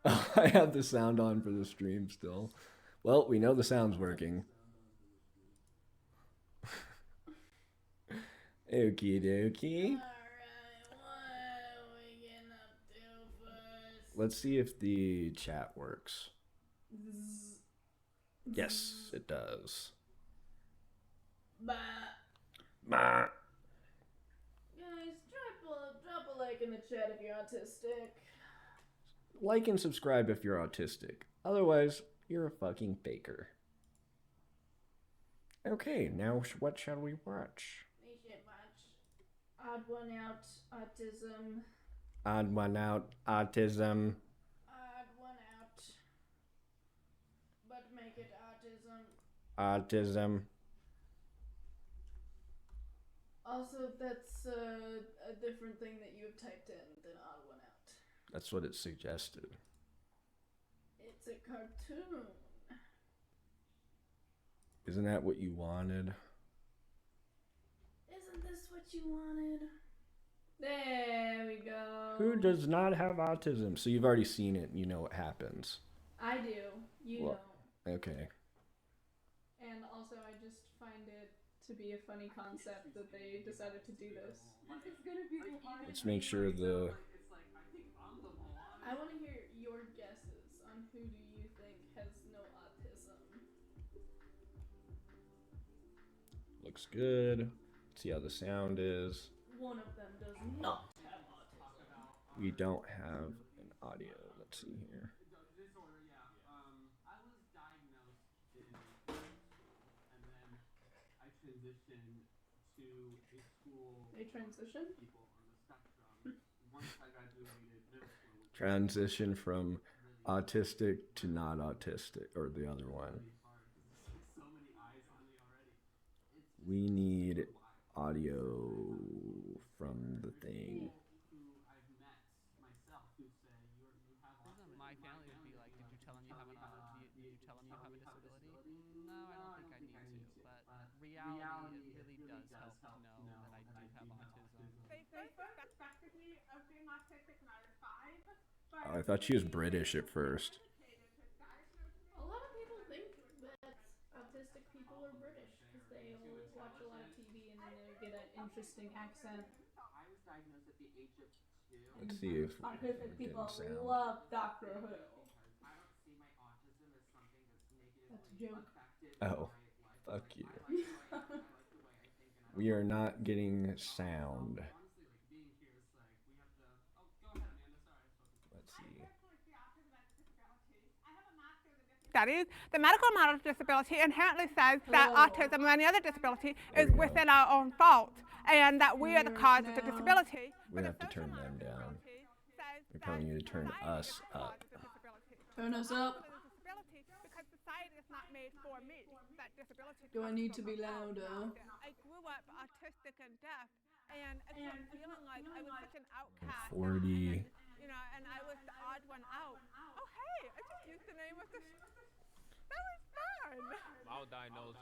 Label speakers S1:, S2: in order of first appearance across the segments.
S1: I have the sound on for the stream still. Well, we know the sound's working. Okie dokie.
S2: Alright, what are we getting up to first?
S1: Let's see if the chat works.
S2: Zzz.
S1: Yes, it does.
S2: Bah.
S1: Bah.
S2: Guys, drop a like in the chat if you're autistic.
S1: Like and subscribe if you're autistic. Otherwise, you're a fucking faker. Okay, now what shall we watch?
S2: We should watch Odd One Out, Autism.
S1: Odd One Out, Autism.
S2: Odd One Out. But make it autism.
S1: Autism.
S2: Also, that's a different thing that you have typed in than Odd One Out.
S1: That's what it suggested.
S2: It's a cartoon.
S1: Isn't that what you wanted?
S2: Isn't this what you wanted? There we go.
S1: Who does not have autism? So you've already seen it and you know what happens.
S2: I do. You
S1: Well,
S2: don't.
S1: Okay.
S2: And also, I just find it to be a funny concept that they decided to do this.
S3: This is gonna be the hardest.
S1: Let's make sure the...
S3: It's like, I think I'm the one.
S2: I want to hear your guesses on who do you think has no autism.
S1: Looks good. See how the sound is.
S2: One of them does not have autism.
S1: We don't have an audio. Let's see here.
S3: Disorder, yeah. I was diagnosed in and then I transitioned to a school.
S2: A transition?
S3: People on the spectrum. Once I graduated middle school.
S1: Transition from autistic to not autistic, or the other one.
S3: So many eyes on me already.
S1: We need audio from the thing.
S3: Who I've met myself who say you have autism.
S4: My family would be like, did you tell him you have did you tell him you have a disability? No, I don't think I need to. But reality, it really does help to know that I do have autism.
S5: They first suspected me of being autistic when I was 5.
S1: Oh, I thought she was British at first.
S2: A lot of people think that autistic people are British because they watch a lot of TV and then they get an interesting accent.
S3: I was diagnosed at the age of 2.
S1: Let's see if we're
S5: Autistic
S1: getting
S5: people
S1: sound.
S5: love Doctor Who.
S3: I don't see my autism as something that's negatively
S2: That's a joke.
S3: affected
S1: Oh,
S3: my life.
S1: fuck you.
S3: I like the way I think.
S1: We are not getting sound.
S3: Honestly, like being here is like we have to. Oh, go ahead, Amanda. Sorry, I was
S1: Let's
S3: talking.
S1: see.
S5: Studies, the medical model of disability inherently says that autism or any other disability
S1: There
S5: is
S1: we go.
S5: within our own fault and that we are the cause of the disability.
S1: We have to turn them down. We probably need to turn us up.
S2: Turn us up.
S5: Because society is not made for me. That disability
S2: Do I
S5: comes
S2: need to
S5: from
S2: be
S5: above.
S2: louder?
S5: I grew up autistic and deaf, and I kept feeling like I was such an outcast.
S1: 40.
S5: You know, and I was the odd one out. Oh, hey, I just used the name of the. That was fun.
S6: I was diagnosed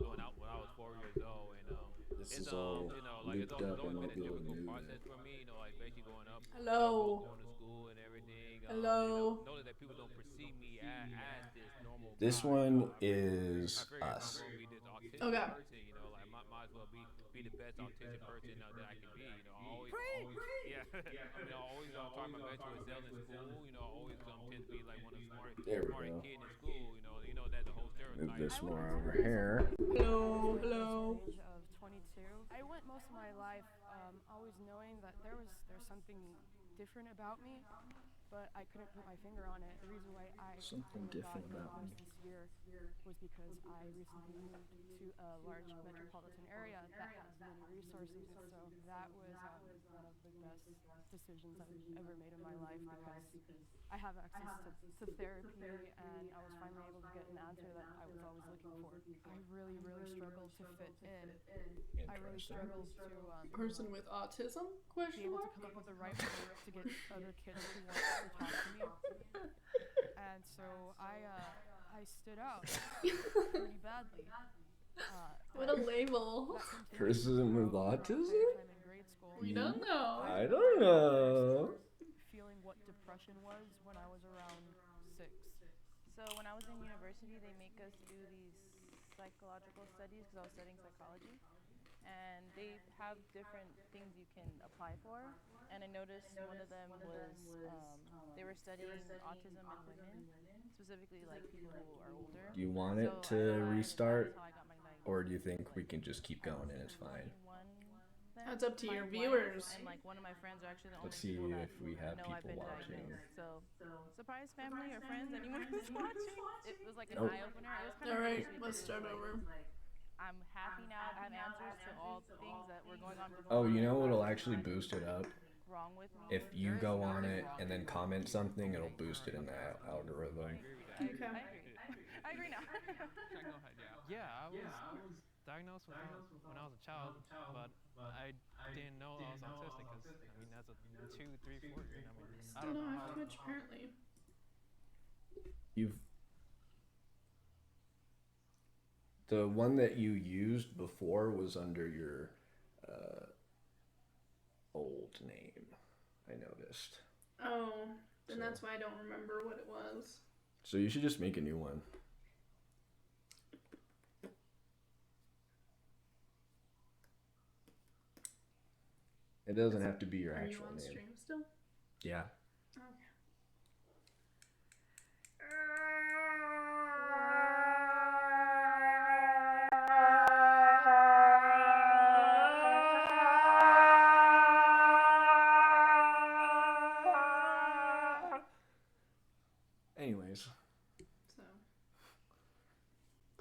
S6: when I was 4 years old, and
S1: This
S6: it's
S1: is all
S6: you know like it's
S1: looped up
S6: always
S1: and
S6: been a
S1: won't be able to
S6: difficult
S1: move
S6: process
S1: it.
S6: for me, you know, like basically growing up,
S2: Hello.
S6: going to school and everything.
S2: Hello.
S6: Notice that people don't perceive me as this normal.
S1: This
S6: guy,
S1: one
S6: you know,
S1: is
S6: I figure if
S1: us.
S6: I'm gonna be this autistic
S2: Okay.
S6: person, you know, like might as well be the best autistic person that I can be. You know, always yeah, you know, always try my best to excel in school. You know, always tend to be like one of the smartest
S1: There we
S6: smartest
S1: go.
S6: kid in school. You know that the whole stereotype.
S1: Move this more over here.
S2: Hello, hello.
S7: Age of 22. I went most of my life always knowing that there's something different about me, but I couldn't put my finger on it. The reason why I
S1: Something different about me.
S7: this year was because I recently moved to a large metropolitan area that has many resources. So that was one of the best decisions I've ever made in my life because I have access to therapy, and I was finally able to get an answer that I was always looking for. I really, really struggled to fit in. I really struggled to
S2: Person with autism?
S7: be
S2: Question
S7: able
S2: mark.
S7: to come up with the right words to get other kids to want to talk to me. And so I stood out pretty badly.
S2: What a label.
S7: That continued
S1: Criticism with
S7: throughout my
S1: autism?
S7: time in grade school.
S2: We don't know.
S1: I don't know.
S7: Feeling what depression depression was when I was around 6.
S8: So when I was in university, they make us do these psychological studies because I was studying psychology, and they have different things you can apply for. And I noticed one of them was they were studying autism in women, specifically like people who are older.
S1: Do you want it
S8: So
S1: to restart,
S8: that's how I got my diagnosis.
S1: or do you think we can just keep going and it's fine?
S2: That's up to
S8: My
S2: your
S8: wife
S2: viewers.
S8: And like one of my friends are actually the
S1: Let's
S8: only
S1: see
S8: people that
S1: if we have
S8: know I've
S1: people
S8: been
S1: watching.
S8: diagnosed. So, surprise family or friends, anyone who's watching. It was like an
S1: Nope.
S8: eye opener. It was kind of
S2: Alright,
S8: bittersweet
S2: let's
S8: because
S2: start
S8: it was
S2: over.
S8: like, I'm happy now. I have answers to all things that were going on before.
S1: Oh, you know what'll actually boost it up?
S8: Wrong with me.
S1: If you go on it and then comment something, it'll boost it in the algorithm.
S2: Okay.
S8: I agree now.
S4: Sean, go ahead. Yeah, I was diagnosed when I was a child, but I didn't know I was autistic because I mean, as a 2, 3, 4 year, I mean, I
S2: Still
S4: don't
S2: don't
S4: know
S2: have
S4: how.
S2: too much apparently.
S1: The one that you used before was under your old name, I noticed.
S2: Oh, then
S1: So-
S2: that's why I don't remember what it was.
S1: So you should just make a new one. It doesn't have to be your
S2: Are you
S1: actual
S2: on
S1: name.
S2: stream still?
S1: Yeah.
S2: Okay.
S1: Anyways.
S2: So.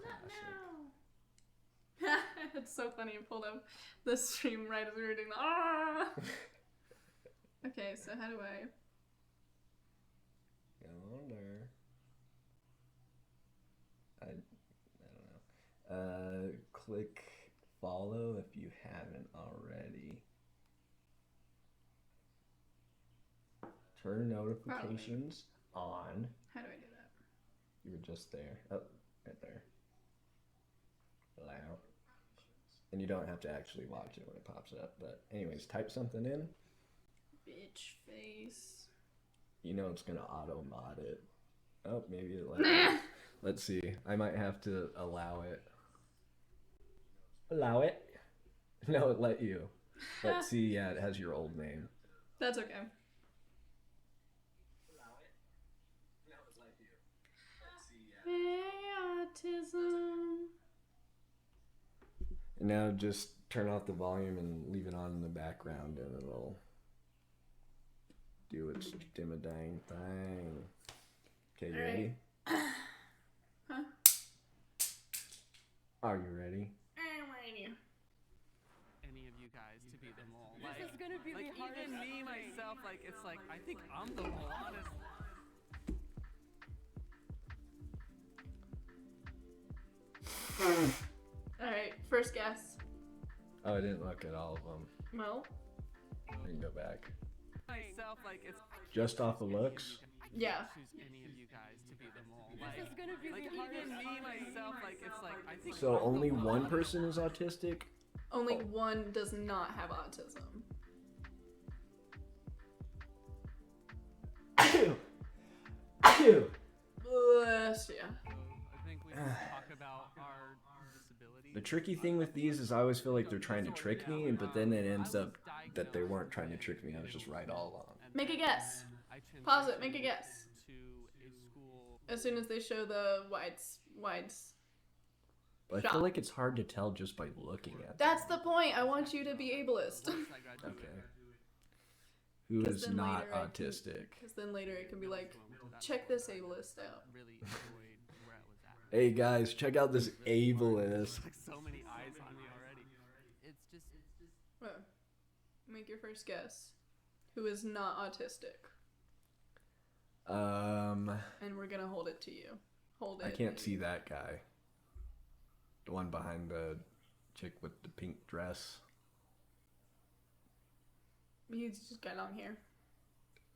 S2: Not now. It's so funny. You pulled up the stream right as we were doing the ah. Okay, so how do I?
S1: Go on there. I don't know. Click follow if you haven't already. Turn notifications on.
S2: How do I do that?
S1: You were just there. Oh, right there. Allow. And you don't have to actually watch it when it pops up. But anyways, type something in.
S2: Bitch face.
S1: You know it's gonna auto mod it. Oh, maybe it let me. Let's see. I might have to allow it. Allow it? No, it let you. Let's see. Yeah, it has your old name.
S2: That's okay. Hey, autism.
S1: And now just turn off the volume and leave it on in the background, and it'll do its dang thing. Okay, you ready?
S2: Huh?
S1: Are you ready?
S2: I'm ready.
S4: Any of you guys to be the mole.
S7: This is gonna be
S4: Like
S7: the hardest
S4: even me
S7: thing.
S4: myself, like it's like I think I'm the mole, honestly.
S2: Alright, first guess.
S1: Oh, I didn't look at all of them.
S2: Well,
S1: We can go back.
S4: Myself, like it's
S1: Just off of looks?
S2: yeah.
S4: choose any of you guys to be the mole.
S7: This is gonna be
S4: Like
S7: the hardest
S4: even me
S7: thing.
S4: myself, like it's like I think
S1: So
S4: I'm the
S1: only
S4: mole.
S1: one person is autistic?
S2: Only one does not have autism. Bless ya.
S4: I think we should talk about our disability.
S1: The tricky thing with these is I always feel like they're trying to trick me, but then it ends up that they weren't trying to trick me. I was just right all along.
S2: Make a guess.
S4: I
S2: Pause it, make a guess.
S4: to a school.
S2: As soon as they show the wides.
S1: But I
S2: Shot.
S1: feel like it's hard to tell just by looking at them.
S2: That's the point. I want you to be ableist.
S4: Once I graduated,
S1: Okay. Who
S2: 'Cause
S1: is
S2: then
S1: not
S2: later I can-
S1: autistic?
S2: Because then later it can be like, check this ableist out.
S4: really enjoyed where I was at.
S1: Hey guys, check out this ableist.
S4: Like so many eyes on me already. It's just
S2: Well, make your first guess. Who is not autistic? And we're gonna hold it to you. Hold it.
S1: I can't see that guy. The one behind the chick with the pink dress.
S2: He's just got on here.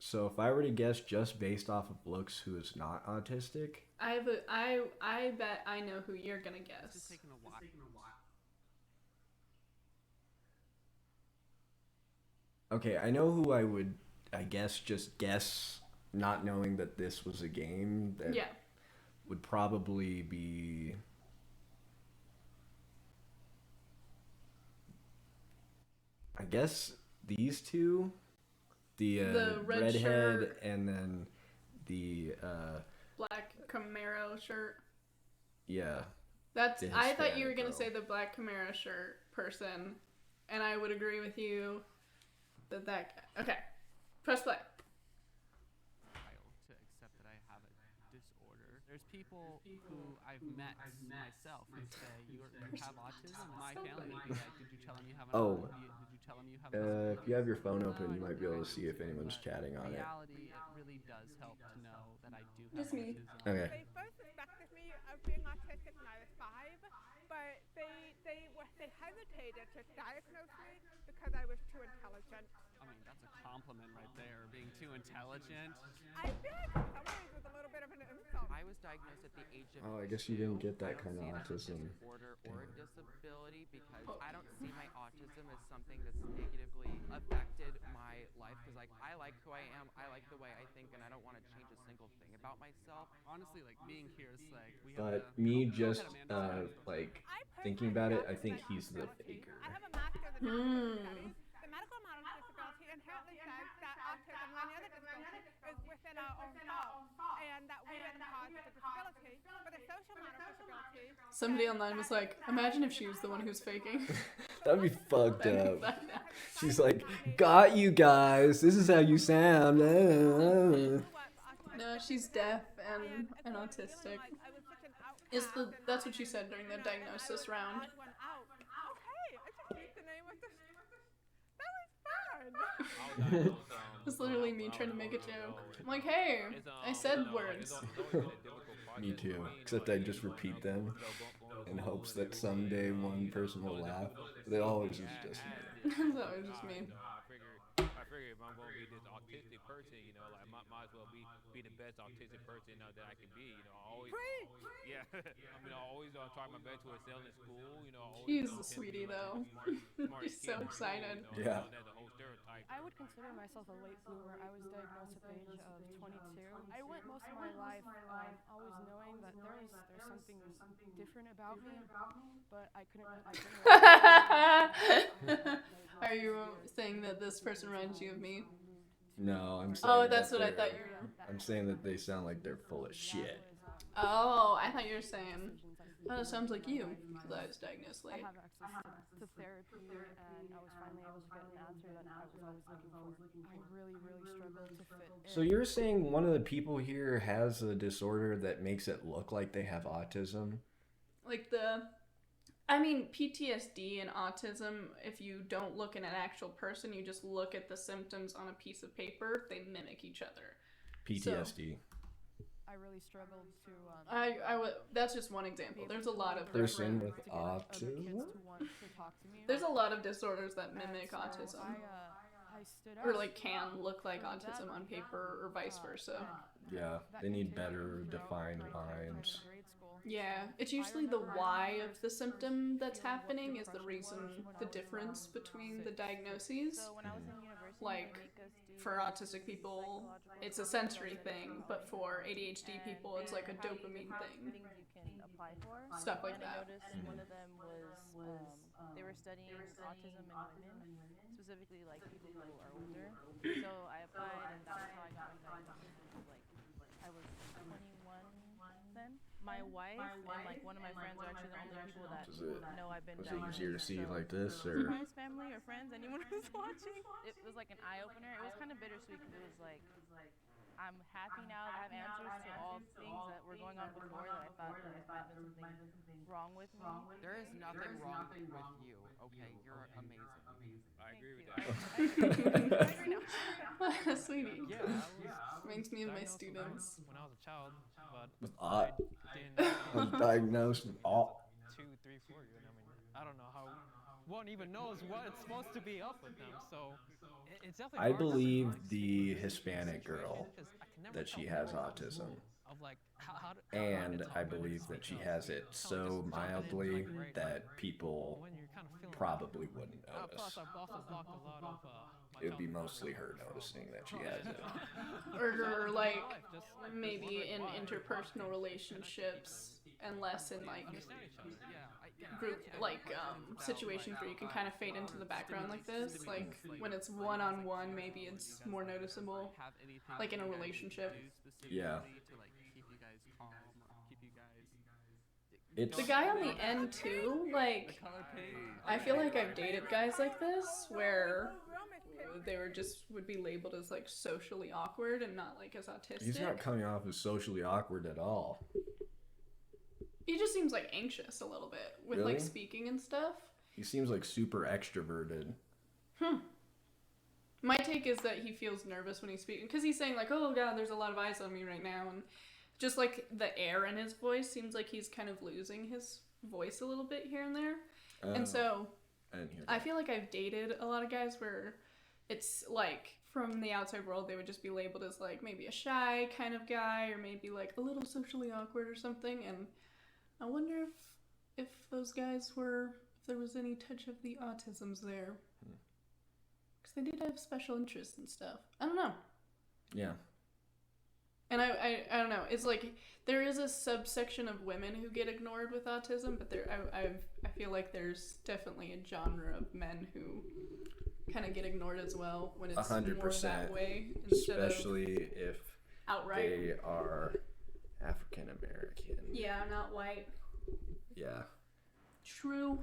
S1: So if I were to guess just based off of looks who is not autistic,
S2: I bet I know who you're gonna
S4: just
S2: guess.
S4: taking a while.
S1: okay, I know who I would, I guess, just guess not knowing that this was a game that
S2: Yeah.
S1: would probably be I guess these two, the
S2: red
S1: redhead
S2: shirt.
S1: and then the
S2: Black Camaro shirt.
S1: yeah.
S2: That's.
S1: The
S2: I thought you were
S1: Hispanic
S2: gonna
S1: girl.
S2: say the black Camaro shirt person, and I would agree with you that. Okay, press play.
S4: To accept that I have a disorder. There's people who I've met myself who say you have autism. My family would be like, did you tell him you have an
S1: Oh.
S4: Did you tell him you have an
S1: If you have your phone open, you might be able to see if anyone's chatting on it.
S4: reality, it really does help to know that I do have
S2: Just me.
S4: autism.
S1: Okay.
S5: They first suspected me of being autistic when I was 5, but they hesitated to diagnose me because I was too intelligent.
S4: I mean, that's a compliment right there, being too intelligent.
S5: I feel like in some ways it was a little bit of an insult.
S9: I was diagnosed at the age of
S1: Oh, I guess you didn't
S9: 2.
S1: get that
S9: I
S1: kind
S9: don't
S1: of
S9: see it as a
S1: autism.
S9: disorder or a disability because I don't see my autism as something that's negatively affected my life because like I like who I am, I like the way I think, and I don't want to change a single thing about myself.
S4: Honestly, like being here is like we have
S1: But me
S4: go
S1: just
S4: ahead, Amanda.
S1: like
S5: I
S1: thinking
S5: personally
S1: about it,
S5: feel
S1: I think
S5: that
S1: he's the
S5: disability-
S1: faker.
S5: I have a master's in autism studies. The medical model of disability inherently says that autism, like any other disability, is within our own fault, and that we are the cause of the disability. But the social model of disability.
S2: Somebody online was like, imagine if she was the one who's faking.
S1: That'd be fucked
S2: That'd be
S1: up.
S2: fucked up.
S1: She's like, got you guys. This is how you sound.
S2: No, she's deaf and autistic. That's what she said during the diagnosis round.
S5: Okay, I just used the name of the. That was fun.
S2: It's literally me trying to make a joke. I'm like, hey, I said words.
S1: Me too. Except I just repeat them in hopes that someday one person will laugh. But it always is just me.
S2: It's always just me.
S6: I figure if I'm gonna be this autistic person, like might as well be the best autistic person that I can be. Always. Yeah. Always try my best to excel in school. Always,
S2: She's a sweetie though. She's so excited.
S1: Yeah.
S6: That's a whole stereotype.
S7: I would consider myself a late bloomer. I was diagnosed at the age of 22. I went most of my life always knowing that there's something different about me, but I couldn't
S2: Are you saying that this person reminds you of me?
S1: No, I'm saying.
S2: Oh, that's
S1: that
S2: what I
S1: they're-
S2: thought you were.
S1: I'm saying that they sound like they're full of shit.
S2: Oh, I thought you were saying. Oh, it sounds like you, because I was diagnosed
S7: I
S2: late.
S7: have access to therapy, and I was finally able to get an answer that I was always looking for. I really, really struggled to fit in.
S1: So you're saying one of the people here has a disorder that makes it look like they have autism?
S2: Like PTSD and autism, if you don't look at an actual person, you just look at the symptoms on a piece of paper, they mimic each other.
S1: PTSD.
S7: I really struggled to.
S2: That's just one example. There's a lot of
S1: Person
S2: different,
S1: with
S7: to get other
S1: autism?
S7: kids to want to talk to me.
S2: there's a lot of disorders that
S7: And
S2: mimic
S7: so
S2: autism.
S7: I stood out.
S2: Or like can look like autism on paper or vice versa.
S1: Yeah,
S7: That
S1: they need
S7: continued
S1: better
S7: throughout
S1: defined
S7: my time in
S1: lines.
S7: grade school.
S2: Yeah, it's usually the why of the symptom that's happening is the reason, the difference between the diagnoses.
S8: So when I was in university,
S2: Like,
S8: they make us do
S2: For autistic people,
S8: psychological
S2: it's a sensory thing, but for ADHD people, it's like a dopamine thing.
S8: things you can apply for.
S2: Stuff like
S8: and I
S2: that.
S8: noticed one of them was they were studying autism in women, specifically like people who are older. So I applied, and that was how I got my diagnosis. Like I was 21 then. My wife and like one of my friends are actually the only people that know I've been
S1: Was it
S8: diagnosed.
S1: easier to see
S8: so
S1: like this, or?
S8: surprise family or friends, anyone who's watching. It was like an eye opener. It was kind of bittersweet because it was like I'm happy now that I have answers to all things that were going on before that I thought there might have been something wrong with me.
S9: There is nothing wrong with you, okay? You're amazing.
S6: I agree with
S8: that.
S2: I agree now. Sweetie.
S4: Yeah, I was
S2: Reminds me of my
S4: diagnosed
S2: students.
S4: when I was a child, but
S1: With
S4: I didn't
S1: I'm diagnosed with
S4: 2, 3, 4 years. I don't know how one even knows what's supposed to be up with them. So it's definitely.
S1: I
S4: hard to,
S1: believe
S4: like,
S1: the
S4: see
S1: Hispanic
S4: situation
S1: girl
S4: 'cause I can never
S1: that she
S4: tell
S1: has
S4: the
S1: autism.
S4: Of like
S1: And I believe that she has it so mildly that people
S4: when you're kind of feeling
S1: probably wouldn't
S4: Plus,
S1: notice.
S4: I've also blocked a lot of my
S1: it would be mostly her noticing that she has it.
S2: Or like maybe in interpersonal relationships and less in like group situations where you can kind of fade into the background like this. Like when it's one-on-one, maybe it's more noticeable. Like in a relationship.
S1: Yeah.
S2: The guy on the end too, like, I feel like I've dated guys like this where they would be labeled as like socially awkward and not like as autistic.
S1: He's not coming off as socially awkward at all.
S2: He just seems like anxious a little bit with
S1: Really?
S2: like speaking and stuff.
S1: He seems like super extroverted.
S2: My take is that he feels nervous when he's speaking because he's saying like, "Oh God, there's a lot of eyes on me right now," and just like the air in his voice seems like he's kind of losing his voice a little bit here and there. And so I feel like I've dated a lot of guys where it's like from the outside world they would just be labeled as like maybe a shy kind of guy or maybe like a little socially awkward or something. And I wonder if those guys if there was any touch of the autisms there. Because they did have special interests and stuff. I don't know.
S1: Yeah.
S2: And I don't know. It's like there is a subsection of women who get ignored with autism, but I feel like there's definitely a genre of men who kind of get ignored as well when it's 100%, more that way,
S1: especially if
S2: outright
S1: they are African American.
S2: Yeah, not white.
S1: Yeah.
S2: True.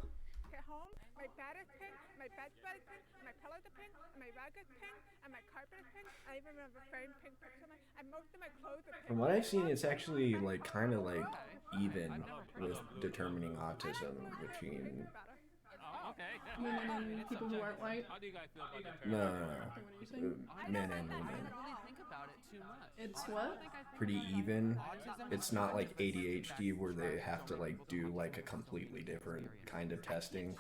S5: At home, my bed is pink, my bedspread is pink, my pillows are pink, and my rug is pink, and my carpet is pink. I even remember framed pink pictures, and most of my clothes are pink.
S1: From what I've seen, it's actually like kind of like even with determining autism between.
S2: Women and people who aren't white.
S6: How do you guys feel about that?
S1: No.
S2: What are you saying?
S1: Men and women.
S2: It's what?
S1: Pretty even. It's not like ADHD where they have to like do like a completely different kind of testing.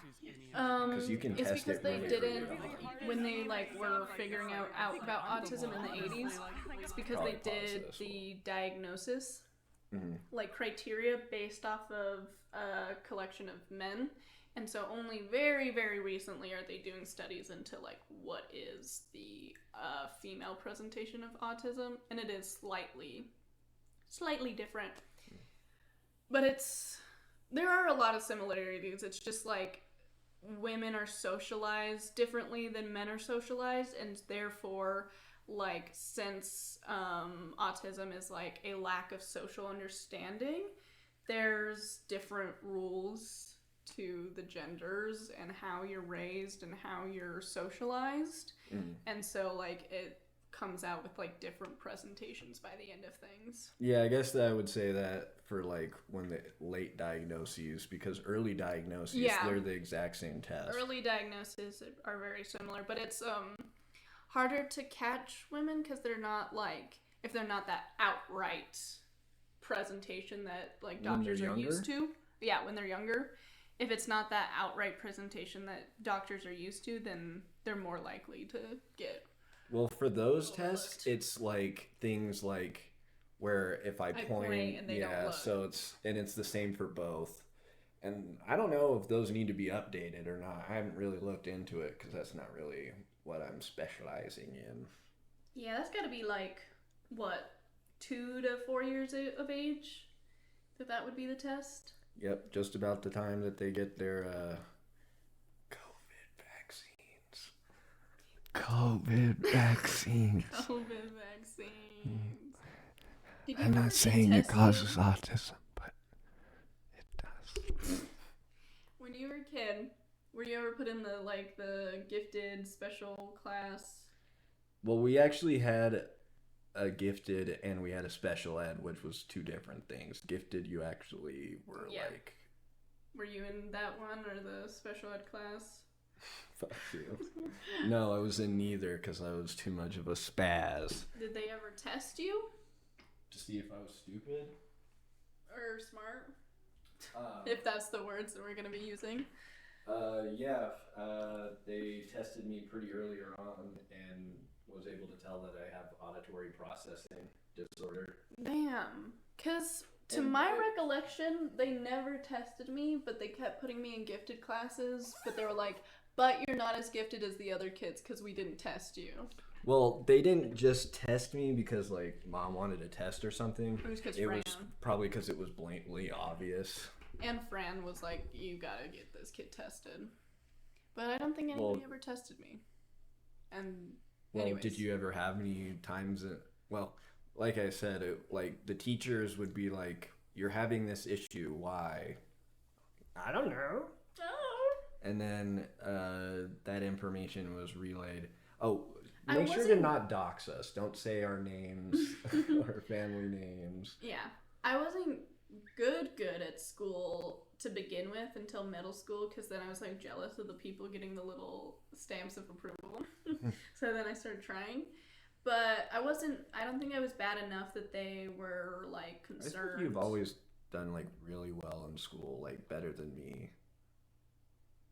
S1: Because you can test
S2: because
S1: it
S2: they
S1: really
S2: didn't
S1: early.
S2: when they like were figuring out about autism in the 80s. It's because they did the diagnosis like criteria based off of a collection of men. And so only very, very recently are they doing studies into like what is the female presentation of autism, and it is slightly different. But there are a lot of similarities. It's just like women are socialized differently than men are socialized, and therefore like since autism is like a lack of social understanding, there's different rules to the genders and how you're raised and how you're socialized. And so like it comes out with like different presentations by the end of things.
S1: Yeah, I guess that I would say that for like when the late diagnoses, because early diagnoses, they're the exact same test.
S2: Early diagnoses are very similar, but it's harder to catch women because they're not like, if they're not that outright presentation that like doctors are used to. Yeah, when they're younger. If it's not that outright presentation that doctors are used to, then they're more likely to get.
S1: Well, for those tests, it's like things like where if I point
S2: and they don't look.
S1: So it's the same for both. And I don't know if those need to be updated or not. I haven't really looked into it because that's not really what I'm specializing in.
S2: Yeah, that's got to be like what, 2 to 4 years of age. That would be the test.
S1: Yep, just about the time that they get their COVID vaccines. COVID vaccines.
S2: COVID vaccines.
S1: I'm not saying it causes autism, but it does.
S2: When you were a kid, were you ever put in the gifted special class?
S1: Well, we actually had a gifted and we had a special ed, which was two different things. Gifted, you actually were like...
S2: Were you in that one or the special ed class?
S1: Fuck you. No, I was in neither because I was too much of a spaz.
S2: Did they ever test you?
S1: To see if I was stupid?
S2: Or smart? If that's the words that we're going to be using.
S1: They tested me pretty earlier on and was able to tell that I have auditory processing disorder.
S2: Damn. Because to my recollection, they never tested me, but they kept putting me in gifted classes. But they were like, But you're not as gifted as the other kids because we didn't test you.
S1: Well, they didn't just test me because, like, mom wanted a test or something. It was probably because it was blatantly obvious.
S2: And Fran was like, you gotta get this kid tested. But I don't think anybody ever tested me. And anyways.
S1: Did you ever have any times that, like I said, like, the teachers would be like, you're having this issue, why? I don't know. And then that information was relayed. Oh, make sure to not dox us. Don't say our names, our family names.
S2: Yeah. I wasn't good at school to begin with until middle school, because then I was like jealous of the people getting the little stamps of approval. So then I started trying. But I don't think I was bad enough that they were like concerned.
S1: I think you've always done like really well in school, like better than me.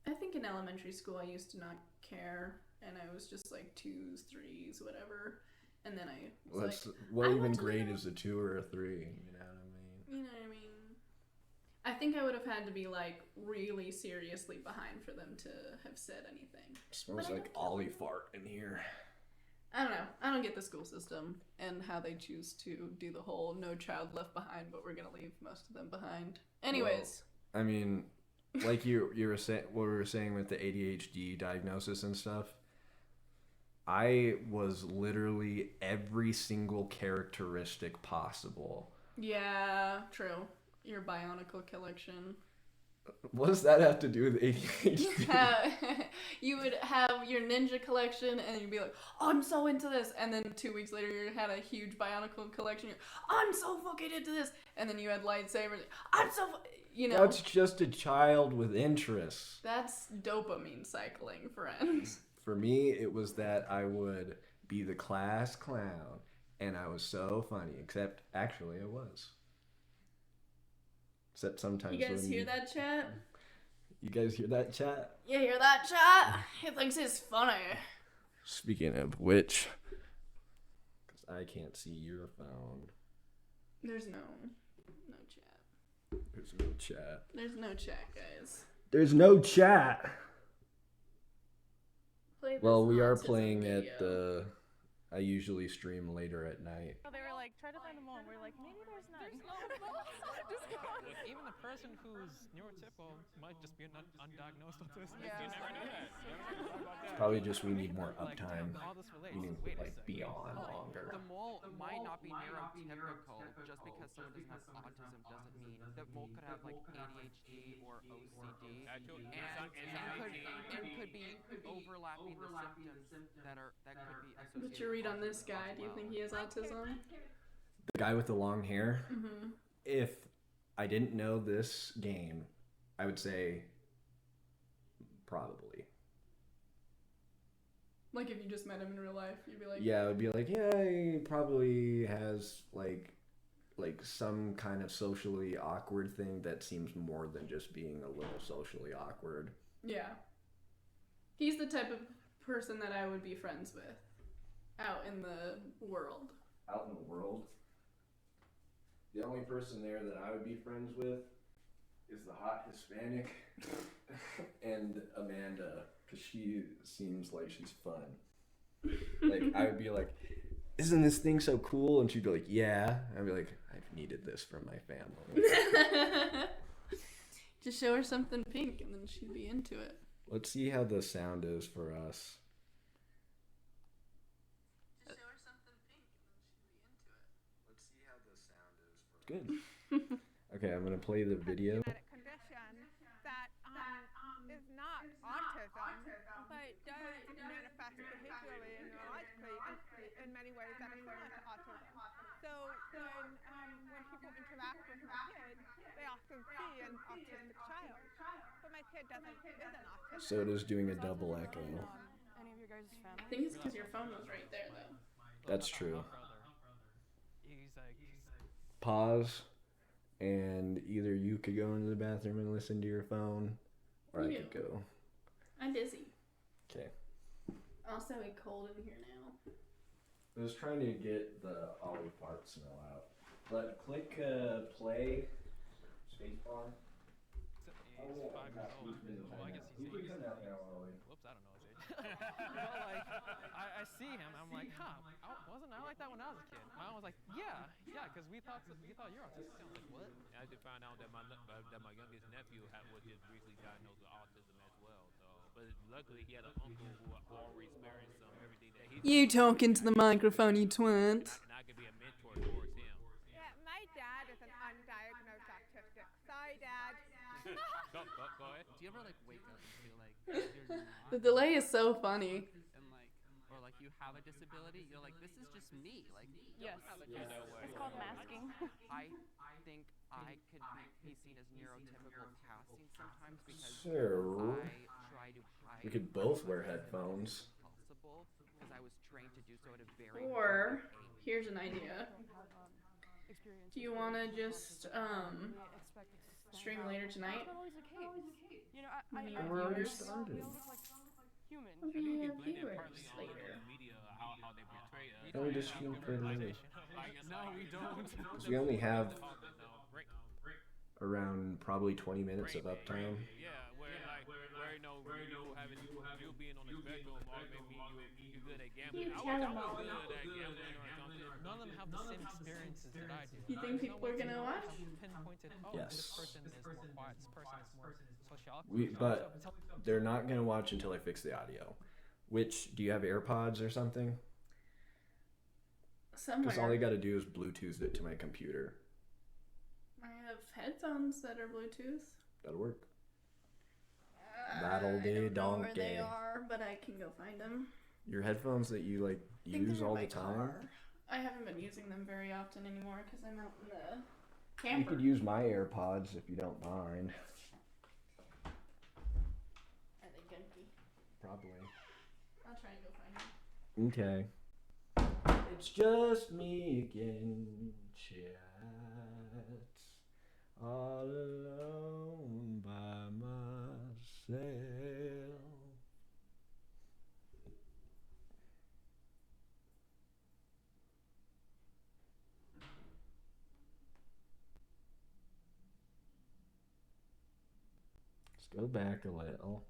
S2: I think in elementary school I used to not care, and I was just like 2s, 3s, whatever. And then I was
S1: what even grade is a 2 or a 3? You know what I mean?
S2: You know what I mean? I think I would have had to be like really seriously behind for them to have said anything.
S1: It smells like Ollie fart in here.
S2: I don't know. I don't get the school system and how they choose to do the whole no child left behind, but we're gonna leave most of them behind. Anyways.
S1: Well, I mean, like you were saying, what we were saying with the ADHD diagnosis and stuff. I was literally every single characteristic possible.
S2: Yeah, true. Your Bionicle collection.
S1: What does that have to do with ADHD?
S2: You would have your ninja collection, and you'd be like, oh, I'm so into this. And then 2 weeks later, you had a huge Bionicle collection. I'm so fucking into this. And then you had lightsabers. I'm so,
S1: That's just a child with interests.
S2: That's dopamine cycling, friends.
S1: For me, it was that I would be the class clown, and I was so funny. Except, actually, I was. Except sometimes.
S2: You guys hear that, chat?
S1: You guys hear that, chat?
S2: You hear that, chat? He thinks he's funny.
S1: Speaking of which, because I can't see your phone.
S2: There's no chat.
S1: There's no chat.
S2: There's no chat, guys.
S1: There's no chat.
S2: Well,
S1: we are playing at the. I usually stream later at night.
S8: So they were like, try to find a mole. We're like, maybe there's none.
S4: Even the person who's neurotypical might just be an undiagnosed autistic.
S8: Yeah.
S4: You never know that. You never know about that.
S1: Probably just we need more uptime.
S4: All this relates.
S1: We need
S4: Wait a
S1: like
S4: second.
S1: be on longer.
S9: The mole might not be neurotypical just because someone doesn't have autism doesn't mean that mole could have like ADHD or OCD and could be overlapping the symptoms that could be associated.
S2: What's your read on this guy? Do you think he has autism?
S1: The guy with the long hair?
S2: Mm-hmm.
S1: If I didn't know this game, I would say probably.
S2: Like if you just met him in real life, you'd be like...
S1: Yeah, I would be like, yeah, he probably has like some kind of socially awkward thing that seems more than just being a little socially awkward.
S2: Yeah. He's the type of person that I would be friends with out in the world.
S1: Out in the world? The only person there that I would be friends with is the hot Hispanic and Amanda, because she seems like she's fun. Like, I would be like, isn't this thing so cool? And she'd be like, yeah. I'd be like, I've needed this from my family.
S2: Just show her something pink and then she'd be into it.
S1: Let's see how the sound is for us.
S2: Just show her something pink and then she'd be into it.
S1: Let's see how the sound is for us. Good. Okay, I'm going to play the video.
S5: Genetic condition that is not autism, but does manifest behaviorally and neurologically in many ways that are similar to autism. So when people interact with my kid, they often see an autistic child, but my kid isn't autistic.
S1: So it is doing a double echo.
S7: Any of your guys' family?
S2: I think it's because your phone was right there, though.
S1: That's true.
S4: He's like...
S1: Pause, and either you could go into the bathroom and listen to your phone, or I could go.
S2: I'm busy.
S1: Okay.
S2: Also, it's cold in here now.
S1: I was trying to get the Ollie fart smell out. But click play, spacebar,
S6: he's 5 years old. Well, I guess he's saying he's whoops, I don't know his age. But like, I see him, I'm like, huh, wasn't I like that when I was a kid? My mom was like, yeah, because we thought you're autistic. I was like, what? I had to find out that my youngest nephew was just recently diagnosed with autism as well. So, but luckily he had an uncle who already experienced some everything that he's.
S2: You talk into the microphone, you twat.
S6: And I could be a mentor towards him.
S5: Yeah, my dad is an undiagnosed autistic. Sorry, Dad.
S6: Go ahead.
S4: Do you ever like wake up and feel like you're not?
S2: The delay is so funny.
S4: And like, or like you have a disability, you're like, this is just me. Like,
S8: Yes. It's called masking.
S9: I think I could be seen as neurotypical passing sometimes because
S1: Sure.
S9: I try to hide.
S1: We could both wear headphones.
S9: Possible because I was trained to do so at a very
S2: Or,
S9: early age.
S2: here's an idea. Do you want to just, stream later tonight?
S7: That's not always the case. You know,
S2: Maybe
S7: I
S2: our
S1: already
S2: viewers?
S1: started.
S7: we all look like humans.
S2: Maybe
S6: You
S2: you
S6: can
S2: have
S6: blend it
S2: viewers
S6: partly on
S2: later.
S6: media, how they portray us.
S1: Can we just stream pretty late?
S6: No, we don't.
S1: Because we only have around probably 20 minutes of uptime.
S6: Yeah, where you know you being on the spectrum or maybe you good at gambling.
S2: You
S6: I
S2: tell
S6: was
S2: them all.
S6: good at gambling or something.
S4: None of them have the same experiences that I do.
S2: You think people are gonna watch?
S4: Pinpointed,
S1: Yes.
S4: this person is more quiet, this person is more social.
S1: But they're not going to watch until I fix the audio. Which, do you have AirPods or something? Because all they
S2: Somewhere.
S1: got to do is Bluetooth it to my computer.
S2: I have headphones that are Bluetooth.
S1: That'll work. That'll
S2: I
S1: do,
S2: don't know where they
S1: donkey.
S2: are, but I can go find them.
S1: Your headphones that you like
S2: I think
S1: use
S2: they're in
S1: all
S2: my
S1: the time?
S2: car. I haven't been using them very often anymore because I'm out in the
S1: You
S2: camper.
S1: could use my AirPods if you don't mind.
S2: Are they empty?
S1: Probably.
S2: I'll try and go find them.
S1: Okay. It's just me again, chat. All alone by myself. Let's go back a little.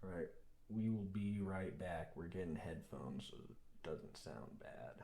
S1: Alright, we will be right back. We're getting headphones so it doesn't sound bad.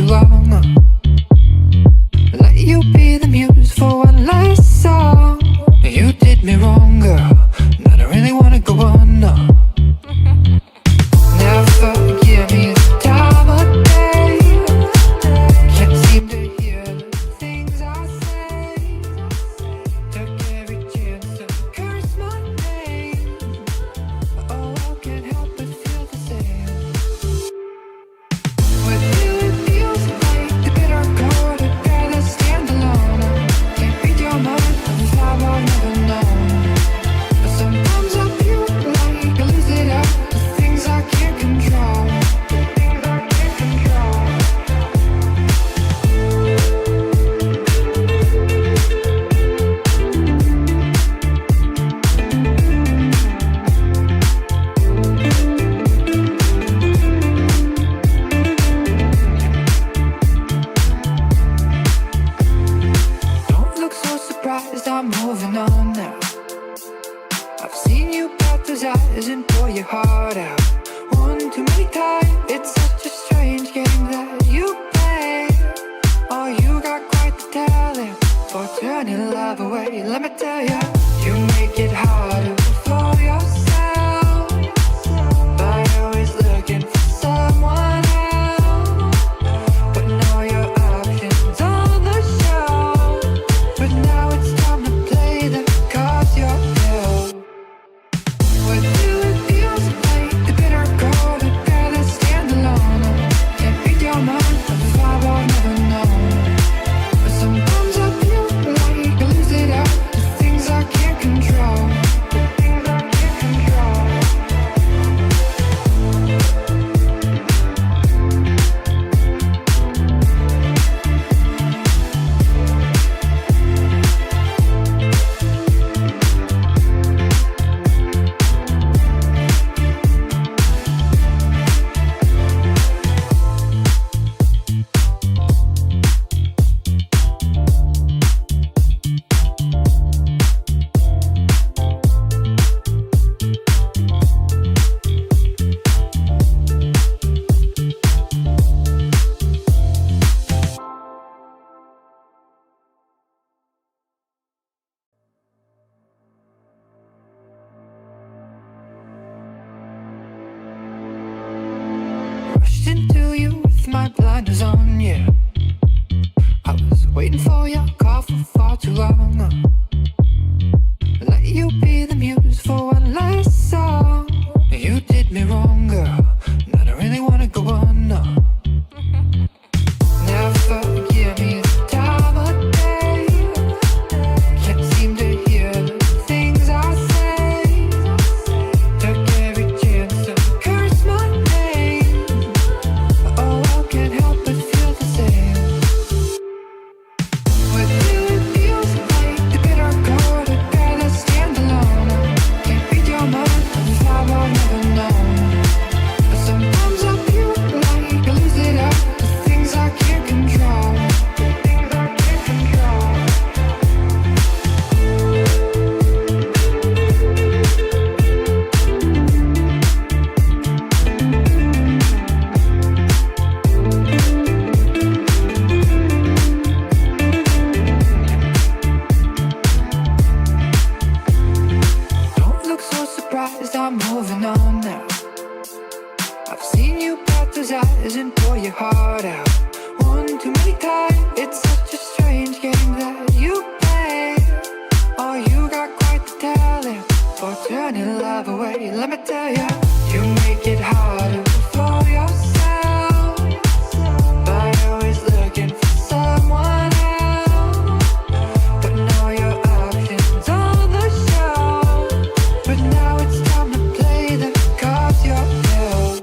S10: too long. Let you be the muse for one last song. You did me wrong, girl, and I don't really wanna go on, no. Never give me the time of day. Can't seem to hear the things I say. Took every chance to curse my name. Oh, I can't help but feel the same. With you it feels like the bitter cold. I'd rather stand alone. Can't read your mind, I'm far I've never known. But sometimes I feel like I lose it all. The things I can't control. The things I can't control. Don't look so surprised, I'm moving on now. I've seen you bat those eyes and pour your heart out. One too many times, it's such a strange game that you play. Oh, you got quite the talent for turning love away. Let me tell you, you make it harder for yourself. But always looking for someone else. But now your options on the show. But now it's time to play the cards you're dealt. With you it feels like the bitter cold. I'd rather stand alone. Can't read your mind, I'm the vibe I've never known. But sometimes I feel like I lose it all. The things I can't control. The things I can't control. Rushed into you with my blinders on, yeah. I was waiting for your call for far too long. Let you be the muse for one last song. You did me wrong, girl, and I don't really wanna go on, no. Never give me the time of day. Can't seem to hear the things I say. Took every chance to curse my name. Oh, I can't help but feel the same. With you it feels like the bitter cold. I'd rather stand alone. Can't read your mind, I'm the vibe I've never known. But sometimes I feel like I lose it all. The things I can't control. The things I can't control. Don't look so surprised, I'm moving on now. I've seen you bat those eyes and pour your heart out. One too many times, it's such a strange game that you play. Oh, you got quite the talent for turning love away. Let me tell you, you make it harder for yourself. But always looking for someone else. But now your options on the show. But now it's time to play the cards you're dealt.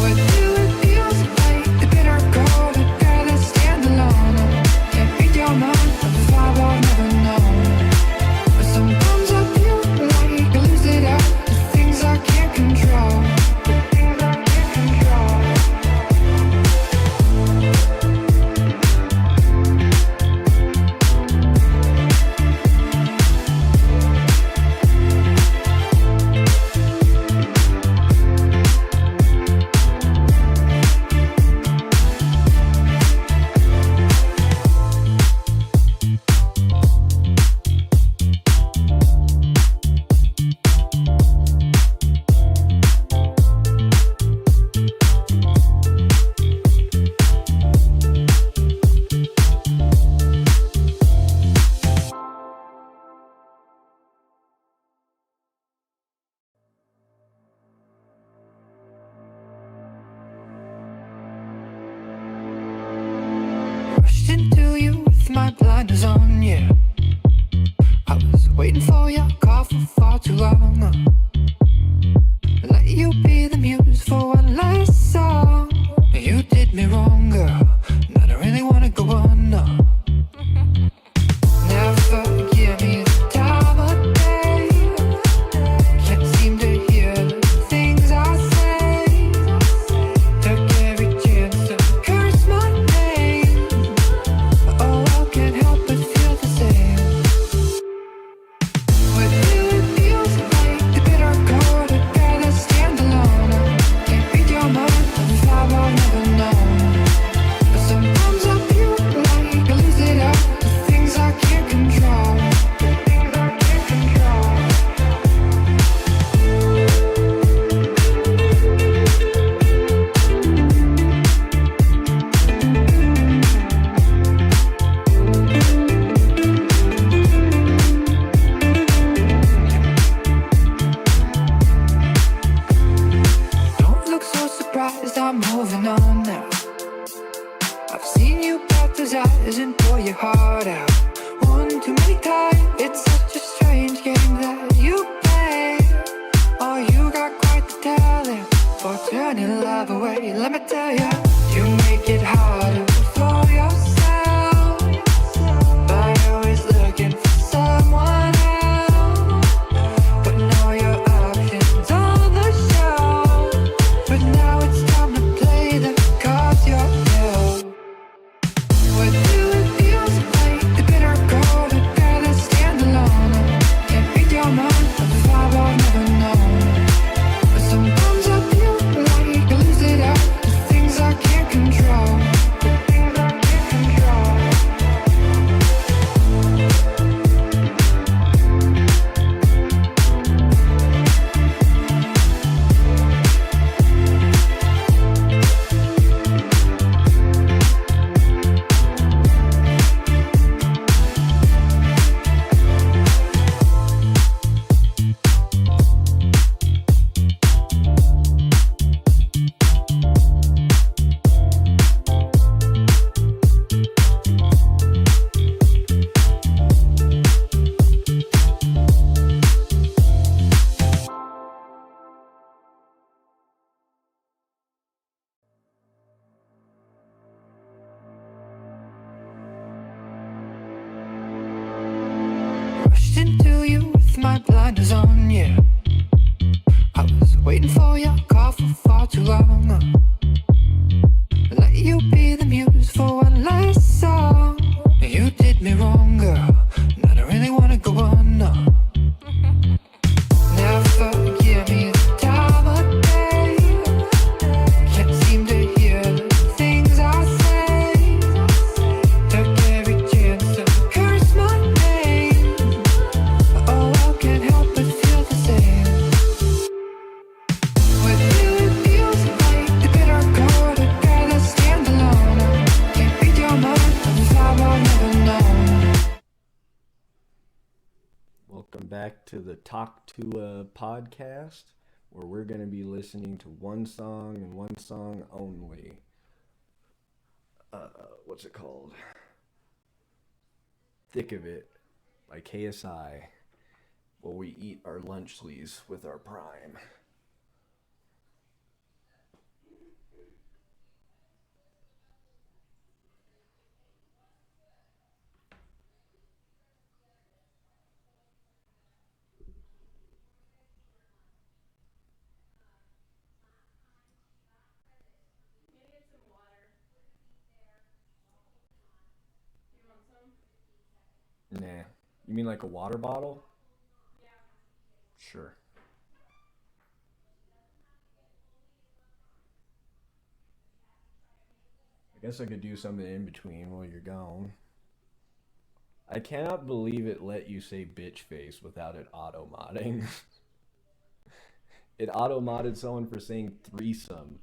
S10: With you it feels like the bitter cold. I'd rather stand alone. Can't read your mind, I'm the vibe I've never known. But sometimes I feel like I lose it all. The things I can't control. Rushed into you with my blinders on, yeah. I was waiting for your call for far too long. Let you be the muse for one last song. You did me wrong, girl, and I don't really wanna go on, no. Never give me the time of day. Can't seem to hear the things I say. Took every chance to curse my name. Oh, I can't help but feel the same. With you it feels like the bitter cold. I'd rather stand alone. Can't read your mind, I'm far I've never known. But sometimes I feel like I lose it all. The things I can't control. The things I can't control. Don't look so surprised, I'm moving on now. I've seen you bat those eyes and pour your heart out. One too many times, it's such a strange game that you play. Oh, you got quite the talent for turning love away. Let me tell you, you make it harder for yourself by always looking for someone else. Putting all your options on the shelf. But now it's time to play the cards you're dealt. With you it feels like the bitter cold. I'd rather stand alone. Can't read your mind, I'm far I've never known. But sometimes I feel like I lose it all. The things I can't control. The things I can't control. Rushed into you with my blinders on, yeah. I was waiting for your call for far too long. Let you be the muse for one last song. You did me wrong, girl, and I don't really wanna go on, no. Never give me the time of day. Can't seem to hear the things I say. Took every chance to curse my name. Oh, I can't help but feel the same. With you it feels like the bitter cold. I'd rather stand alone. Can't read your mind, I'm far I've never known.
S1: Welcome back to the Talk to a podcast, where we're going to be listening to one song and one song only. What's it called? Thick of It by KSI, while we eat our lunchlies with our prime. Nah. You mean like a water bottle? Sure. I guess I could do something in between while you're gone. I cannot believe it let you say bitch face without it auto-modding. It auto-modded someone for saying threesome.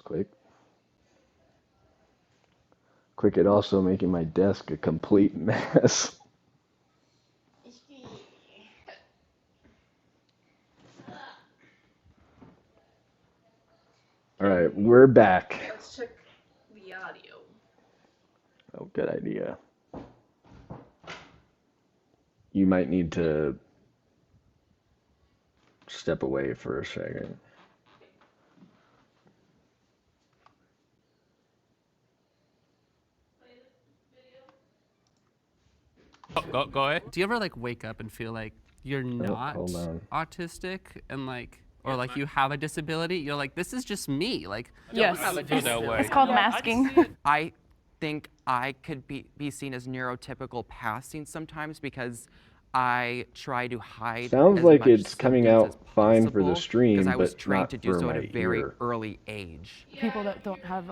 S1: quick. Quick at also making my desk a complete mess. Alright, we're back.
S2: Let's check the audio.
S1: Oh, good idea. You might need to step away for a second.
S6: Go ahead.
S4: Do you ever like wake up and feel like you're not
S1: hold on.
S4: autistic and like, or like you have a disability? You're like, this is just me. Like,
S8: Yes.
S6: Feel that way.
S8: It's called masking.
S9: I think I could be seen as neurotypical passing sometimes because I try to hide.
S1: Sounds
S9: as
S1: like
S9: much
S1: it's coming
S9: symptoms
S1: out
S9: as
S1: fine for the
S9: possible,
S1: stream,
S9: because I was
S1: but
S9: trying
S1: not
S9: to do
S1: for
S9: so at
S1: my
S9: a very
S1: ear.
S9: early age.
S7: People that don't have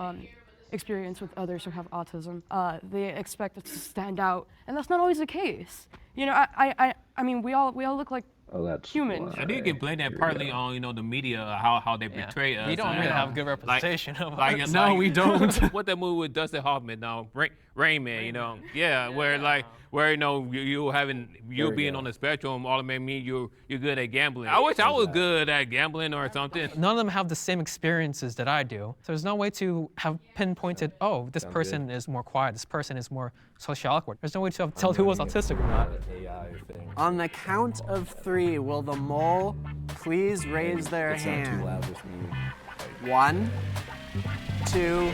S7: experience with others who have autism, they expect us to stand out, and that's not always the case. You know, I mean, we all look like
S1: Oh, that's
S7: humans.
S6: I think you can blame that partly on, you know, the media, how they portray us.
S11: We don't really have a good representation of us.
S6: No, we don't. What that movie with Dustin Hoffman, now Rain Man, you know, where you know you being on the spectrum automatically mean you're good at gambling. I wish I was good at gambling or something.
S11: None of them have the same experiences that I do. So there's no way to have pinpointed, oh, this person is more quiet, this person is more socially awkward. There's no way to tell who was autistic or not.
S12: On the count of 3, will the mole please raise their hand? 1, 2,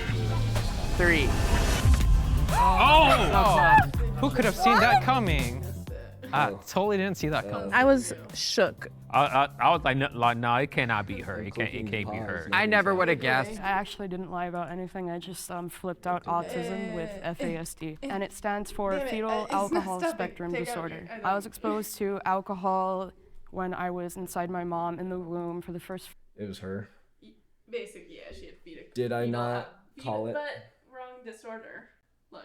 S12: 3.
S11: Oh! Who could have seen that coming? I totally didn't see that coming.
S8: I was shook.
S6: I was like, no, it cannot be her. It can't be her.
S9: I never would have guessed.
S7: I actually didn't lie about anything. I just flipped out autism with FASD, and it stands for fetal alcohol spectrum disorder. I was exposed to alcohol when I was inside my mom in the womb for the first.
S1: It was her.
S2: Basically, yeah, she had fetal.
S1: Did I not call it?
S2: But wrong disorder. Look.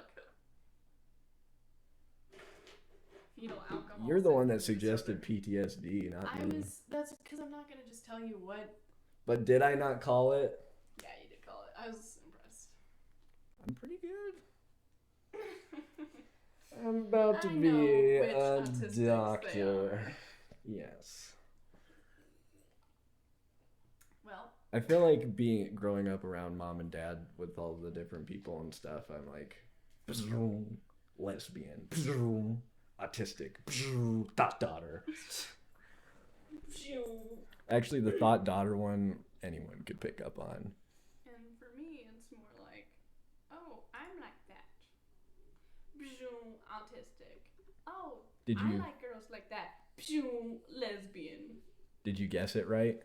S2: Fetal alcohol.
S1: You're the one that suggested PTSD, not me.
S2: That's because I'm not gonna just tell you what.
S1: But did I not call it?
S2: Yeah, you did call it. I was impressed.
S1: I'm pretty good. I'm about to be a doctor. Yes.
S2: Well.
S1: I feel like growing up around mom and dad with all the different people and stuff, I'm like, lesbian, autistic, thought daughter. Actually, the thought daughter one, anyone could pick up on.
S2: And for me, it's more like, oh, I'm like that. Autistic. Oh, I like girls like that. Lesbian.
S1: Did you guess it right?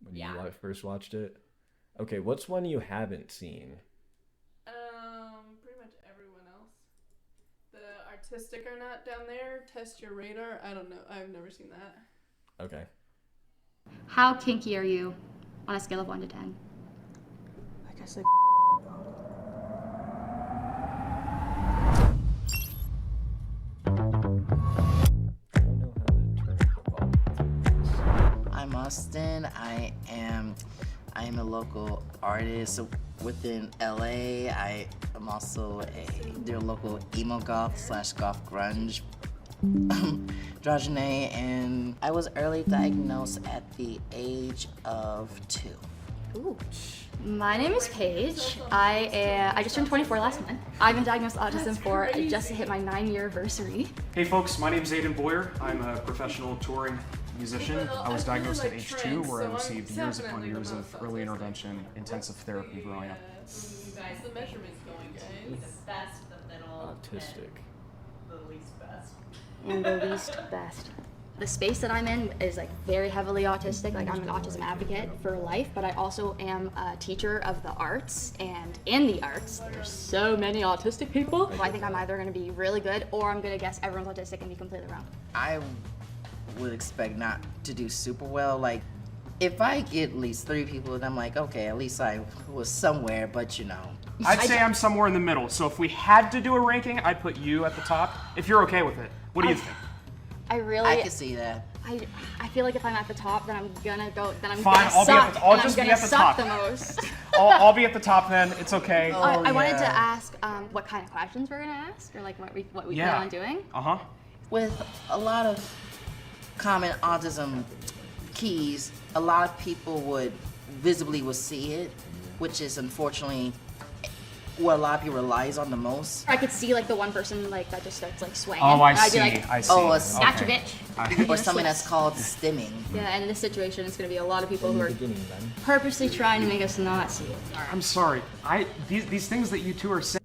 S1: When you first watched it? Okay, what's one you haven't seen?
S2: Pretty much everyone else. The Autistic are not down there. Test your radar. I don't know. I've never seen that.
S1: Okay.
S13: How kinky are you on a scale of 1 to 10?
S7: I guess like.
S14: I'm Austin. I am a local artist within LA. I am also a local emo goth / goth grunge androgyne, and I was early diagnosed at the age of 2.
S13: Ooh. My name is Paige. I just turned 24 last month. I've been diagnosed with autism for just to hit my 9-year anniversary.
S15: Hey folks, my name is Aiden Boyer. I'm a professional touring musician. I was diagnosed at age 2, where I received years upon years of early intervention, intensive therapy growing up.
S2: Guys, the measurement's going, guys. The best, the middle.
S1: Autistic.
S2: The least best.
S13: And the least best. The space that I'm in is like very heavily autistic. Like I'm an autism advocate for life, but I also am a teacher of the arts, and in the arts, there's so many autistic people. So I think I'm either gonna be really good or I'm gonna guess everyone's autistic and be completely wrong.
S14: I would expect not to do super well. Like, if I get at least 3 people, then I'm like, okay, at least I was somewhere, but you know.
S15: I'd say I'm somewhere in the middle. So if we had to do a ranking, I'd put you at the top, if you're okay with it. What do you think?
S13: I
S14: can see that.
S13: I feel like if I'm at the top, then I'm gonna go. Then I'm
S15: Fine,
S13: gonna suck.
S15: I'll
S13: and
S15: just
S13: I'm
S15: be
S13: gonna
S15: at the
S13: suck
S15: top.
S13: the most.
S15: I'll be at the top then. It's okay.
S13: I wanted to ask what kind of questions we're gonna ask, or like what we
S15: Yeah.
S13: plan on doing.
S15: Uh-huh.
S14: With a lot of common autism keys, a lot of people would see it, which is unfortunately what a lot of people relies on the most.
S13: I could see like the one person like that just starts like swaying.
S15: Oh, I
S13: and I'd
S15: see,
S13: be like,
S15: I see.
S14: Oh, a
S13: gotcha,
S15: Okay.
S13: bitch.
S14: or something that's called stimming.
S13: Yeah, and in this situation, it's gonna be a lot of people who are purposely trying to make us not see it.
S15: I'm sorry. These things that you two are saying.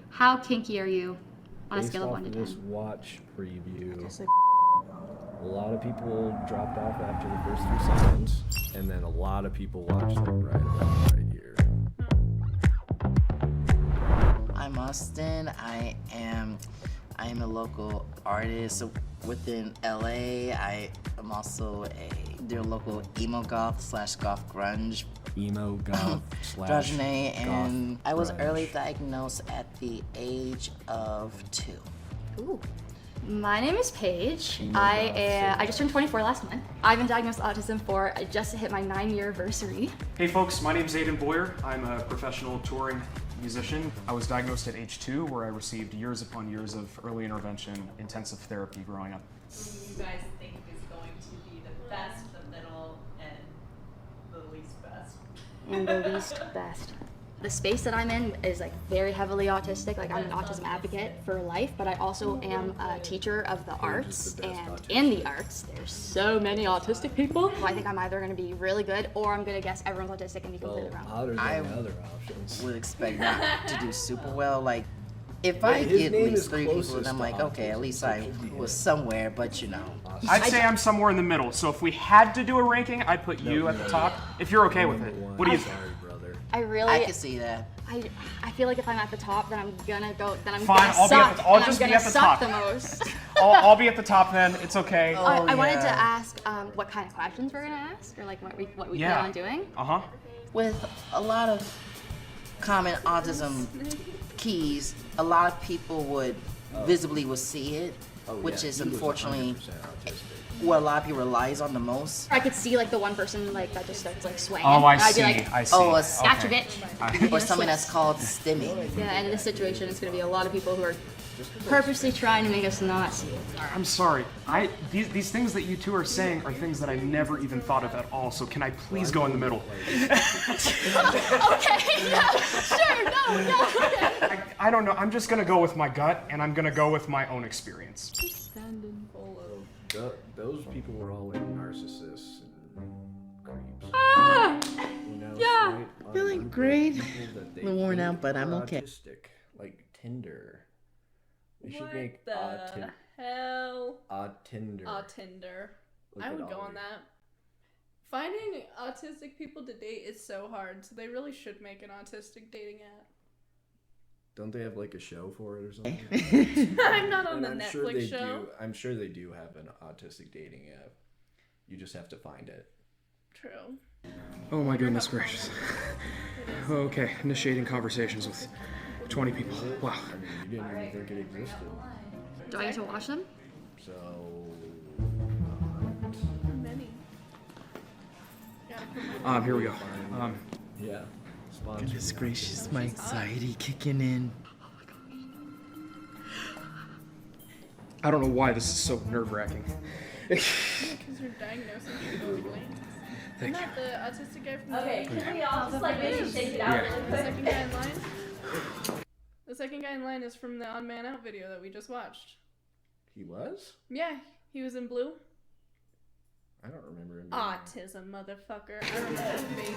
S13: How kinky are you on a
S1: Based
S13: scale of
S1: off
S13: 1 to
S1: of
S13: 10?
S1: this watch preview, a lot of people dropped off after the first 3 seconds, and then a lot of people watched like right here.
S14: I'm Austin. I am a local artist within LA. I am also do a local emo goth / goth grunge.
S1: Emo goth /
S14: Drogene, and
S1: goth
S14: I was
S1: grunge.
S14: early diagnosed at the age of 2.
S13: Ooh. My name is Paige.
S1: Emo
S13: I just turned 24 last month. I've been diagnosed with autism for just hit my 9-year anniversary.
S15: Hey folks, my name's Aiden Boyer. I'm a professional touring musician. I was diagnosed at age 2, where I received years upon years of early intervention intensive therapy growing up.
S16: You guys think is going to be the best, the middle, and the least best?
S13: And the least best. The space that I'm in is like very heavily autistic. Like I'm an autism advocate for life, but I also am a teacher of the arts, and in the arts, there's so many autistic people. I think I'm either going to be really good, or I'm going to guess everyone's autistic and be completely wrong.
S14: I
S1: other options.
S14: would expect not to do super well. Like, if I
S1: His
S14: get at
S1: name
S14: least
S1: is
S14: 3 people,
S1: closest
S14: then I'm
S1: to
S14: like, okay, at
S1: autism,
S14: least
S1: so
S14: I
S1: it should be
S14: was
S1: him.
S14: somewhere, but you know.
S15: I'd say I'm somewhere in the middle. So if we had to do a ranking, I'd put you at the top. If you're okay with it, what do you think?
S13: I
S14: can see that.
S13: I feel like if I'm at the top, then I'm gonna go. Then I'm
S15: Fine,
S13: gonna
S15: I'll
S13: suck.
S15: I'll
S13: and
S15: just
S13: I'm
S15: be
S13: gonna
S15: at the
S13: suck
S15: top.
S13: the most.
S15: I'll be at the top then. It's okay.
S13: I wanted to ask what kind of questions we're gonna ask, or like what we
S14: Yeah.
S13: plan on doing.
S15: Uh-huh.
S14: With a lot of common autism keys, a lot of people would see it, which is unfortunately what a lot of people relies on the most.
S13: I could see like the one person like that just starts like swaying.
S15: Oh, I
S13: and I'd
S15: see,
S13: be like,
S15: I see.
S14: Oh, a
S13: gotcha,
S15: Okay.
S13: bitch.
S14: or something that's called stimming.
S13: Yeah, and in this situation, it's gonna be a lot of people who are purposely trying to make us not see it.
S15: I'm sorry. These things that you two are saying are things that I never even thought of at all. So can I please go in the middle?
S13: Okay, yeah, sure, no, okay.
S15: I don't know. I'm just gonna go with my gut, and I'm gonna go with my own experience.
S2: Standing full of.
S1: Those people were all like narcissists and creeps.
S13: Ah!
S1: Who knows,
S13: Yeah.
S1: right?
S14: Feeling
S1: Unemployed
S14: great.
S1: people that they
S14: A little worn
S1: think
S14: out, but I'm
S1: are
S14: okay.
S1: Autistic, like Tinder. They should
S2: What
S1: make
S2: the hell?
S1: Tinder.
S2: Tinder.
S1: Look
S2: I
S1: at
S2: would
S1: all
S2: go on
S1: these.
S2: that. Finding autistic people to date is so hard, so they really should make an autistic dating app.
S1: Don't they have like a show for it or something?
S2: I'm not on
S1: And
S2: the
S1: I'm
S2: Netflix
S1: sure they
S2: show.
S1: Do. I'm sure they do have an autistic dating app. You just have to find it.
S2: True.
S15: Oh my goodness gracious. Okay, initiating conversations with 20 people. Wow.
S1: I mean, you didn't even think it existed.
S13: Do I get to watch them?
S1: So.
S2: Many.
S15: Here we go.
S1: Yeah.
S14: Goodness gracious, my anxiety kicking in.
S15: I don't know why this is so nerve-wracking.
S2: Because you're diagnosing people with lanes.
S15: Thank
S2: Isn't that the autistic guy from
S16: Okay,
S2: the
S16: can we all just like maybe shake it out
S15: Yeah.
S16: really
S2: The
S16: quick?
S2: second guy in line? The second guy in line is from the Odd Man Out video that we just watched.
S1: He was?
S2: Yeah, he was in blue.
S1: I don't remember him.
S2: Autism, motherfucker. I remember his face.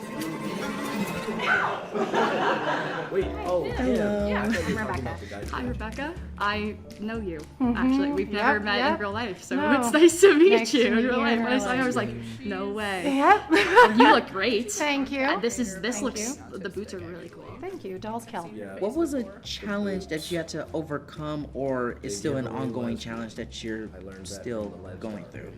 S1: Wait, oh,
S13: Hello.
S1: yeah. I thought you
S13: I'm
S1: were talking
S13: Rebecca.
S1: about the guy
S13: Hi,
S1: from-
S13: Rebecca. I know you,
S7: Mhm.
S13: actually. We've
S7: Yep,
S13: never met in
S7: yep.
S13: real life, so
S7: No.
S13: it's nice to meet
S7: Nice to
S13: you in
S7: meet
S13: real
S7: you
S13: life.
S7: in
S13: When I
S7: real
S13: saw you, I was like,
S7: life.
S13: no way.
S7: Yep.
S13: And you look great.
S7: Thank you.
S13: This
S7: Thank
S13: looks,
S7: you.
S13: the boots are really cool.
S7: Thank you, Dolls Kill.
S14: What was a challenge that you had to overcome, or is still an ongoing challenge that you're still going through?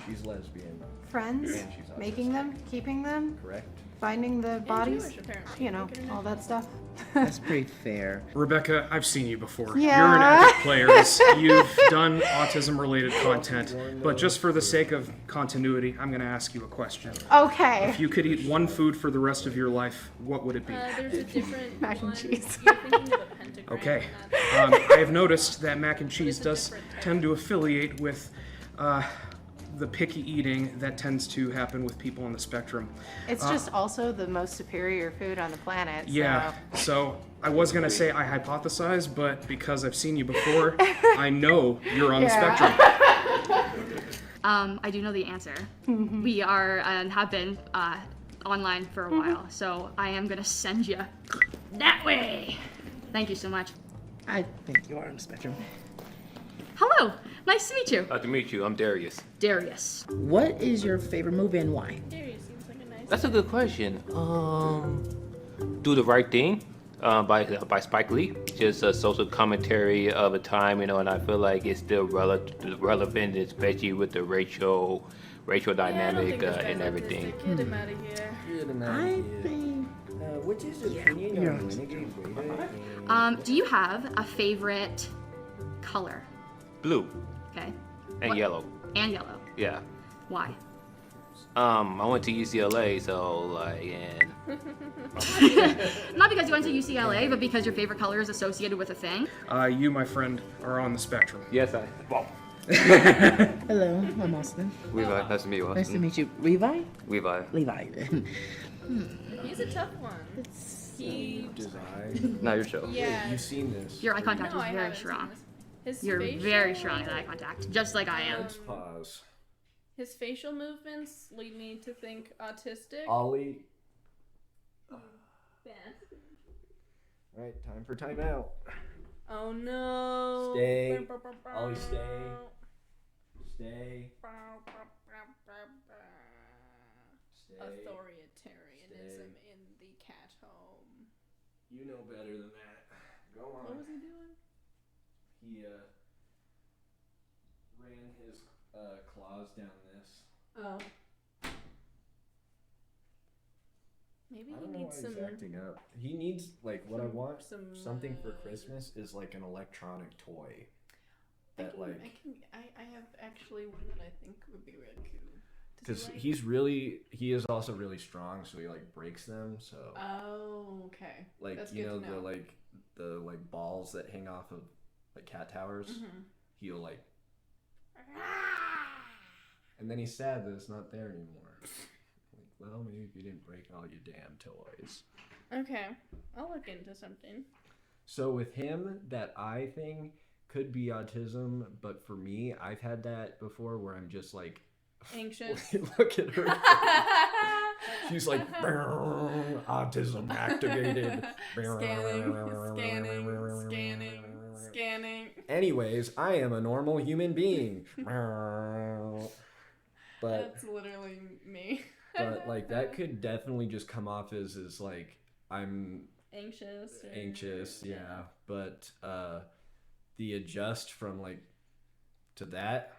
S1: She's lesbian.
S7: Friends,
S1: And she's
S7: making them, keeping them,
S1: Correct.
S7: finding the bodies,
S2: Jewish, apparently.
S7: you know, all that stuff.
S14: That's pretty fair.
S15: Rebecca, I've seen you before.
S17: Yeah.
S15: You're an epic player. You've done autism-related content, but just for the sake of continuity, I'm going to ask you a question.
S17: Okay.
S15: If you could eat one food for the rest of your life, what would it be?
S2: There's a different
S17: mac and cheese.
S2: You're thinking of a pentagram.
S15: Okay. I have noticed that mac and cheese does tend to affiliate with the picky eating that tends to happen with people on the spectrum.
S17: It's just also the most superior food on the planet.
S15: Yeah, so I was gonna say I hypothesize, but because I've seen you before, I know you're on the spectrum.
S13: I do know the answer. We are and have been online for a while, so I am gonna send you that way. Thank you so much.
S14: I think you are on the spectrum.
S13: Hello, nice to meet you.
S6: Nice to meet you. I'm Darius.
S13: Darius.
S14: What is your favorite movie and why?
S2: Darius seems like a nice.
S6: That's a good question. Do the Right Thing by Spike Lee. Just a social commentary of a time, you know, and I feel like it's still relevant, especially with the racial dynamic and everything.
S2: Get him out of here.
S14: I think.
S1: What's his opinion on renegade radar?
S13: Do you have a favorite color?
S6: Blue.
S13: Okay.
S6: And yellow.
S13: And yellow.
S6: Yeah.
S13: Why?
S6: I went to UCLA, so like, and
S13: Not because you went to UCLA, but because your favorite color is associated with a thing.
S15: You, my friend, are on the spectrum.
S6: Yes, well.
S14: Hello, I'm Austin.
S18: Levi, nice to meet you, Austin.
S14: Nice to meet you. Levi?
S18: Levi.
S14: Levi.
S2: He's a tough one. He.
S18: Now your show.
S2: Yeah.
S1: You've seen this.
S13: Your eye contact
S2: No,
S13: is
S2: I
S13: very
S2: haven't
S13: strong.
S2: seen this. His
S13: You're
S2: facial,
S13: very strong in eye contact, just like I am.
S1: Let's pause.
S2: His facial movements lead me to think autistic.
S1: Ollie.
S2: Bad.
S1: Alright, time for timeout.
S2: Oh no.
S1: Stay. Ollie, stay. Stay.
S2: Authoritarianism in the cat home.
S1: You know better than that. Go on.
S2: What was he doing?
S1: He ran his claws down this.
S2: Oh. Maybe
S1: I
S2: he
S1: don't know
S2: needs
S1: why
S2: some.
S1: he's acting up. He needs, like, what I want, something for
S2: mud.
S1: Christmas is like an electronic toy. That
S2: I have actually one that I think would be really cool.
S1: Because
S2: like...
S1: he is also really strong, so he like breaks them. So.
S2: Oh, okay.
S1: Like
S2: That's
S1: you
S2: good
S1: know,
S2: to know.
S1: the balls that hang off of like cat towers.
S2: Mm-hmm.
S1: He'll like. And then he's sad that it's not there anymore. Like, well, maybe you didn't break all your damn toys.
S2: Okay, I'll look into something.
S1: So with him, that eye thing could be autism, but for me, I've had that before where I'm just like
S2: anxious.
S1: Look at her. She's like autism activated.
S2: Scanning.
S1: Anyways, I am a normal human being. But
S2: that's literally me.
S1: But like that could definitely just come off as like I'm
S2: anxious.
S1: Yeah. But the adjust from like to that,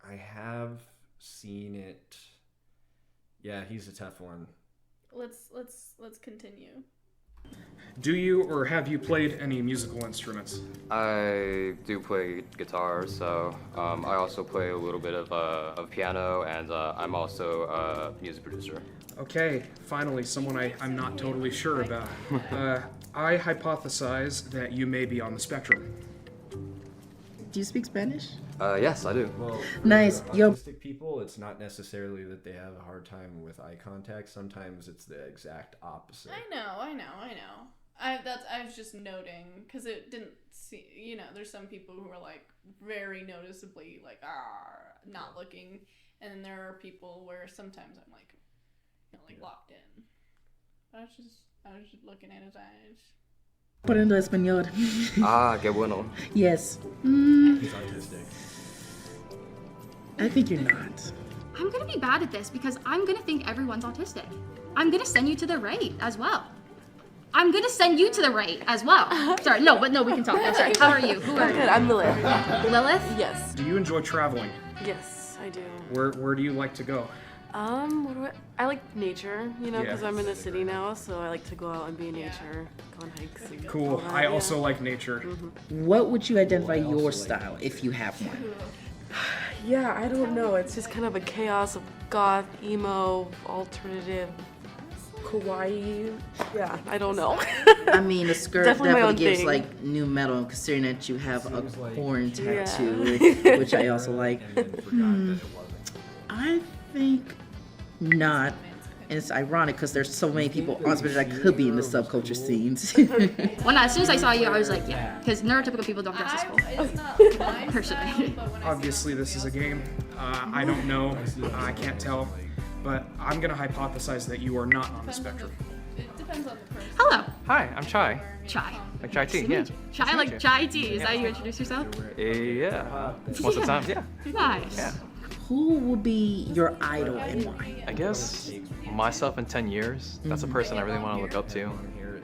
S1: I have seen it. Yeah, he's a tough one.
S2: Let's continue.
S15: Do you or have you played any musical instruments?
S18: I do play guitar, so I also play a little bit of piano, and I'm also a music producer.
S15: Okay, finally, someone I'm not totally sure about. I hypothesize that you may be on the spectrum.
S14: Do you speak Spanish?
S18: Yes, I do.
S1: Well,
S14: nice.
S1: Autistic people, it's not necessarily that they have a hard time with eye contact. Sometimes it's the exact opposite.
S2: I know. I was just noting because it didn't see. You know, there's some people who are like very noticeably like not looking, and then there are people where sometimes I'm like, locked in. I was just looking at his eyes.
S14: Aprendo español.
S18: Qué bueno.
S14: Yes.
S1: He's autistic.
S14: I think you're not.
S13: I'm gonna be bad at this because I'm gonna think everyone's autistic. I'm gonna send you to the right as well. Sorry, no, we can talk. I'm sorry. How are you? Who are you?
S19: Good. I'm Lilith.
S13: Lilith?
S19: Yes.
S15: Do you enjoy traveling?
S19: Yes, I do.
S15: Where do you like to go?
S19: I like nature, you know, because
S15: Yeah.
S19: I'm in the city now, so I like to go out and be in nature, go on hikes. And
S15: Cool.
S19: all that,
S15: I
S19: yeah.
S15: also like nature.
S14: What would you identify your style if you have one?
S19: Yeah, I don't know. It's just kind of a chaos of goth, emo, alternative, kawaii. Yeah, I don't know.
S14: I mean, the skirt
S19: Definitely my
S14: definitely
S19: own
S14: gives
S19: thing.
S14: like new metal, considering that you have a horn
S19: Yeah.
S14: tattoo, which I also like. I think not. And it's ironic because there's so many people on Twitter that could be in the subculture scenes.
S13: Well, as soon as I saw you, I was like, yeah, because neurotypical people don't dress as cool. Personally.
S15: Obviously, this is a game. I don't know. I can't tell. But I'm going to hypothesize that you are not on the spectrum.
S2: It depends on the person.
S13: Hello.
S11: Hi, I'm Chai.
S13: Chai.
S11: Like chai tea,
S13: Nice to
S11: yeah.
S13: meet you. Chai like chai tea. Is that how you introduce yourself?
S11: Yeah. Most of the time, yeah.
S13: Nice.
S11: Yeah.
S14: Who will be your idol and why?
S11: I guess myself in 10 years, that's a person I really want to look up to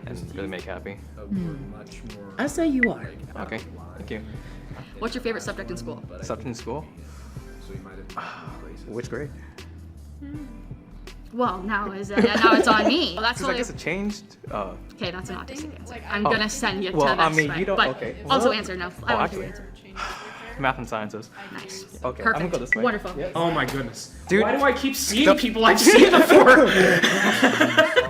S11: and really make happy.
S14: I say you are.
S11: Okay, thank you.
S13: What's your favorite subject in school?
S11: Subject in school? Which grade?
S13: Well, now it's on me. Well, that's
S11: Because I guess it changed.
S13: Okay, that's an autistic answer. I'm
S11: Oh.
S13: gonna send you to
S11: Well,
S13: the
S11: I mean, you don't.
S13: but
S11: Okay.
S13: also
S11: Well,
S13: answer no.
S11: Oh,
S13: I want
S11: actually,
S13: you to answer.
S11: math and sciences.
S13: Nice.
S11: Okay,
S13: Perfect.
S11: I'm gonna go this way.
S13: Wonderful.
S15: Oh my goodness.
S11: Dude.
S15: Why do I keep seeing people I've seen before?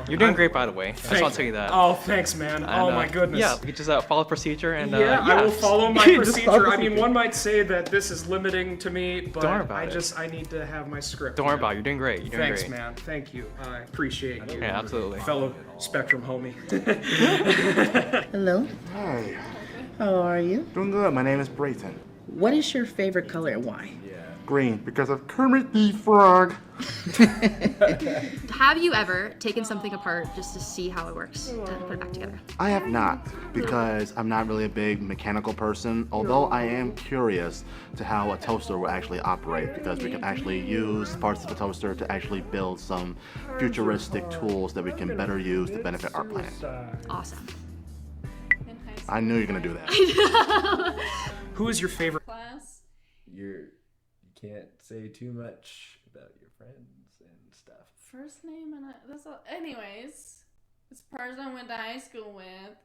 S11: You're doing great, by the way. I just want to tell you that.
S15: Oh, thanks, man.
S11: And,
S15: oh my goodness.
S11: Yeah, you just follow procedure and.
S15: Yeah, I will follow my
S11: Just follow
S15: procedure. I mean,
S11: procedure.
S15: one might say that this is limiting to me, but
S11: Don't worry about it.
S15: I need to have my script.
S11: Don't worry about it. You're doing great. You're doing
S15: Thanks,
S11: great.
S15: man. Thank you. I appreciate you.
S11: Yeah, absolutely.
S15: Fellow Spectrum homie.
S14: Hello.
S20: Hi.
S14: How are you?
S20: Doing good. My name is Brayton.
S14: What is your favorite color and why?
S20: Green, because of Kermit the Frog.
S13: Have you ever taken something apart just to see how it works and put it back together?
S20: I have not, because I'm not really a big mechanical person, although I am curious to how a toaster will actually operate, because we can actually use parts of a toaster to actually build some futuristic tools that we can better use to benefit our planet.
S13: Awesome.
S20: I knew you were going to do that.
S15: Who is your favorite
S2: Class.
S1: You can't say too much about your friends and stuff.
S2: First name and that's all. Anyways, this person I went to high school with,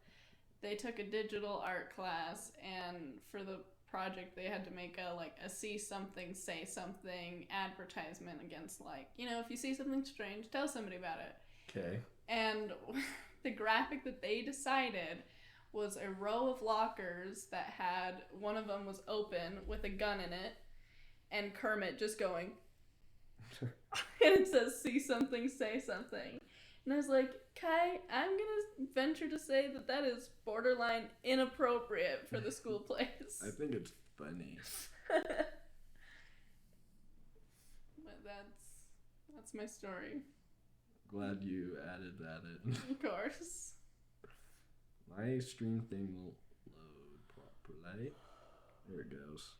S2: they took a digital art class, and for the project they had to make a see something, say something advertisement against, like, you know, if you see something strange, tell somebody about it.
S1: Okay.
S2: And the graphic that they decided was a row of lockers that had, one of them was open with a gun in it, and Kermit just going, and it says, see something, say something. And I was like, Kai, I'm gonna venture to say that is borderline inappropriate for the school place.
S1: I think it's funny.
S2: But that's my story.
S1: Glad you added that in.
S2: Of course.
S1: My stream thing won't load properly. There it goes.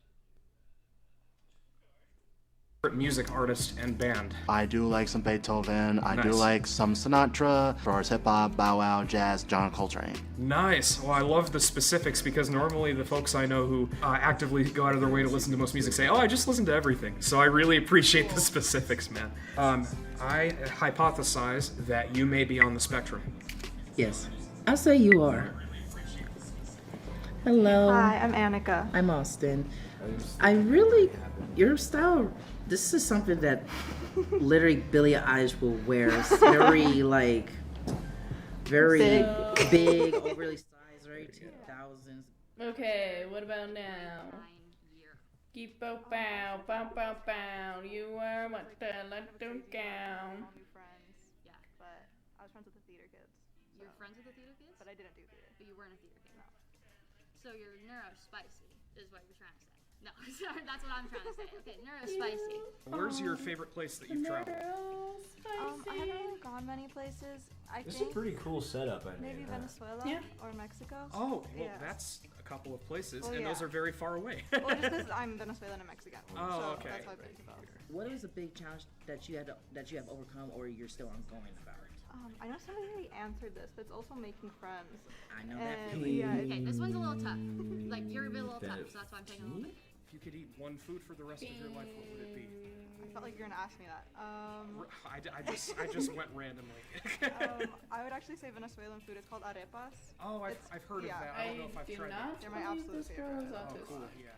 S15: music artist and band?
S20: I do like some Beethoven. I do
S15: Nice.
S20: like some Sinatra. As far as hip hop, Bow Wow, jazz, John Coltrane.
S15: Nice. Well, I love the specifics because normally the folks I know who actively go out of their way to listen to most music say, oh, I just listen to everything. So I really appreciate the specifics, man. I hypothesize that you may be on the spectrum.
S14: Yes. I'll say you are. Hello.
S21: Hi, I'm Annika.
S14: I'm Austin. Your style, this is something that literally Billie Eilish will wear. It's very, very big, overly sized, very 2000s.
S2: Okay, what about now? Keep bow bow, bow bow bow. You are what the little gown.
S21: Yeah, but I was friends with the theater kids.
S13: You were friends with the theater kids?
S21: But I didn't do theater.
S13: But you weren't a theater kid. No. So you're neurospicy, is what you're trying to say. No, sorry, that's what I'm trying to say. Okay, neurospicy.
S15: Where's your favorite place that you've traveled?
S21: I haven't really gone many places.
S22: This is a pretty cool setup, I
S21: Maybe
S22: mean.
S21: Venezuela or Mexico.
S15: Oh, well,
S21: Yeah.
S15: that's a couple of places,
S21: Well,
S15: and
S21: yeah.
S15: those are very far away.
S21: Well, just because I'm Venezuelan and Mexican.
S15: Oh,
S21: so
S15: okay.
S21: That's why I've been to both.
S14: What is a big challenge that you have overcome or you're still ongoing about?
S21: I know somebody already answered this, but it's also making friends.
S14: I know that
S21: And
S14: feeling.
S21: yeah,
S13: Okay, this one's a little tough. Like, you're a little tough, so that's why I'm taking a little bit.
S15: If you could eat one food for the rest of your life, what would it be?
S21: I felt like you were gonna ask me that.
S15: I just went randomly.
S21: I would actually say Venezuelan food. It's called arepas.
S15: Oh, I've heard of that. I don't know if I've tried it.
S21: They're my absolute favorite.
S15: Oh, cool. Yeah.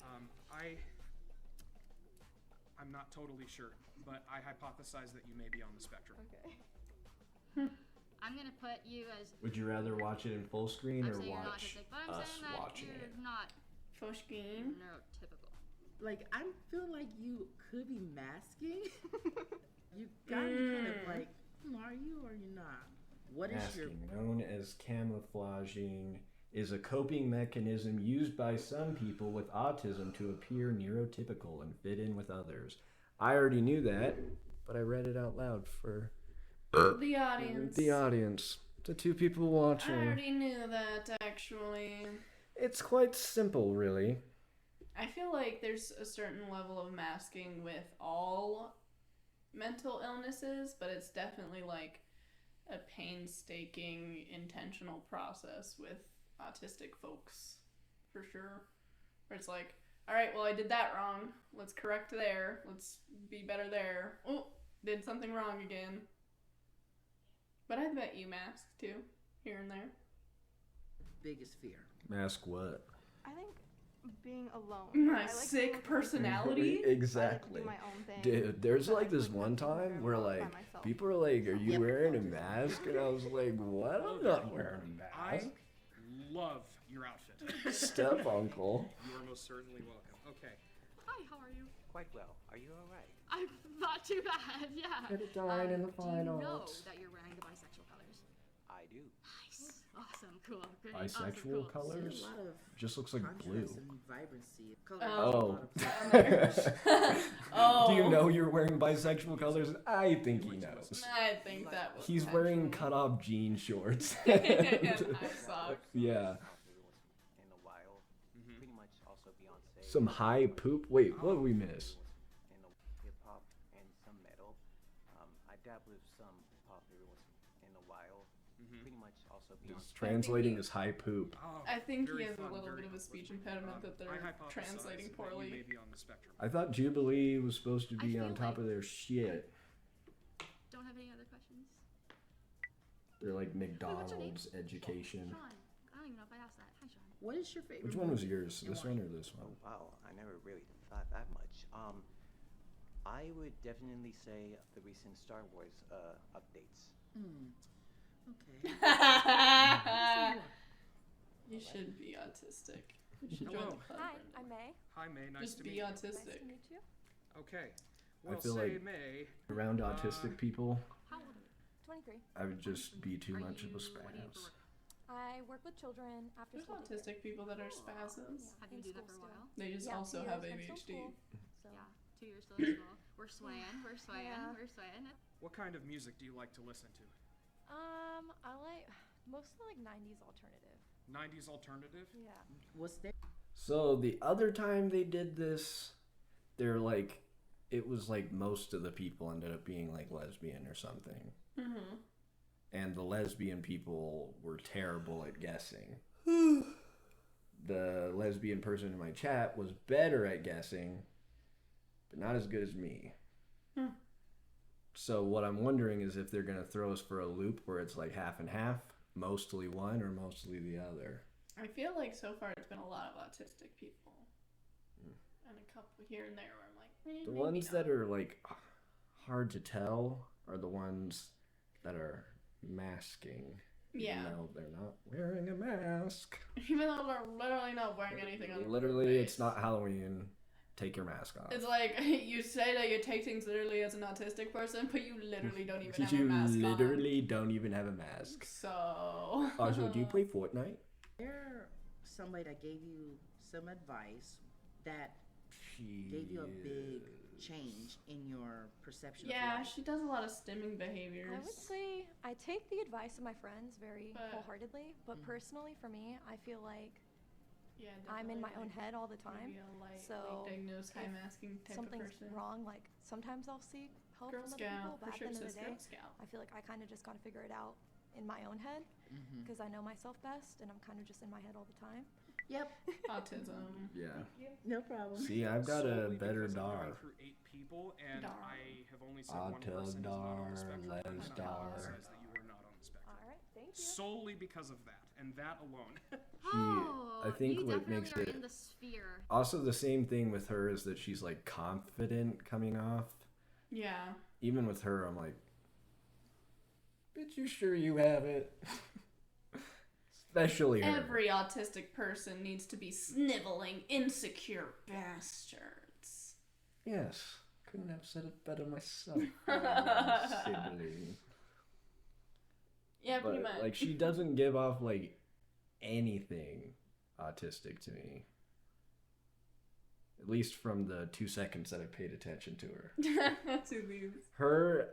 S15: I'm not totally sure, but I hypothesize that you may be on the spectrum.
S21: Okay.
S3: I'm gonna put you as.
S1: Would you rather watch it in full screen
S3: I'm
S1: or
S3: saying you're not
S1: watch
S3: autistic, but I'm
S1: us
S3: saying that
S1: watching
S3: you're
S1: it?
S3: not
S2: full screen
S3: neurotypical.
S5: Like, I feel like you could be masking. You gotta be kind of like, are you or you not? What is your
S1: Masking, known as camouflaging, is a coping mechanism used by some people with autism to appear neurotypical and fit in with others. I already knew that, but I read it out loud for
S2: the audience.
S1: The audience. The two people watching.
S2: I already knew that, actually.
S1: It's quite simple, really.
S2: I feel like there's a certain level of masking with all mental illnesses, but it's definitely like a painstaking, intentional process with autistic folks, for sure. Where it's like, all right, well, I did that wrong. Let's correct there. Let's be better there. Oh, did something wrong again. But I bet you mask too, here and there.
S5: biggest fear?
S1: Mask what?
S21: I think being alone.
S2: My sick personality?
S1: Exactly.
S21: I like to do my own thing.
S1: Dude, there's like this one time where like people are like, "Are you wearing a mask?" And I was like, "What? I'm not wearing a mask."
S15: I love your outfit.
S1: Step uncle.
S15: You are most certainly welcome. Okay.
S3: Hi, how are you?
S23: Quite well. Are you all right?
S3: I'm not too bad, yeah.
S1: Could have died in the
S3: Do you know
S1: finals.
S3: that you're wearing the bisexual colors?
S23: I do.
S3: Nice. Awesome. Cool. Great.
S1: Bisexual
S3: awesome, cool.
S1: colors?
S5: A lot of
S1: Just looks like blue.
S5: contrast and vibrancy.
S1: Oh.
S2: Oh.
S1: Do you know you're wearing bisexual colors? I think he knows.
S2: I think that was
S1: He's wearing cut-off jean shorts.
S2: Nice socks.
S1: Yeah.
S23: In a while. Pretty much also Beyonce.
S1: Some high poop. Wait, what did we miss?
S23: In the hip hop and some metal. I dab with some pop every once in a while. Pretty much also Beyonce.
S1: It's translating as high poop.
S2: I think he has a little bit of a speech impediment that they're
S15: hypothesize
S2: translating
S15: that
S2: poorly.
S15: You may be on the spectrum.
S1: I thought Jubilee was supposed to be
S3: I
S1: on
S3: feel
S1: top
S3: like-
S1: of their shit.
S3: Don't have any other questions?
S1: They're like
S3: Wait, what's your name?
S1: McDonald's education.
S3: Sean. I don't even know if I asked that. Hi, Sean.
S5: What is your favorite?
S1: Which one was yours? This one or this one?
S23: Wow, I never really thought that much. I would definitely say the recent Star Wars updates.
S5: Okay.
S2: You should be autistic. You should join
S15: Hello.
S2: the club.
S24: Hi,
S2: Brendan.
S24: I'm May.
S15: Hi, May. Nice
S2: Just
S15: to
S2: be
S15: meet you.
S2: autistic.
S24: Nice to meet you.
S15: Okay.
S1: I
S15: Well,
S1: feel
S15: say
S1: like
S15: May.
S1: around autistic people,
S24: How old are you? 23.
S1: I would just be too much of a spaz.
S24: I work with children after
S2: There's
S24: school.
S2: autistic people that are spasms.
S3: Have you do that for a while?
S2: They just
S24: Yeah,
S2: also
S24: 2
S2: have
S24: years, I'm still
S2: ADHD.
S24: cool. So.
S3: Yeah. 2 years still in school. We're swaying. We're swaying.
S24: Yeah.
S3: We're swaying.
S15: What kind of music do you like to listen to?
S24: I like mostly like 90s alternative.
S15: 90s alternative?
S24: Yeah.
S5: What's that?
S1: So the other time they did this, they're like, it was like most of the people ended up being like lesbian or something.
S2: Mm-hmm.
S1: And the lesbian people were terrible at guessing. The lesbian person in my chat was better at guessing, but not as good as me.
S2: Hmm.
S1: So what I'm wondering is if they're going to throw us for a loop where it's like half and half, mostly one or mostly the other.
S2: I feel like so far it's been a lot of autistic people. And a couple here and there where I'm like,
S1: The
S2: maybe
S1: ones
S2: not.
S1: that are like hard to tell are the ones that are masking.
S2: Yeah.
S1: Even though they're not wearing a mask.
S2: Even though they're literally not wearing anything on
S1: Literally,
S2: their
S1: it's
S2: face.
S1: not Halloween. Take your mask off.
S2: It's like, you say that you take things literally as an autistic person, but you literally don't even have a
S1: You
S2: mask on.
S1: literally don't even have a mask.
S2: So...
S1: Also, do you play Fortnite?
S5: There somebody that gave you some advice that gave you a big change in your perception
S2: Yeah,
S5: of life?
S2: she does a lot of stimming behaviors.
S24: I would say I take the advice of my friends very
S2: But-
S24: wholeheartedly, but personally for me, I feel like
S2: Yeah,
S24: I'm in my
S2: definitely,
S24: own head all the time.
S2: maybe a light,
S24: So
S2: diagnosed high
S24: if
S2: masking type of
S24: something's
S2: person.
S24: wrong, like sometimes I'll seek help
S2: Girl
S24: from other
S2: Scout,
S24: people,
S2: for
S24: but at
S2: sure
S24: the end of
S2: says
S24: the day,
S2: Girl Scout.
S24: I feel like I kind of just gotta figure it out in my own head
S5: Mhm.
S24: because I know myself best and I'm kind of just in my head all the time.
S5: Yep.
S2: Autism.
S1: Yeah.
S5: No problem.
S1: See, I've got a
S15: Solely
S1: better
S15: because I'm going
S1: dar.
S15: through 8 people, and
S2: Dar.
S15: I have only said one person is not on the spectrum, and
S1: Les
S15: another
S1: dar.
S15: one says that you are not on the spectrum.
S7: All right, thank you.
S15: Solely because of that, and that alone.
S1: I think
S3: you
S1: what
S3: definitely
S1: makes
S3: are
S1: it
S3: in the sphere.
S1: also the same thing with her is that she's like confident coming off.
S2: Yeah.
S1: Even with her, I'm like, bitch, you sure you have it? Especially her.
S2: Every autistic person needs to be sniveling, insecure bastards.
S1: Yes. Couldn't have said it better myself. Sibling.
S2: Yeah, pretty
S1: But,
S2: much.
S1: like, she doesn't give off, like, anything autistic to me. At least from the 2 seconds that I paid attention to her. Her,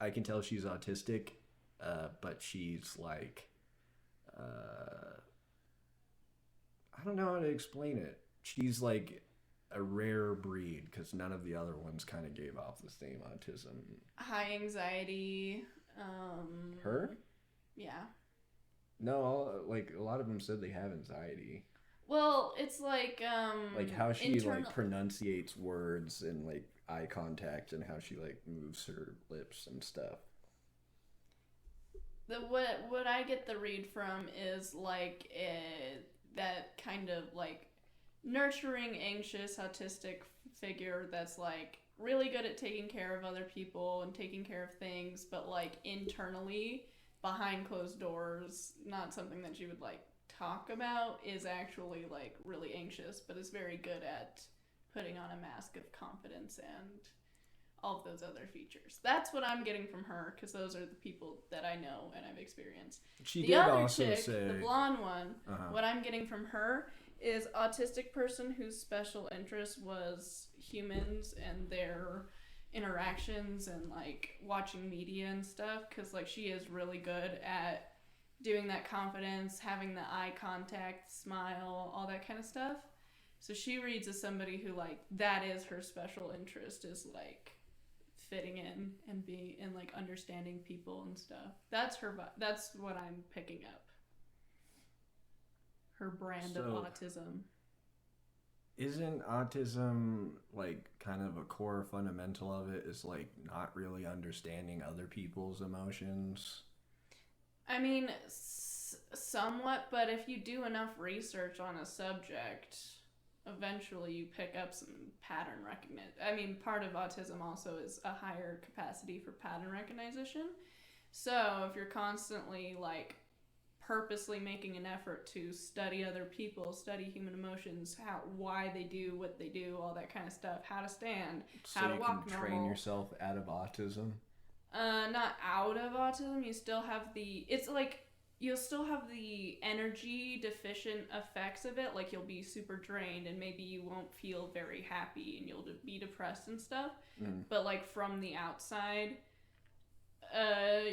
S1: I can tell she's autistic, but she's like, I don't know how to explain it. She's like a rare breed because none of the other ones kind of gave off the same autism.
S2: High anxiety.
S1: Her?
S2: Yeah.
S1: No, like a lot of them said they have anxiety.
S2: Well, it's like
S1: How she
S2: internal-
S1: like pronunciates words and like eye contact and how she like moves her lips and stuff.
S2: What I get the read from is like that kind of like nurturing, anxious, autistic figure that's like really good at taking care of other people and taking care of things, but like internally, behind closed doors, not something that she would like talk about, is actually like really anxious, but is very good at putting on a mask of confidence and all of those other features. That's what I'm getting from her, because those are the people that I know and I've experienced.
S1: She
S2: the
S1: did
S2: other
S1: also
S2: chick,
S1: say-
S2: the blonde one,
S1: Uh-huh.
S2: what I'm getting from her is autistic person whose special interest was humans and their interactions and like watching media and stuff, because like she is really good at doing that confidence, having the eye contact, smile, all that kind of stuff. So she reads as somebody who like that is her special interest, is like fitting in and being and like understanding people and stuff. That's that's what I'm picking up. Her brand of
S1: So-
S2: autism.
S1: Isn't autism like kind of a core fundamental of it is like not really understanding other people's emotions?
S2: I mean, somewhat, but if you do enough research on a subject, eventually you pick up some pattern recognition. I mean, part of autism also is a higher capacity for pattern recognition. So if you're constantly like purposely making an effort to study other people, study human emotions, why they do what they do, all that kind of stuff, how to stand,
S1: So
S2: how to
S1: you
S2: walk
S1: can
S2: normal.
S1: train yourself out of autism?
S2: Not out of autism. You still have you'll still have the energy deficient effects of it. Like you'll be super drained and maybe you won't feel very happy and you'll be depressed and stuff.
S1: Mm.
S2: But like from the outside,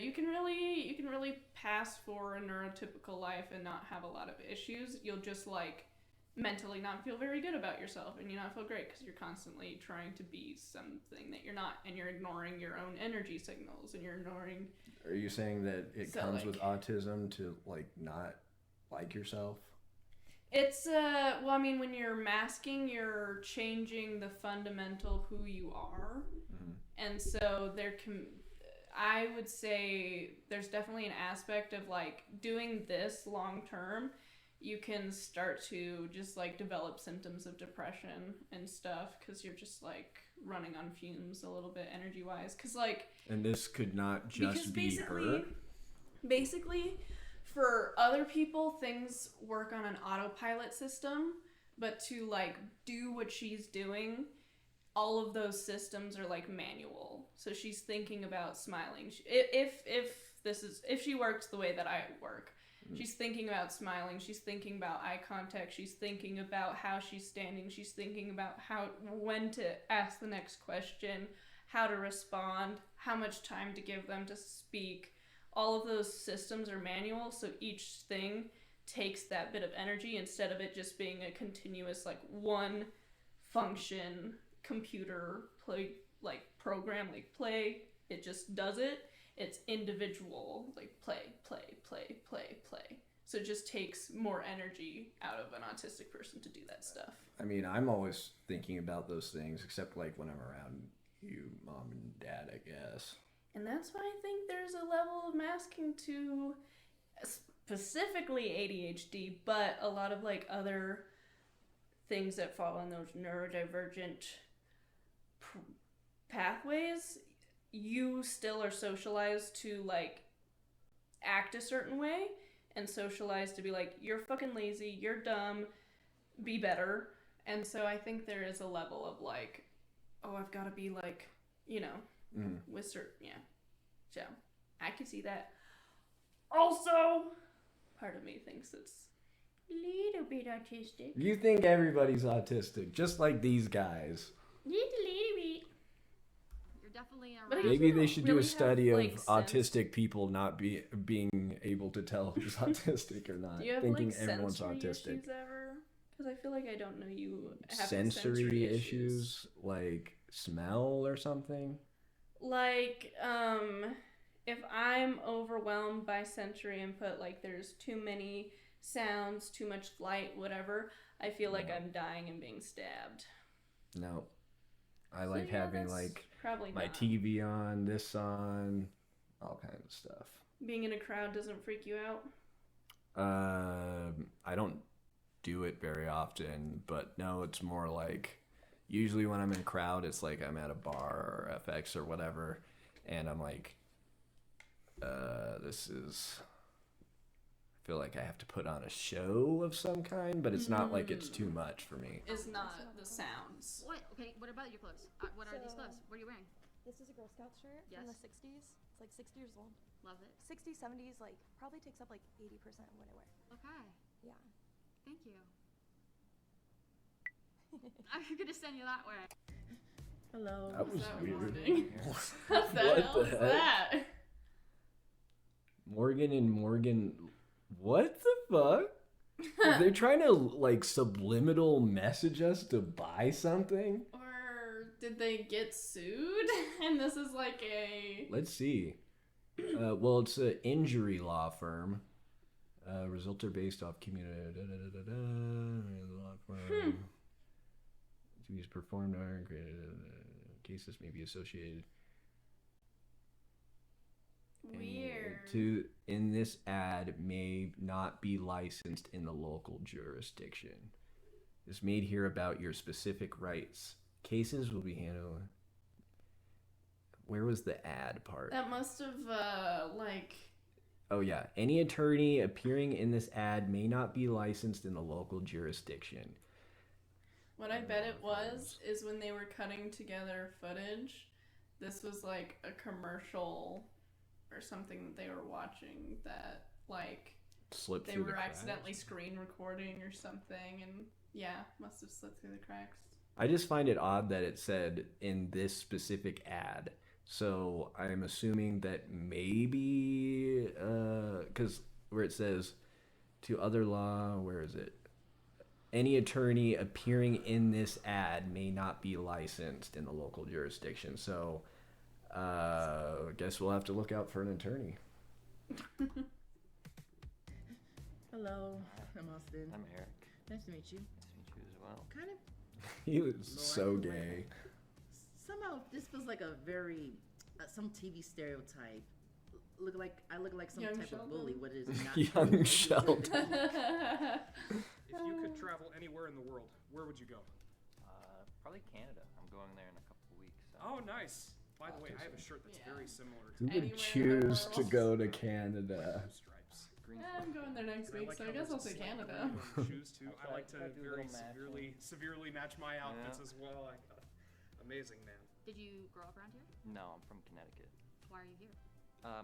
S2: you can really pass for a neurotypical life and not have a lot of issues. You'll just like mentally not feel very good about yourself and you not feel great because you're constantly trying to be something that you're not, and you're ignoring your own energy signals and you're ignoring.
S1: Are you saying that it
S2: So,
S1: comes
S2: like-
S1: with autism to like not like yourself?
S2: It's well, I mean, when you're masking, you're changing the fundamental who you are, and so I would say there's definitely an aspect of like doing this long term. You can start to just like develop symptoms of depression and stuff because you're just like running on fumes a little bit energy wise. Because like,
S1: And this could not just be her?
S2: basically, for other people, things work on an autopilot system, but to like do what she's doing, all of those systems are like manual. So she's thinking about smiling. If she works the way that I work, she's thinking about smiling. She's thinking about eye contact. She's thinking about how she's standing. She's thinking about when to ask the next question, how to respond, how much time to give them to speak. All of those systems are manual, so each thing takes that bit of energy instead of it just being a continuous like one function computer program, like play, it just does it. It's individual, like play. So So it just takes more energy out of an autistic person to do that stuff.
S1: I mean, I'm always thinking about those things, except like when I'm around you, mom and dad, I guess.
S2: And that's why I think there's a level of masking to specifically ADHD, but a lot of like other things that fall in those neurodivergent pathways. You still are socialized to like act a certain way and socialized to be like, you're fucking lazy, you're dumb, be better. And so I think there is a level of like, oh, I've got to be like, you know, with certain, yeah. So I can see that. Also, part of me thinks it's a little bit autistic.
S1: You think everybody's autistic, just like these guys.
S2: Little bit.
S3: You're definitely
S2: But I
S3: around.
S1: Maybe they should do a
S2: really
S1: study
S2: have,
S1: of
S2: like,
S1: autistic people not being able to tell who's autistic or not,
S2: Do you have
S1: thinking
S2: like
S1: everyone's
S2: sensory
S1: autistic.
S2: issues ever? Because I feel like I don't know you having
S1: Sensory issues, like smell or something.
S2: Like, if I'm overwhelmed by sensory input, like there's too many sounds, too much light, whatever, I feel like I'm dying and being stabbed.
S1: No. I like
S2: yeah,
S1: having
S2: that's
S1: like
S2: probably
S1: my
S2: not.
S1: TV on, this on, all kinds of stuff.
S2: Being in a crowd doesn't freak you out?
S1: I don't do it very often, but no, it's more like usually when I'm in a crowd, it's like I'm at a bar or FX or whatever, and I'm like, this is, I feel like I have to put on a show of some kind, but it's not like it's too much for me.
S2: It's not the sounds.
S3: What? Okay, what about your clothes? What are these clothes? What are you wearing?
S24: This is a Girl Scout shirt from the 60s. It's like 60 years old.
S3: Love it.
S24: 60s, 70s, like probably takes up like 80% of what I wear.
S3: Okay.
S24: Yeah.
S3: Thank you. I'm gonna send you that way.
S5: Hello.
S1: That was weird.
S2: What the hell is that?
S1: Morgan and Morgan, what the fuck? They're trying to like subliminal message us to buy something?
S2: Or did they get sued? And this is like a...
S1: Let's see. Well, it's an injury law firm. Results are based off community. Law firm. To be performed or created. Cases may be associated.
S2: Weird.
S1: In this ad may not be licensed in the local jurisdiction. It's made here about your specific rights. Cases will be handled. Where was the ad part?
S2: That must have, like...
S1: Oh yeah, any attorney appearing in this ad may not be licensed in the local jurisdiction.
S2: What I bet it was is when they were cutting together footage, this was like a commercial or something that they were watching that like
S1: Slipped
S2: they
S1: through
S2: were
S1: the
S2: accidentally screen recording or something, and yeah, must have slipped through the cracks.
S1: I just find it odd that it said in this specific ad. So I'm assuming that maybe, because where it says to other law, where is it? Any attorney appearing in this ad may not be licensed in the local jurisdiction. So I guess we'll have to look out for an attorney.
S5: Hello, I'm Austin.
S4: I'm Eric.
S5: Nice to meet you.
S4: Nice to meet you as well.
S5: Kind of.
S1: He was so gay.
S5: Somehow this was like a very some TV stereotype. I look like some
S2: Young
S5: type
S2: Sheldon?
S5: of bully. What is not
S1: Young Sheldon.
S15: If you could travel anywhere in the world, where would you go?
S4: Probably Canada. I'm going there in a couple of weeks. So.
S15: Oh, nice. By the way, I have a shirt that's very similar to
S1: Who would choose to go to Canada?
S15: stripes.
S2: I'm going there next week, so I guess I'll say Canada.
S15: Shoes too. I like to very severely match my outfits as well. Amazing, man.
S3: Did you grow up around here?
S4: No, I'm from Connecticut.
S3: Why are you here?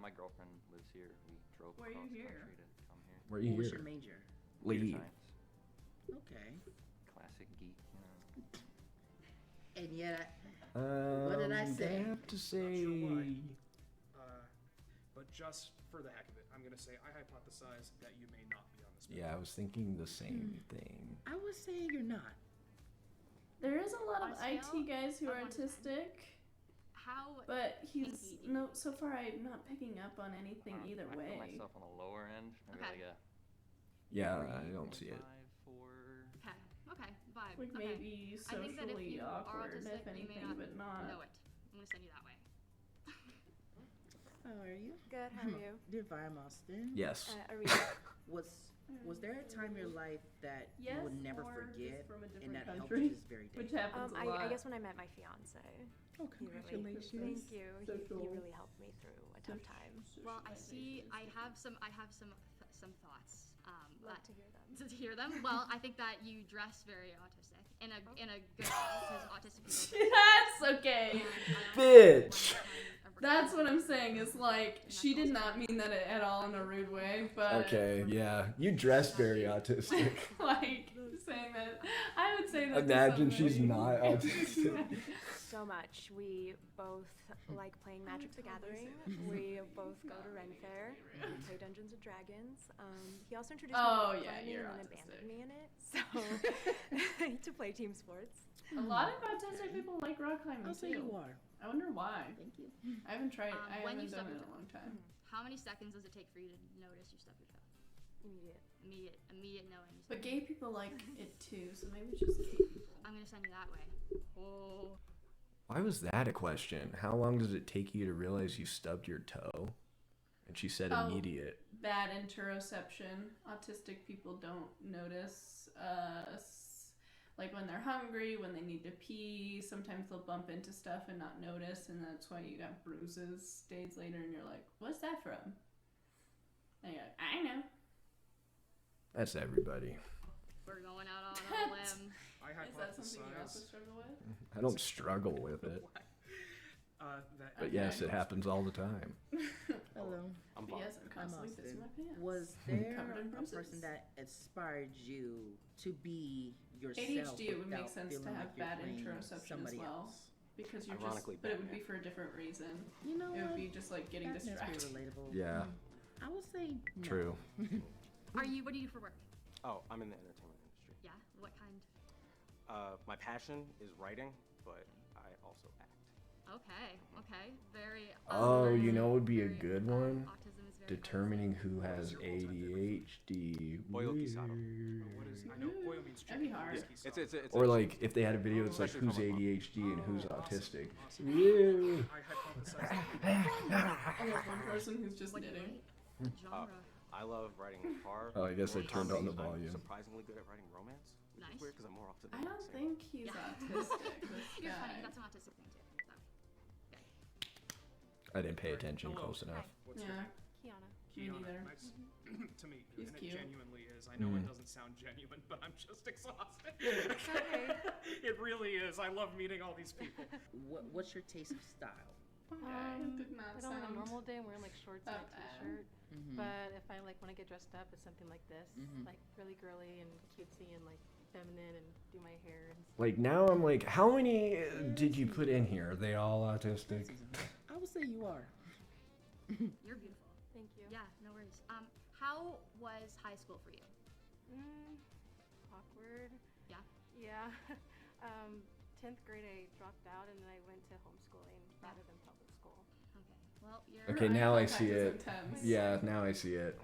S4: My girlfriend lives here. We drove
S2: Why are you
S4: across
S2: here?
S4: country to come here.
S1: Where are you
S5: What's
S1: here?
S5: your major?
S1: Lead.
S4: Science.
S5: Okay.
S4: Classic geek, you know.
S5: And yet, what did I say?
S1: I have to say.
S15: But just for the heck of it, I'm gonna say I hypothesize that you may not be on this.
S1: Yeah, I was thinking the same thing.
S5: I was saying you're not.
S2: There is a lot of
S3: On
S2: IT
S3: scale
S2: guys who
S3: of
S2: are
S3: 1 to 10.
S2: autistic,
S3: How?
S2: but he's
S3: kinky do you
S2: so far I'm not picking up on anything either
S4: I put
S2: way.
S4: myself on the lower end. Maybe
S3: Okay.
S4: like a
S1: Yeah, I don't see it.
S3: Okay. Okay. Vibe.
S2: Like
S3: okay.
S2: maybe
S3: I think that if
S2: socially
S3: you are
S2: awkward,
S3: autistic,
S2: if
S3: you may
S2: anything,
S3: not
S2: but not.
S3: know it. I'm gonna send you that way.
S5: How are you?
S7: Good, how are you?
S5: Dear Viam Austin.
S1: Yes.
S5: Was there a time in your life that you would never
S2: or just
S5: forget
S2: from a
S5: and
S2: different
S5: that helped
S2: country,
S5: you this very day?
S2: which happens a lot.
S7: I guess when I met my fiance.
S5: Oh,
S7: He really,
S5: congratulations.
S7: thank you. He
S2: Social.
S7: really helped me through a tough time.
S3: Well, I see. I have some thoughts.
S7: Love
S3: that-
S7: to hear them.
S3: To hear them. Well, I think that you dress very autistic in a good way, because autistic people.
S2: That's okay.
S1: Bitch.
S2: That's what I'm saying. Is like she did not mean that at all in a rude way, but
S1: Okay, yeah. You dress very autistic.
S2: like saying that, I would say that. to
S1: Imagine
S2: somebody.
S1: she's not autistic.
S7: So much. We both like playing Magic the Gathering. We both go to Ren Fair. We play Dungeons and Dragons. He also introduced me to rock climbing
S2: you're
S7: and then
S2: autistic.
S7: abandoned me in it. So to play team sports.
S2: A lot of autistic people like rock climbing
S5: I'll say
S2: too.
S5: you are.
S2: I wonder why.
S5: Thank you.
S2: I haven't tried. I
S3: When you
S2: haven't done
S3: stub
S2: it
S3: your
S2: in a long time.
S3: How many seconds does it take for you to notice you stub your toe? Immediate knowing. You
S2: But
S3: stubbed
S2: gay
S3: your toe.
S2: people like it too, so maybe it's just gay people.
S3: I'm gonna send you that way. Oh.
S1: Why was that a question? How long does it take you to realize you stubbed your toe? And she said
S2: Oh.
S1: immediate.
S2: Bad interoception. Autistic people don't notice, like when they're hungry, when they need to pee. Sometimes they'll bump into stuff and not notice, and that's why you have bruises days later, and you're like, "What's that from?" And you're like, "I know."
S1: That's everybody.
S3: We're going out on a limb.
S2: Is that something you also struggle with?
S1: I don't struggle with it. But yes, it happens all the time.
S5: Hello.
S18: I'm
S2: But
S18: fine.
S2: yes, I'm constantly
S5: Austin.
S2: pissing my pants.
S5: Was there
S2: Covered in
S5: a
S2: bruises.
S5: person that inspired you to be yourself?
S2: ADHD, it would make
S5: without
S2: sense to
S5: feeling
S2: have
S5: like you're
S2: bad
S5: playing
S2: interoception as
S5: somebody
S2: well.
S5: else?
S2: Because you're
S18: Ironically,
S2: just, but it would
S18: Batman.
S2: be for a different reason.
S5: You know
S2: It would
S5: what?
S2: be just like getting
S5: That makes me
S2: distracted.
S5: relatable.
S1: Yeah.
S5: I will say no.
S1: True.
S3: What do you do for work?
S18: Oh, I'm in the entertainment industry.
S3: Yeah. What kind?
S18: My passion is writing, but I also act.
S3: Okay. Okay. Very.
S1: Oh, you know what would be a
S3: very,
S1: good one?
S3: Autism is very.
S1: Determining who has ADHD.
S18: Pollo guisado.
S15: What is? I know pollo means
S2: That'd be
S15: chicken.
S2: hard.
S18: It's
S1: Or like if they had a video that's like
S18: Especially
S1: who's
S18: from my mom.
S1: ADHD and who's autistic.
S15: Awesome.
S1: Yeah.
S15: I hypothesized.
S2: And there's one person who's just
S3: What do you
S2: knitting.
S3: rate? Genre.
S18: I love writing horror.
S1: Oh, I guess I
S18: or
S1: turned on the
S18: comedy.
S1: volume.
S18: I'm surprisingly good at writing romance, which
S3: Nice.
S18: is weird because I'm more often
S2: I
S18: than
S2: don't
S18: not single.
S2: think he's
S3: Yeah.
S2: autistic. This
S3: You're
S2: guy.
S3: funny. That's an autistic thing too. So. Okay.
S1: I didn't pay attention
S15: Hello.
S1: close enough.
S15: What's
S2: Yeah.
S7: Kiana.
S2: Me
S15: Kiana,
S2: neither.
S15: nice to meet you.
S2: He's
S15: And
S2: cute.
S15: it genuinely is. I know it doesn't sound genuine, but I'm just exhausted. It really is. I love meeting all these people.
S5: What's your taste of style?
S2: Okay. Did not
S17: But on a
S2: sound
S17: normal day, I'm wearing like shorts and a
S2: that bad.
S17: t-shirt.
S5: Mhm.
S17: But if I like want to get dressed up, it's something like this,
S5: Mhm.
S17: like really girly and cutesy and like feminine and do my hair and stuff.
S1: Like now I'm like, how many did you put in here? Are they all autistic?
S5: I would say you are.
S3: You're beautiful.
S17: Thank you.
S3: Yeah. No worries. How was high school for you?
S17: Awkward.
S3: Yeah.
S17: Yeah. 10th grade, I dropped out and then I went to homeschooling rather than public school.
S3: Okay. Well, you're.
S1: Okay,
S2: Eye
S1: now I
S2: contact
S1: see
S2: is
S1: it.
S2: intense.
S1: Yeah, now I see it.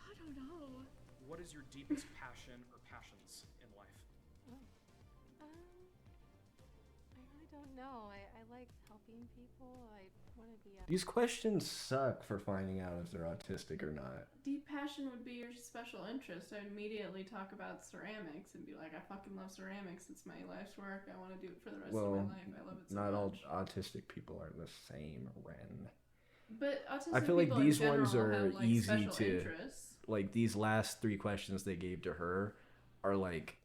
S3: I don't know.
S15: What is your deepest passion or passions in life?
S17: I really don't know. I like helping people. I want to be a...
S1: These questions suck for finding out if they're autistic or not.
S2: Deep passion would be your special interest. I'd immediately talk about ceramics and be like, I fucking love ceramics. It's my life's work. I want to do it for the rest of
S1: Well,
S2: my life. I love it so
S1: not all
S2: much.
S1: autistic people are the same, Ren.
S2: But autistic
S1: I feel like
S2: people in
S1: these ones
S2: general
S1: are
S2: have, like,
S1: easy
S2: special
S1: to
S2: interests.
S1: like. These last 3 questions they gave to her are like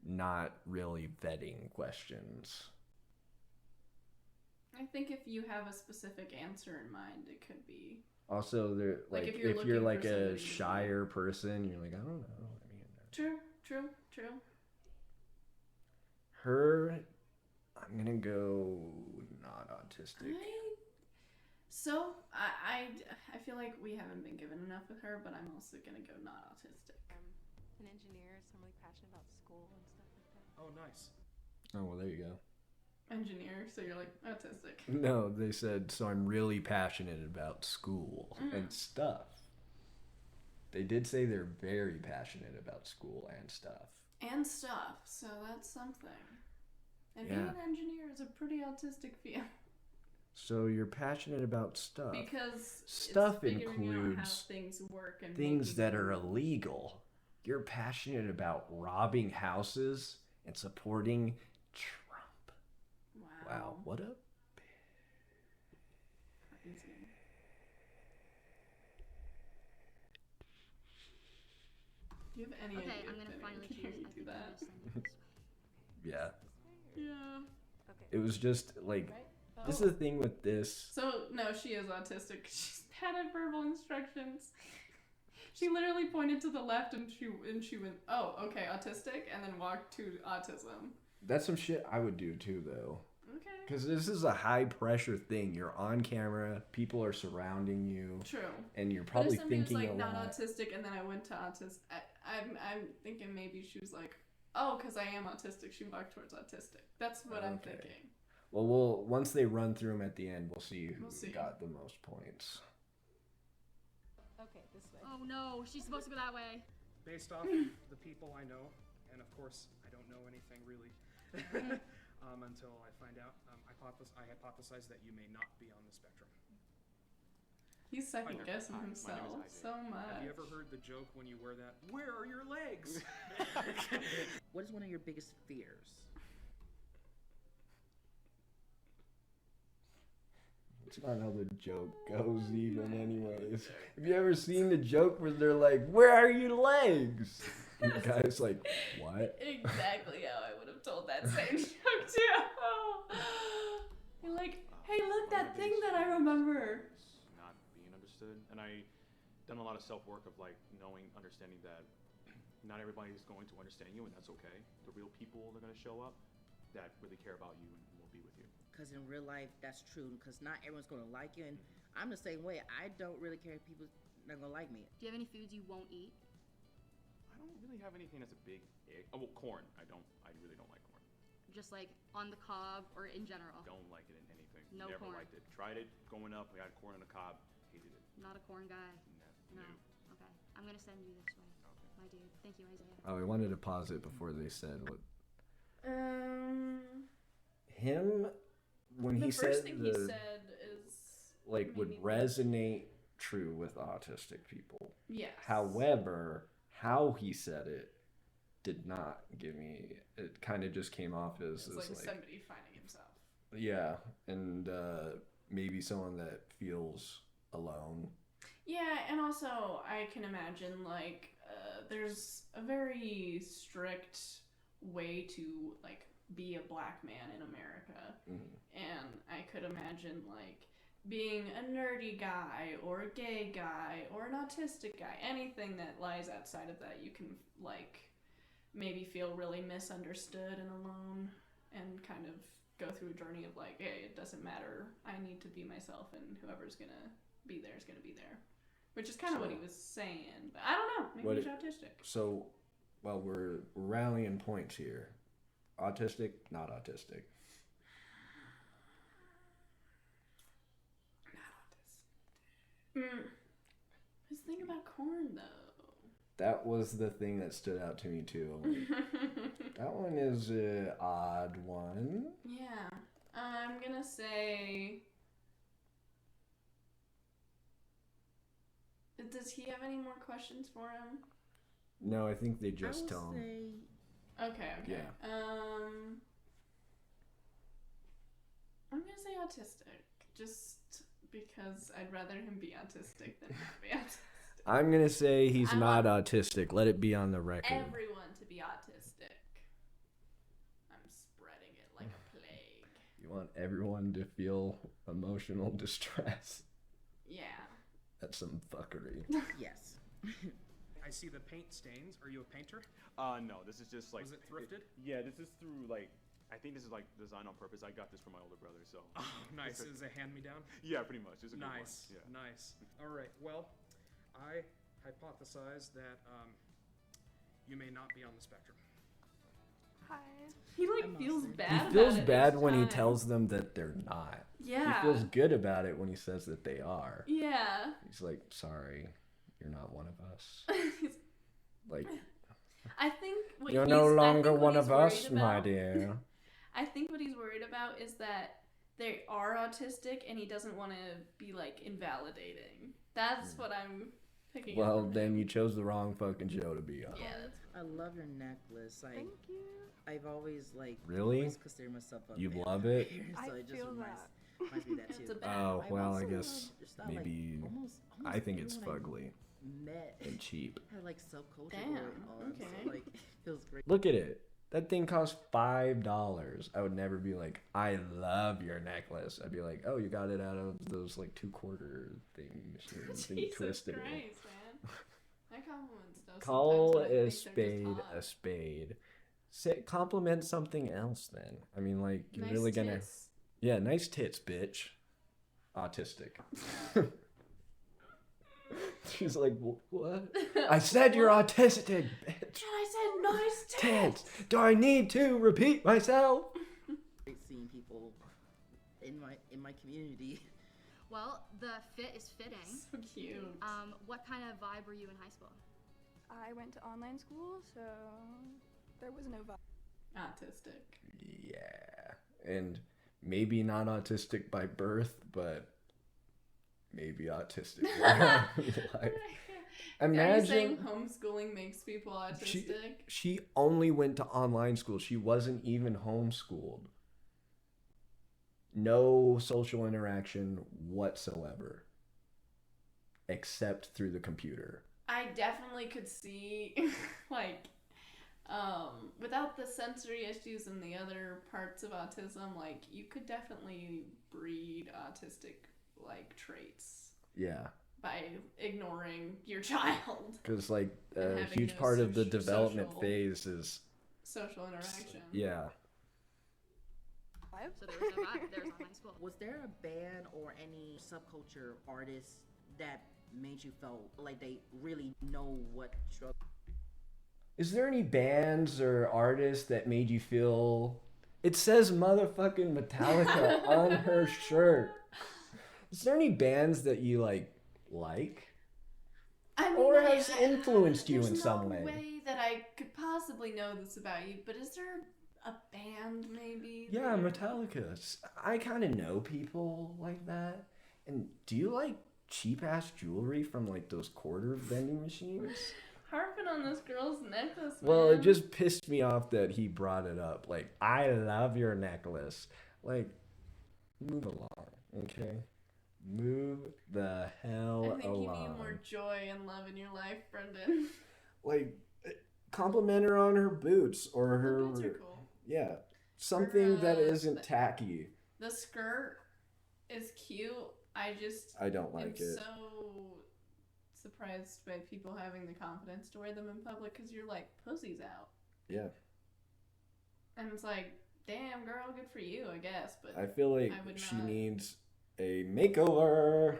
S1: not really vetting questions.
S2: I think if you have a specific answer in mind, it could be.
S1: Also, they're
S2: Like,
S1: like
S2: if you're
S1: if you're
S2: looking
S1: like
S2: for
S1: a
S2: somebody-
S1: shyer person, you're like, I don't know. I mean,
S2: True.
S1: her, I'm gonna go not autistic.
S2: I feel like we haven't been given enough with her, but I'm also gonna go not autistic.
S17: I'm an engineer, so I'm really passionate about school and stuff like that.
S15: Oh, nice.
S1: Oh well, there you go.
S2: Engineer, so you're like autistic.
S1: No, they said so. I'm really passionate about school and stuff. They did say they're very passionate about school and stuff.
S2: So that's something. And
S1: Yeah.
S2: being an engineer is a pretty autistic field.
S1: So you're passionate about stuff.
S2: Because
S1: stuff
S2: it's figuring out how
S1: includes
S2: things work and
S1: things
S2: making
S1: that are
S2: rules.
S1: illegal. You're passionate about robbing houses and supporting Trump. Wow, what a
S2: Do you have any
S3: Okay,
S2: idea
S3: I'm gonna
S2: if
S3: finally
S2: anyone
S3: choose.
S2: can
S3: I
S2: do
S3: think I'm
S2: that?
S3: gonna send it this way.
S1: yeah.
S2: Yeah.
S1: It was just like
S2: Right?
S1: this is the thing with this.
S2: So no, she is autistic. She's bad at verbal instructions. She literally pointed to the left and she went, "Oh, okay, autistic," and then walked to autism.
S1: That's some shit I would do too, though.
S2: Okay.
S1: Because this is a high pressure thing. You're on camera. People are surrounding you.
S2: True.
S1: And you're
S2: But
S1: probably
S2: if somebody
S1: thinking
S2: was like
S1: a
S2: not
S1: lot.
S2: autistic, and then I went to autism, I'm thinking maybe she was like, "Oh, because I am autistic." She walked towards autistic. That's what I'm
S1: Okay.
S2: thinking.
S1: Well, once they run through them at the end, we'll see who
S2: We'll see.
S1: got the most points.
S17: Okay, this way.
S3: Oh no, she's supposed to go that way.
S15: Based off the people I know, and of course I don't know anything really until I find out, I hypothesize that you may not be on the spectrum.
S2: He's second
S15: Hi,
S2: guessing
S15: my name
S2: himself
S15: is Isaiah.
S2: so much.
S15: Have you ever heard the joke when you wear that, "Where are your legs?"
S5: What is one of your biggest fears?
S1: It's not how the joke goes, even, anyways. Have you ever seen the joke where they're like, "Where are your legs?" And the guy's like, "What?"
S2: Exactly how I would have told that same joke too. You're like, "Hey, look, that thing that I remember."
S8: Not being understood, and I done a lot of self work of like knowing, understanding that not everybody's going to understand you, and that's okay. The real people that are going to show up that really care about you and will be with you.
S5: Because in real life, that's true. Because not everyone's going to like you, and I'm the same way. I don't really care if people not going to like me.
S3: Do you have any foods you won't eat?
S8: I don't really have anything that's a big ick. Oh, well, corn. I really don't like corn.
S3: Just like on the cob or in general?
S8: Don't like it in anything.
S3: No
S8: Never
S3: corn.
S8: liked it. Tried it growing up. We had corn on the cob. Hated it.
S3: Not a corn guy?
S8: No.
S3: Okay. I'm gonna send you this way. My dude. Thank you, Isaiah.
S1: Oh, I wanted to pause it before they said what.
S2: The
S1: When he
S2: first
S1: said
S2: thing
S1: the,
S2: he said is
S1: like would resonate true with autistic people.
S2: Yes.
S1: However, how he said it did not give me. It kind of just came off as
S2: It's like
S1: like
S2: somebody finding himself.
S1: yeah, and maybe someone that feels alone.
S2: Yeah, and also I can imagine like there's a very strict way to like be a black man in America, and I could imagine like being a nerdy guy or a gay guy or an autistic guy, anything that lies outside of that, you can like maybe feel really misunderstood and alone, and kind of go through a journey of like, hey, it doesn't matter, I need to be myself, and whoever's gonna be there is gonna be there. Which is kind of what he was saying, but I don't know. Maybe he's autistic.
S1: So, well, we're rallying points here. Autistic, not autistic.
S2: His thing about corn, though.
S1: That was the thing that stood out to me too. I'm like, that one is an odd one.
S2: Yeah, I'm gonna say. Does he have any more questions for him?
S1: No, I think they just tell him.
S2: Okay.
S1: Yeah.
S2: I'm gonna say autistic, just because I'd rather him be autistic than not be autistic.
S1: I'm gonna say he's
S2: I
S1: not
S2: want
S1: autistic. Let it be on the record.
S2: Everyone to be autistic. I'm spreading it like a plague.
S1: You want everyone to feel emotional distress.
S2: Yeah.
S1: That's some fuckery.
S5: Yes.
S15: I see the paint stains. Are you a painter?
S8: No, this is just like.
S15: Was it thrifted?
S8: Yeah, this is through like. I think this is like designed on purpose. I got this from my older brother, so.
S15: Oh, nice. Is it a hand-me-down?
S8: Yeah, pretty much. It's a good one.
S15: Nice.
S8: Yeah.
S15: Nice. All right. Well, I hypothesize that you may not be on the spectrum.
S17: Hi.
S2: He like feels bad.
S1: He
S2: about
S1: feels
S2: it
S1: bad
S2: each
S1: when he
S2: time.
S1: tells them that they're not.
S2: Yeah.
S1: He feels good about it when he says that they are.
S2: Yeah.
S1: He's like, sorry, you're not one of us. Like,
S2: I think what
S1: you're
S2: he's,
S1: no
S2: I
S1: longer
S2: think what
S1: one
S2: he's
S1: of us,
S2: worried
S1: my
S2: about-
S1: dear.
S2: I think what he's worried about is that they are autistic and he doesn't want to be like invalidating. That's what I'm picking up.
S1: Well,
S2: from
S1: then
S2: him.
S1: you chose the wrong fucking show to be on.
S2: Yeah, that's
S5: I love your necklace.
S7: Thank you.
S5: I've always like
S1: Really?
S5: always considered myself a
S1: You
S5: vampire,
S1: love it?
S5: so
S7: I
S5: it just
S7: feel
S5: reminds me of that
S2: It's a
S5: too.
S2: bad-
S1: Oh, well, I
S5: also
S1: guess
S5: love your style, like,
S1: maybe
S5: almost
S1: I think it's
S5: everyone
S1: fugly
S5: met
S1: and cheap.
S5: had like subculture
S2: Damn,
S5: going on,
S2: okay.
S5: so like it feels great.
S1: Look at it. That thing costs $5. I would never be like, I love your necklace. I'd be like, oh, you got it out of those like 2-quarter things and you
S2: Jesus
S1: twisted
S2: Christ,
S1: it.
S2: man. I compliment stuff.
S1: Call
S2: sometimes when I
S1: a
S2: think they're just
S1: spade
S2: hot.
S1: a spade. Say, compliment something else then. I mean, like, you're
S2: Nice
S1: really gonna.
S2: tits.
S1: Yeah, nice tits, bitch. Autistic. She's like, what? I said you're autistic, bitch.
S2: And I said nice
S1: Tits. Do I need to repeat myself?
S5: Great seeing people in my community.
S3: Well, the fit is fitting.
S2: So cute.
S3: What kind of vibe were you in high school?
S21: I went to online school, so there was no vibe.
S2: Autistic.
S1: Yeah. And maybe not autistic by birth, but maybe autistic. Like,
S2: Are you saying
S1: imagine
S2: homeschooling makes people autistic?
S1: she only went to online school. She wasn't even homeschooled. No social interaction whatsoever, except through the computer.
S2: I definitely could see, like, without the sensory issues and the other parts of autism, like, you could definitely breed autistic, like, traits
S1: Yeah.
S2: by ignoring your child.
S1: Because, like,
S2: And
S1: a
S2: having
S1: huge
S2: no
S1: part of the
S2: social-
S1: development phase is,
S2: Social interaction.
S1: yeah.
S3: So there was no vibe. There was online school.
S5: Was there a band or any subculture artist that made you feel like they really know what struggle?
S1: Is there any bands or artists that made you feel... It says motherfucking Metallica on her shirt. Is there any bands that you, like?
S2: I mean,
S1: Or has influenced you in
S2: there's
S1: some
S2: no
S1: way?
S2: way that I could possibly know this about you, but is there a band maybe?
S1: Yeah,
S2: that-
S1: Metallica. I kind of know people like that. And do you like cheap-ass jewelry from, like, those quarter vending machines?
S2: Harping on this girl's necklace,
S1: Well,
S2: man.
S1: it just pissed me off that he brought it up. Like, I love your necklace. Like, move along, okay? Move the hell
S2: I think you
S1: along.
S2: need more joy and love in your life, Brendan.
S1: Like, compliment her on her boots or her.
S2: The boots are cool.
S1: Yeah, something that
S2: Her,
S1: isn't tacky.
S2: The skirt is cute. I
S1: don't like
S2: am
S1: it.
S2: so surprised by people having the confidence to wear them in public because you're like pussies out,
S1: Yeah,
S2: and it's like, damn girl, good for you, I guess. But
S1: I feel like
S2: would
S1: she
S2: not.
S1: needs a makeover.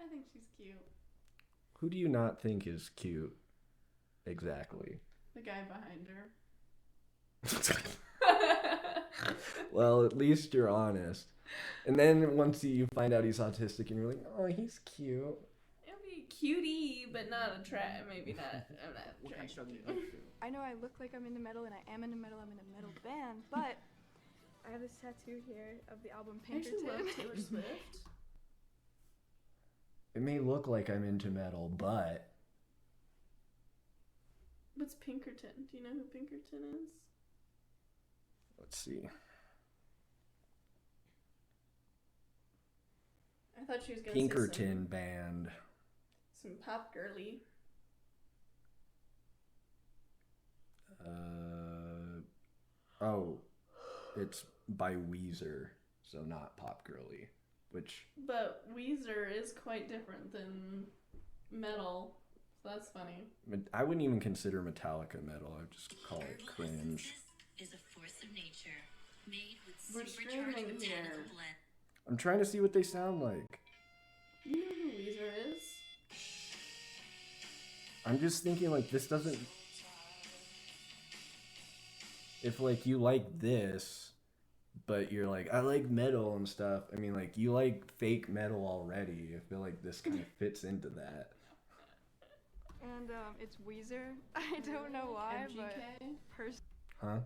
S2: I think she's cute.
S1: Who do you not think is cute? Exactly.
S2: The guy behind her.
S1: Well, at least you're honest. And then once you find out he's autistic and you're like, oh, he's cute.
S2: It'll be cutie, but not maybe not. I'm not
S5: What kind of struggle
S2: attracted.
S5: you go through?
S21: I know I look like I'm into metal, and I am into metal. I'm in a metal band, but I have this tattoo here of the album
S2: I actually
S21: Pinkerton.
S2: love Taylor Swift.
S1: It may look like I'm into metal, but
S2: What's Pinkerton? Do you know who Pinkerton is?
S1: let's see.
S2: I thought she was gonna
S1: Pinkerton band.
S2: say some pop girly.
S1: Oh, it's by Weezer, so not pop girly, which
S2: But Weezer is quite different than metal, so that's funny.
S1: I wouldn't even consider Metallica metal. I'd just call it cringe.
S9: Is a force of nature, made with
S2: We're
S9: supercharged
S2: streaming
S9: botanical
S2: here.
S9: blend.
S1: I'm trying to see what they sound like.
S2: You know who Weezer is?
S1: I'm just thinking like this doesn't. If like you like this, but you're like, I like metal and stuff. I mean, like, you like fake metal already. I feel like this kind of fits into that.
S21: And it's Weezer. I don't know why, but
S1: Huh?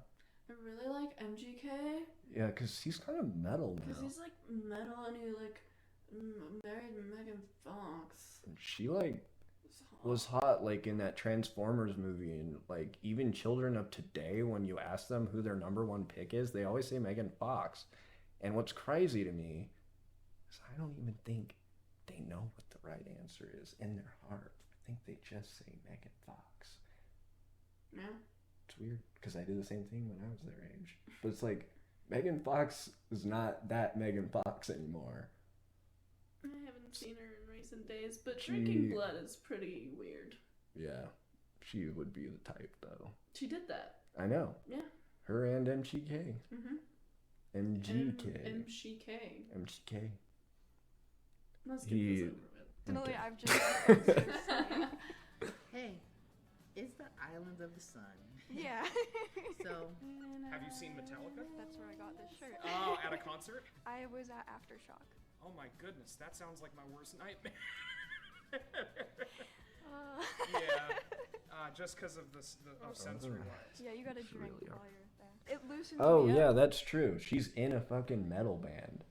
S2: I really like MGK.
S1: Yeah, because he's kind of metal now.
S2: Because he's like metal and he like married Megan Fox.
S1: And she like was hot like in that Transformers movie, and like even children of today, when you ask them who their #1 pick is, they always say Megan Fox. And what's crazy to me is I don't even think they know what the right answer is in their heart. I think they just say Megan Fox.
S2: Yeah.
S1: It's weird because I did the same thing when I was their age. But it's like Megan Fox is not that Megan Fox anymore.
S2: I haven't seen her in recent days, but drinking blood is pretty weird.
S1: Yeah, she would be the type though.
S2: She did that.
S1: I know.
S2: Yeah.
S1: Her and MGK. MGK.
S2: MGK. Let's get
S1: He.
S2: this over with.
S21: Literally, I've just.
S5: Hey, it's the island of the sun.
S21: Yeah.
S5: So.
S15: Have you seen Metallica?
S21: That's where I got this shirt.
S15: Oh, at a concert?
S21: I was at Aftershock.
S15: Oh my goodness, that sounds like my worst nightmare. Yeah, just because of the sensory wise.
S21: Yeah, you gotta drink while you're there. It loosens
S1: Oh
S21: me
S1: yeah,
S21: up.
S1: that's true. She's in a fucking metal band.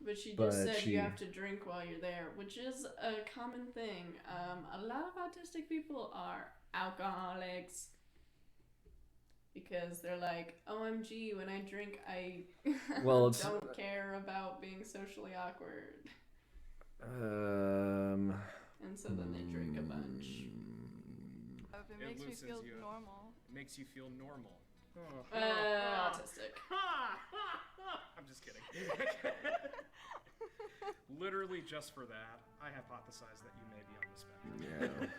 S2: But she just said you have to drink while you're there, which is a common thing. A lot of autistic people are alcoholics because they're like, OMG, when I drink, I don't care about being socially awkward. And so then they drink a bunch.
S21: It makes me feel normal.
S15: It makes you feel normal.
S2: Autistic.
S15: I'm just kidding. Literally just for that, I hypothesized that you may be on the spectrum.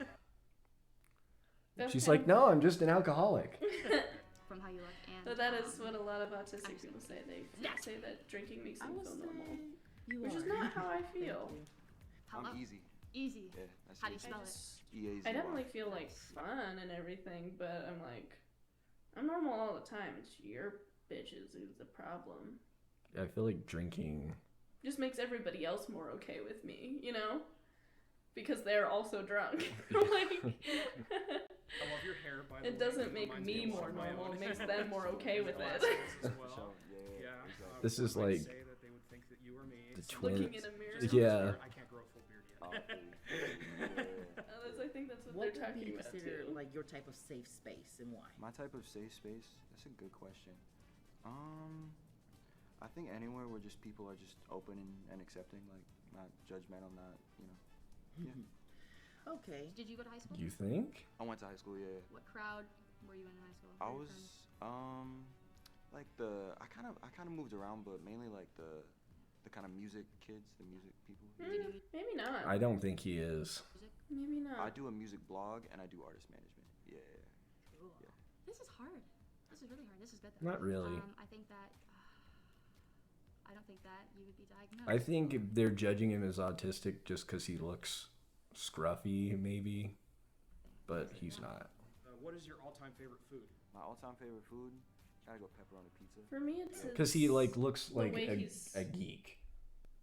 S1: Yeah. She's like, no, I'm just an alcoholic.
S13: From how you look and.
S2: But that is what a lot of autistic people say. They say that drinking makes them feel normal, which is not how I feel.
S6: I'm easy.
S13: Easy.
S6: Yeah, that's
S13: How do you
S6: easy.
S13: spell it?
S6: E-A-Z-Y.
S2: I definitely feel like fun and everything, but I'm like, I'm normal all the time. It's your bitches who's the problem.
S1: I feel like drinking.
S2: Just makes everybody else more okay with me, you know? Because they're also drunk. Like,
S15: I love your hair, by the way.
S2: it doesn't make me more normal. It makes them more okay with it.
S15: Yeah.
S1: This is like
S15: say that they would think that you or me.
S1: the twins.
S2: Looking in a mirror.
S1: Yeah.
S15: I can't grow a full beard yet.
S2: I think that's what
S5: What
S2: they're
S5: would be
S2: talking about
S5: considered
S2: too.
S5: like your type of safe space and why?
S6: My type of safe space? That's a good question. I think anywhere where just people are just open and accepting, like not judgmental, not, you know. Yeah.
S5: Okay.
S13: Did you go to high school?
S1: You think?
S6: I went to high school, yeah.
S13: What crowd were you in high school?
S6: I was like I kind of moved around, but mainly like the kind of music kids, the music people.
S2: Maybe not.
S1: I don't think he is.
S2: Maybe not.
S6: I do a music blog and I do artist management. Yeah.
S13: Cool.
S6: Yeah.
S13: This is hard. This is really hard. This is good.
S1: Not really.
S13: I think that. I don't think that you would be diagnosed.
S1: I think they're judging him as autistic just because he looks scruffy, maybe, but he's not.
S15: What is your all-time favorite food?
S6: My all-time favorite food? Gotta go pepperoni pizza.
S2: For me, it's
S1: Because he like looks
S2: the
S1: like
S2: way
S1: a
S2: he's-
S1: geek.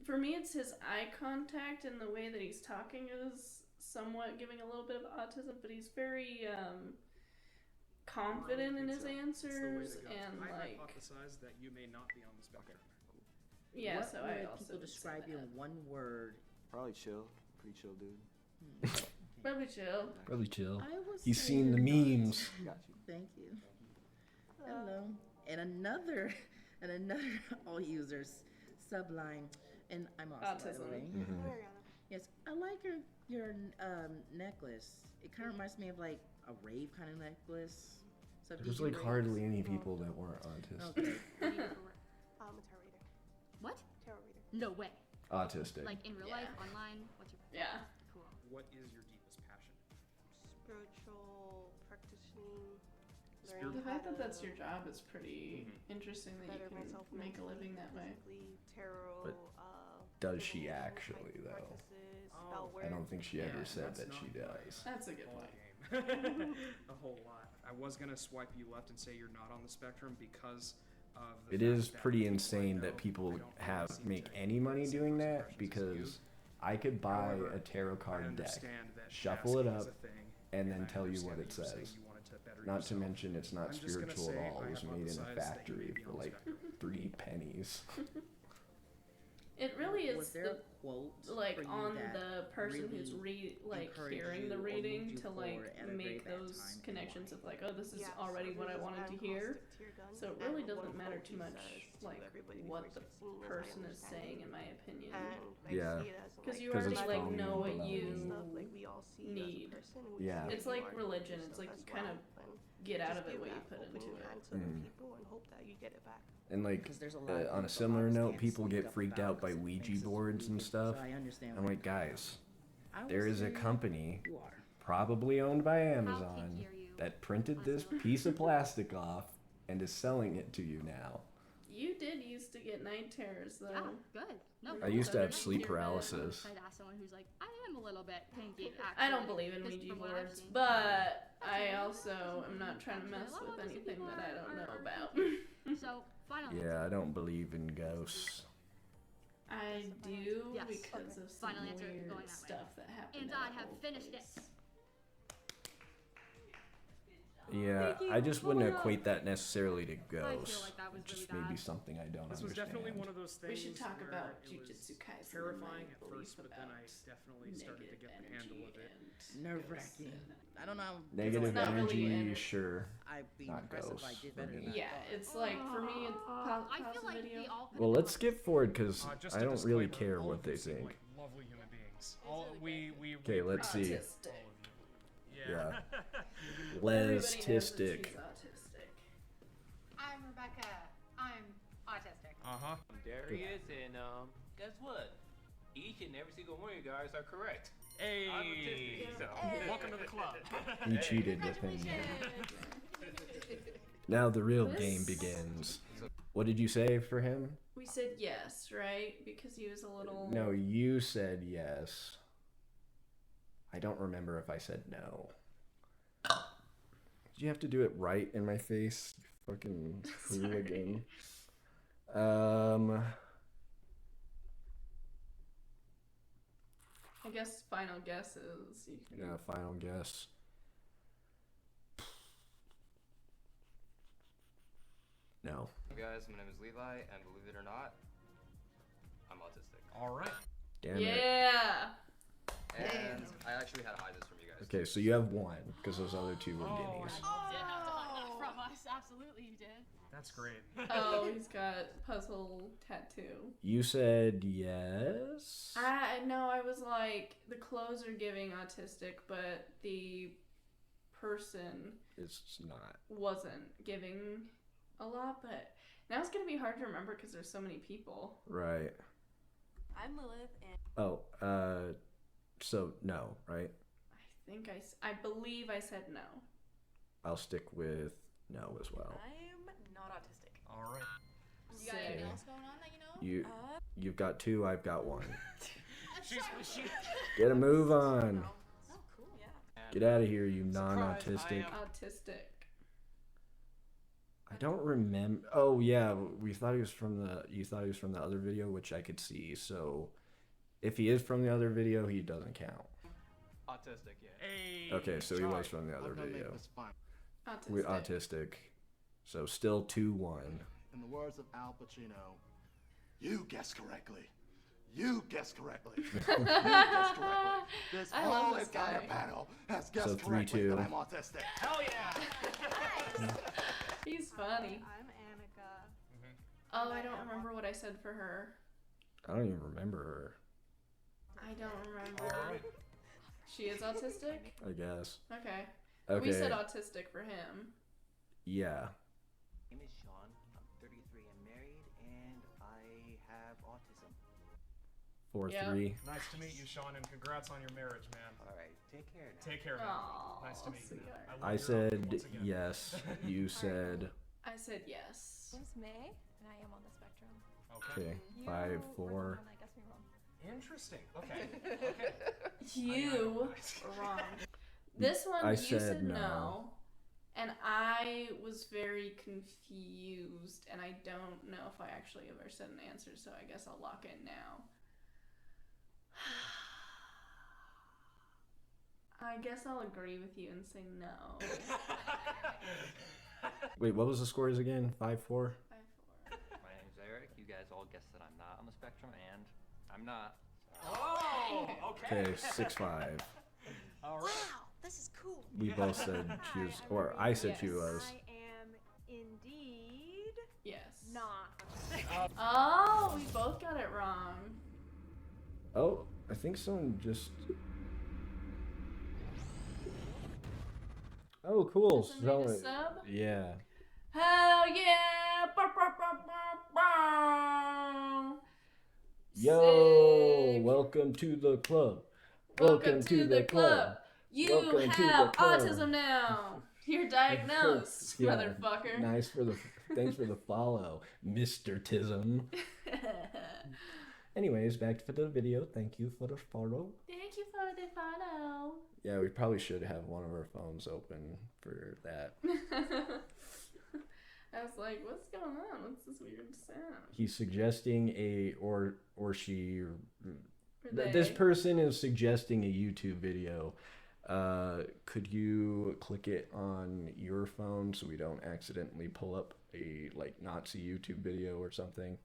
S2: For me, it's his eye contact and the way that he's talking is somewhat giving a little bit of autism, but he's very confident in his answers and
S15: I
S2: like.
S15: hypothesize that you may not be on the spectrum.
S2: Yeah,
S5: What
S2: so
S5: would
S2: I also
S5: people
S2: would say
S5: describe you
S2: that.
S5: in one word?
S6: Probably chill. Pretty chill dude.
S2: Probably chill.
S1: Probably chill.
S5: I would
S1: He's
S5: say
S1: seen the
S5: you're not.
S1: memes.
S6: Got you.
S5: Thank you. Hello. And another all users, Sublime, and I'm also by the
S2: Autism.
S5: way.
S1: Mhm.
S5: Yes, I like your necklace. It kind of reminds me of like a rave kind of necklace. So
S1: There's
S5: do you
S1: like
S5: rave?
S1: hardly any people that weren't autistic.
S5: Okay.
S21: I'm a tarot reader.
S13: What?
S21: Tarot reader.
S13: No way.
S1: Autistic.
S13: Like in real life, online. What's your?
S2: Yeah.
S13: Cool.
S15: What is your deepest passion?
S21: Spiritual practicing.
S2: The fact that that's your job is pretty interesting that
S21: better
S2: you can
S21: myself
S2: make a
S21: mentally,
S2: living that way.
S21: physically, tarot.
S1: But does she actually though? I don't think she ever said that she does.
S2: That's a good
S15: Whole
S2: point.
S15: game. A whole lot. I was gonna swipe you left and say you're not on the spectrum because
S1: It is pretty insane that people make any money doing that, because I could buy a tarot card deck, shuffle it up, and then tell you what it says. Not to mention it's not spiritual at all. It was made in a factory for like 3 pennies.
S2: It really is
S5: Was there a quote
S2: like
S5: for you
S2: on
S5: that
S2: the person who's
S5: really encouraged
S2: hearing
S5: you
S2: the
S5: or
S2: reading
S5: moved you
S2: to like
S5: forward at a very
S2: make
S5: bad
S2: those
S5: time in
S2: connections
S5: life?
S2: of like, oh, this is already what I wanted to hear. So it really doesn't matter too much like what the person is saying, in my opinion.
S1: Yeah.
S2: Because you already
S1: it's
S2: like
S1: phony
S2: know what
S1: and
S2: you
S1: baloney.
S2: need.
S1: Yeah.
S2: It's like religion. It's like you kind of get out of it what you put into it.
S1: And like,
S5: Because there's a lot of
S1: on a
S5: things
S1: similar
S5: artists
S1: note,
S5: can't
S1: people
S5: speak
S1: get
S5: up
S1: freaked
S5: about
S1: out by
S5: 'cause it
S1: Ouija
S5: makes us
S1: boards and
S5: stupid.
S1: stuff.
S5: So I understand
S1: I'm
S5: where
S1: like,
S5: you're coming
S1: guys,
S5: from. I
S1: there
S5: would
S1: is a
S5: say
S1: company,
S5: you are.
S1: probably owned by Amazon, that printed this piece of plastic off and is selling it to you now.
S2: You did used to get night terrors though.
S3: Yeah, good. No,
S1: I used to have
S3: good.
S1: sleep
S3: I
S1: paralysis.
S3: tried to ask someone who's like, I am a little bit pinky.
S2: I don't
S3: actually,
S2: believe in
S3: just
S2: Ouija
S3: from what I've
S2: boards,
S3: seen.
S2: but I also am not trying to mess with anything that I don't know about.
S3: So, final
S1: Yeah, I don't believe in ghosts.
S2: I do
S3: Yes.
S2: because of some
S3: Final answer,
S2: weird
S3: going that way.
S2: stuff that happened.
S3: And
S2: in
S3: I
S2: the
S3: have
S2: old
S3: finished
S2: place.
S3: it.
S1: Yeah,
S2: Thank you.
S1: I just wouldn't
S2: Oh my God.
S1: equate that necessarily to ghosts.
S3: like that was
S1: Just
S3: really
S1: maybe
S3: bad.
S1: something I don't
S15: This was
S1: understand.
S15: definitely one of those things.
S2: We should talk
S15: where
S2: about
S15: it was
S2: Jujutsu Kaisen.
S15: terrifying
S2: and my
S15: at first,
S2: belief
S15: but then I
S2: about
S15: definitely started to get the handle of it.
S5: Nerve wracking. I don't know.
S1: Negative
S2: not really
S1: energy,
S2: in-
S1: sure.
S5: I'd be
S1: Not
S5: impressed if I
S1: ghosts
S5: did
S1: for
S5: better than
S1: me.
S5: I
S2: Yeah,
S5: thought.
S2: it's like for me,
S3: I feel like
S2: video.
S3: they all
S1: Well, let's skip forward because
S15: Just
S1: I
S15: a
S1: don't really
S15: disclaimer,
S1: care
S15: all
S1: what
S15: of
S1: they
S15: them seem
S1: think.
S15: like lovely human beings. All we
S1: Okay, let's see.
S2: Autistic.
S15: Yeah.
S1: Lestistic.
S2: Autistic.
S10: I'm Rebecca. I'm autistic.
S15: Uh-huh.
S4: Darius, and guess what? Each and every single one of you guys are correct.
S15: Hey.
S4: I'm autistic, so.
S15: Welcome to the club.
S1: You cheated with him. Now the real
S2: This-
S1: game begins. What did you say for him?
S2: We said yes, right? Because he was a little.
S1: No, you said yes. I don't remember if I said no. Did you have to do it right in my face? You fucking hooligan.
S2: I guess final guesses. You can...
S1: Yeah, final guess. No.
S18: Hey guys, my name is Levi, and believe it or not, I'm autistic.
S15: All right.
S1: Damn it.
S2: Yeah.
S18: And I actually had to hide this from you guys.
S1: Okay, so you have one, because those other two were guineas.
S3: You did have to hide that from us. Absolutely, you did.
S15: That's great.
S2: Oh, he's got puzzle tattoo.
S1: You said yes?
S2: I know. I was like, the clothes are giving autistic, but the person
S1: It's not.
S2: wasn't giving a lot. But now it's gonna be hard to remember because there's so many people.
S1: Right.
S7: I'm Lilith, and
S1: Oh, so no, right?
S2: I believe I said no.
S1: I'll stick with no as well.
S7: I'm not autistic.
S15: All right.
S3: You got anything else going on that you know?
S1: You've got two, I've got one.
S15: She
S1: Get a move on.
S3: Oh, cool.
S7: Yeah.
S1: Get out of here, you non-autistic.
S2: Autistic.
S1: I don't remember. Oh yeah, we thought he was from the. You thought he was from the other video, which I could see. So, if he is from the other video, he doesn't count.
S4: Autistic, yeah.
S15: Hey.
S1: Okay, so he was from the other
S20: I'm gonna make
S1: video.
S20: this fun.
S1: We're autistic. So still 2-1.
S20: In the words of Al Pacino, you guessed correctly. You guessed correctly. You guessed correctly. This
S2: I love
S20: whole
S2: this
S20: entire
S2: guy.
S20: panel has guessed
S1: So
S20: correctly
S1: 3-2.
S20: that I'm autistic.
S15: Hell yeah.
S2: He's funny.
S7: I'm Annika.
S2: Oh, I don't remember what I said for her.
S1: I don't even remember her.
S2: I don't remember.
S15: All right.
S2: She is autistic?
S1: I guess.
S2: Okay.
S1: Okay.
S2: We said autistic for him.
S1: Yeah.
S23: My name is Sean. I'm 33 and married, and I have autism.
S1: 4-3.
S15: Nice to meet you, Sean, and congrats on your marriage, man.
S23: All right, take care now.
S15: Take care, man.
S2: Aw,
S15: Nice to meet you, man.
S2: sweetheart.
S15: love
S1: I
S15: your
S1: said
S15: outfit once again.
S1: yes. You said
S2: I said yes.
S24: My name's May, and I am on the spectrum.
S1: okay.
S24: You
S1: 5-4.
S24: were the one that guessed me wrong.
S15: Interesting. Okay. Okay.
S2: You were wrong. This one
S1: I
S2: you
S1: said
S2: said
S1: no.
S2: no. And I was very confused, and I don't know if I actually ever said an answer, so I guess I'll lock in now. I guess I'll agree with you and say no.
S11: Wait, what was the scores again? 5-4?
S2: 5-4.
S12: My name's Eric. You guys all guessed that I'm not on the spectrum, and I'm not.
S4: Oh,
S11: Okay, 6-5.
S4: All right.
S21: Wow, this is cool.
S11: We both said she was, or I said she was.
S21: I am indeed
S2: Yes.
S21: not.
S2: Oh, we both got it wrong.
S11: Oh, I think someone just. Oh, cool.
S2: Someone made a sub?
S11: Yeah.
S2: Hell yeah! Bah, bah, bah, bah, bah.
S11: Yo, welcome to the club.
S2: Welcome to the club. You
S11: Welcome to
S2: have
S11: the club.
S2: autism now. You're diagnosed,
S11: Yeah,
S2: motherfucker.
S11: Nice for the thanks for the follow, Mr. Tism. Anyways, back to the video. Thank you for the follow.
S2: Thank you for the follow.
S11: Yeah, we probably should have one of our phones open for that.
S2: I was like, what's going on? What's this weird sound?
S11: He's suggesting or she.
S2: they.
S11: This person is suggesting a YouTube video. Could you click it on your phone so we don't accidentally pull up a Nazi YouTube video or something?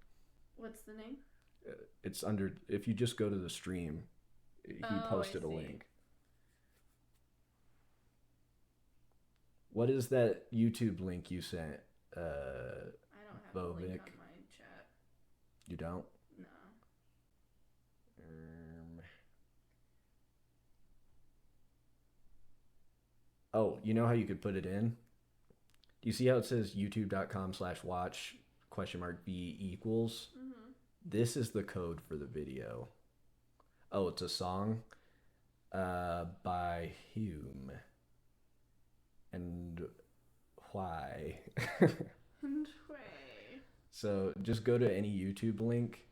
S2: What's the name?
S11: It's under. If you just go to the stream, he posted a link. What is that YouTube link you sent?
S2: I don't have a link on my chat.
S11: You don't?
S2: No.
S11: Oh, you know how you could put it in? Do you see how it says youtube.com/watch $B equals?
S2: Mm-hmm.
S11: This is the code for the video. Oh, it's a song by Hume. And why?
S2: And why?
S11: So just go to any YouTube link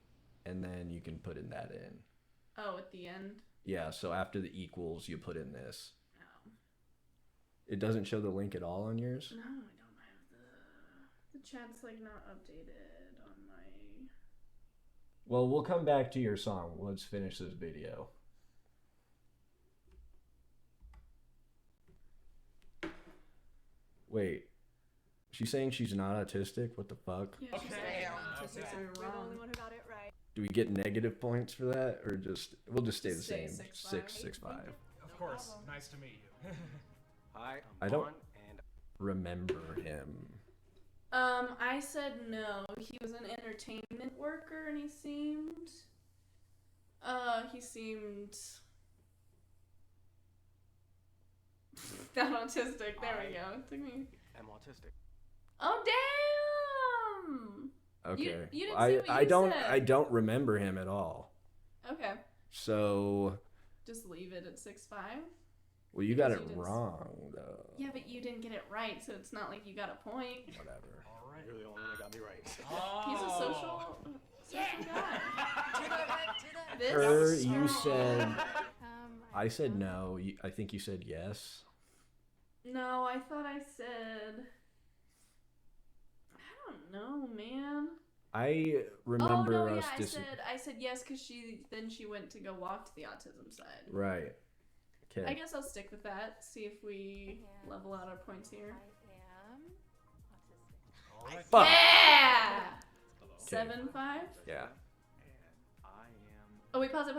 S11: and then you can put in that in.
S2: Oh, at the end?
S11: Yeah, so after the equals, you put in this.
S2: No.
S11: It doesn't show the link at all on yours?
S2: No, I don't have the chat's not updated on my.
S11: Well, we'll come back to your song. Let's finish this video. Wait, she's saying she's not autistic? What the fuck?
S2: Yeah, she's autistic, so you're
S21: You're the
S2: wrong.
S21: only one who got it right.
S11: Do we get negative points for that, or we'll just stay the same?
S2: 6-5.
S11: 6-5.
S15: Of course. Nice to meet you.
S23: Hi,
S11: I
S23: I'm
S11: don't
S23: Vaughn, and
S11: remember him.
S2: I said no. He was an entertainment worker, and he seemed not autistic. There we go. It took me.
S23: I'm autistic.
S2: Oh damn!
S11: Okay.
S2: You didn't see what
S11: I
S2: you
S11: don't
S2: said.
S11: I don't remember him at all.
S2: Okay.
S11: So
S2: Just leave it at 6-5.
S11: well, you got
S2: Because
S11: it
S2: you just-
S11: wrong though.
S2: Yeah, but you didn't get it right, so it's not like you got a point.
S11: Whatever.
S23: All right. You're the only one that got me right.
S2: He's a social guy. This
S11: Her, you
S2: girl-
S11: said. I said no. I think you said yes.
S2: No, I thought I said. I don't know, man.
S11: I remember
S2: oh no,
S11: us
S2: yeah, I said yes because she went to go walk to the autism side.
S11: Right. Okay.
S2: I guess I'll stick with that. See if we level out our points here.
S11: Fuck.
S2: Yeah.
S11: Okay.
S2: 7-5.
S11: Yeah.
S23: I am.
S2: Oh wait, pause it.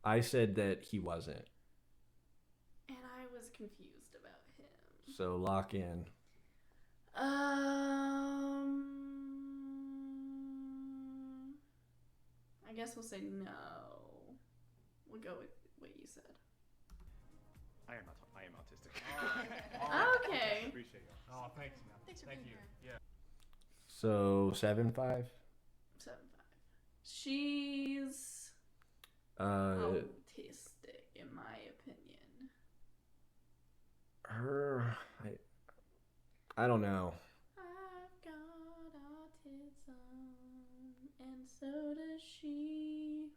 S11: I said that he wasn't.
S2: And I was confused about him.
S11: So lock in.
S2: I guess we'll say no. We'll go with what you said.
S8: I am autistic.
S2: Okay.
S8: Appreciate you.
S15: Oh, thanks, man.
S21: Thanks for
S15: Thank
S21: being
S15: you.
S21: here.
S15: Yeah.
S11: So 7-5.
S2: 7-5. She's autistic, in my opinion.
S11: Her. I don't know.
S2: I've got autism, and so does she.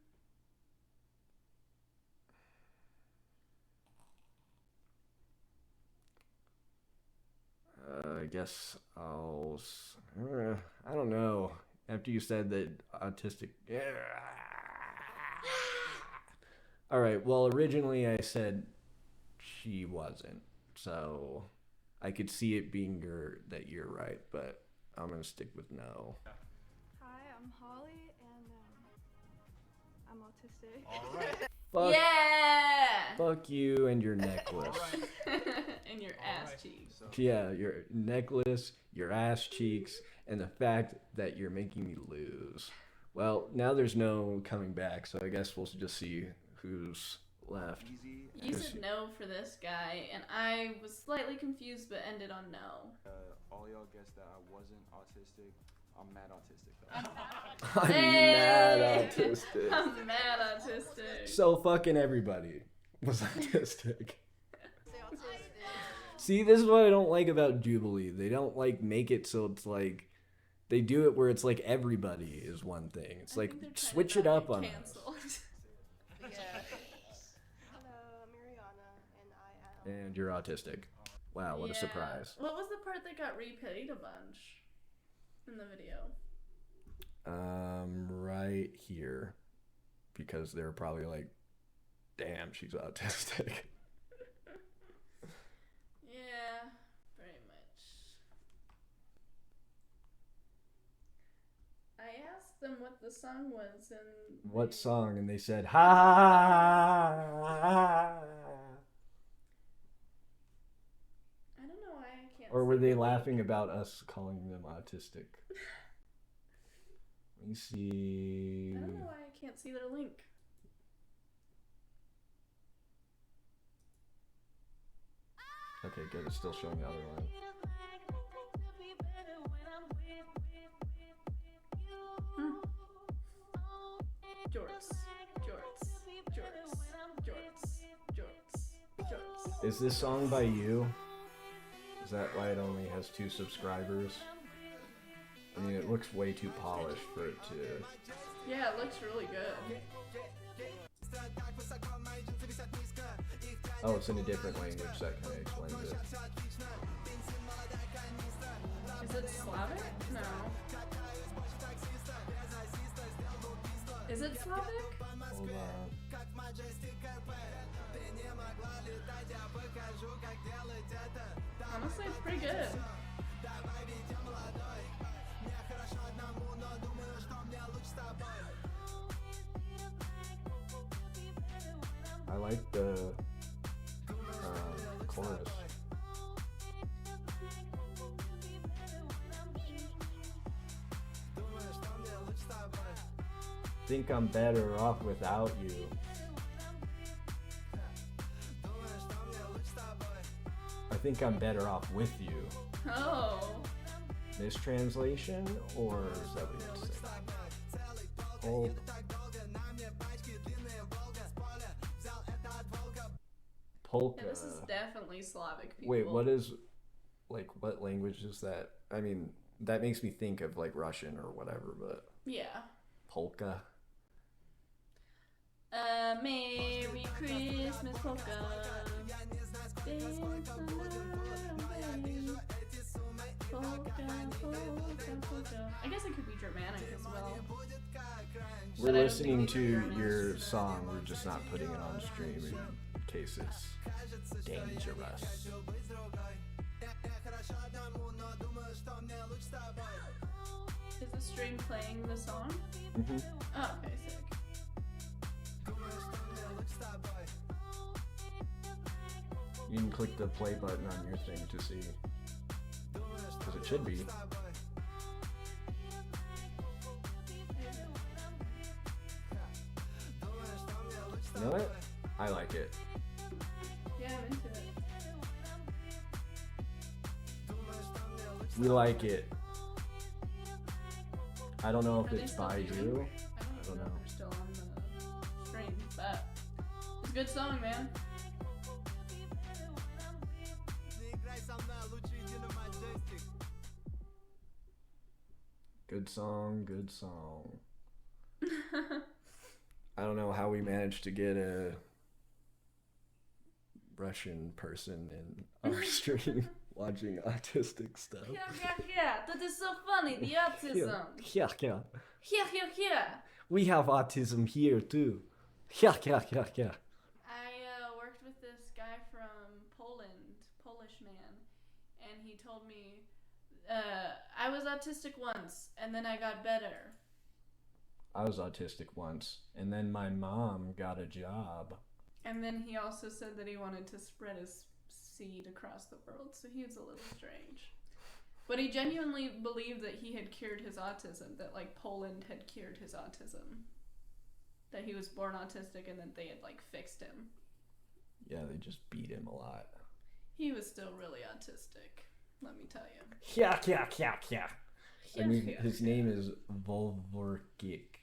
S11: guess I don't know. After you said that autistic. All right. Well, originally I said she wasn't, so I could see it being that you're right, but I'm gonna stick with no.
S21: Hi, I'm Holly, and I'm autistic.
S8: All right.
S11: Fuck,
S2: Yeah.
S11: fuck you and your necklace.
S2: And your ass cheeks.
S11: Yeah, your necklace, your ass cheeks, and the fact that you're making me lose. Well, now there's no coming back, so I guess we'll just see who's left.
S2: You said no for this guy, and I was slightly confused, but ended on no.
S6: All y'all guessed that I wasn't autistic. I'm mad autistic though.
S11: I'm mad autistic.
S2: I'm mad autistic.
S11: So fucking everybody was autistic. See, this is what I don't like about Jubilee. They don't like make it so it's like they do it where it's like everybody is one thing. It's like switch it up on us.
S21: Hello, I'm Mariana, and I am.
S11: And you're autistic. Wow, what a surprise.
S2: What was the part that got replayed a bunch in the video?
S11: Right here. Because they're probably like, damn, she's autistic.
S2: Yeah, pretty much. I asked them what the song was, and
S11: What song? And they said, ha ha ha.
S2: I don't know why I can't.
S11: Or were they laughing about us calling them autistic? Let me see.
S2: I don't know why I can't see their link.
S11: Okay, good. It's still showing the other one.
S2: Jorts.
S11: Is this song by you? Is that why it only has 2 subscribers? I mean, it looks way too polished for it to...
S2: Yeah, it looks really good.
S11: Oh, it's in a different language. That kind of explains it.
S2: Is it Slavic? No. Is it Slavic?
S11: Hold on.
S2: Honestly, it's pretty good.
S11: I like the chorus. Think I'm better off without you. I think I'm better off with you.
S2: Oh.
S11: Mistranslation, or is that what you're saying? Oh. Polka.
S2: Yeah, this is definitely Slavic people.
S11: Wait, what language is that? I mean, that makes me think of like Russian or whatever, but
S2: Yeah.
S11: polka.
S2: Merry Christmas, polka. Dance the polka. I guess it could be Germanic as well.
S11: We're listening to your song, we're just not putting it on stream in case it's dangerous.
S2: Is the stream playing the song?
S11: Mm-hmm.
S2: Oh, okay, sick.
S11: You can click the play button on your thing to see. Because it should be. You know what? I like it.
S2: Yeah, I'm into it.
S11: We like it. I don't know if
S2: Are they
S11: it's
S2: still
S11: by
S2: doing?
S11: you.
S2: I
S11: don't know.
S2: They're still on the stream, but it's a good song, man.
S11: Good song, good song. I don't know how we managed to get a Russian person in our stream. watching autistic stuff.
S2: Yeah, that is so funny. The autism.
S11: Yeah.
S2: Here.
S11: We have autism here too. Yeah.
S2: I worked with this guy from Poland, Polish man, and he told me I was autistic once, and then I got better.
S11: I was autistic once, and then my mom got a job.
S2: And then he also said that he wanted to spread his seed across the world, so he was a little strange. But he genuinely believed that he had cured his autism, that like Poland had cured his autism. That he was born autistic and that they had like fixed him.
S11: Yeah, they just beat him a lot.
S2: He was still really autistic, let me tell you.
S11: Yeah. I mean, his name is Volvorkik.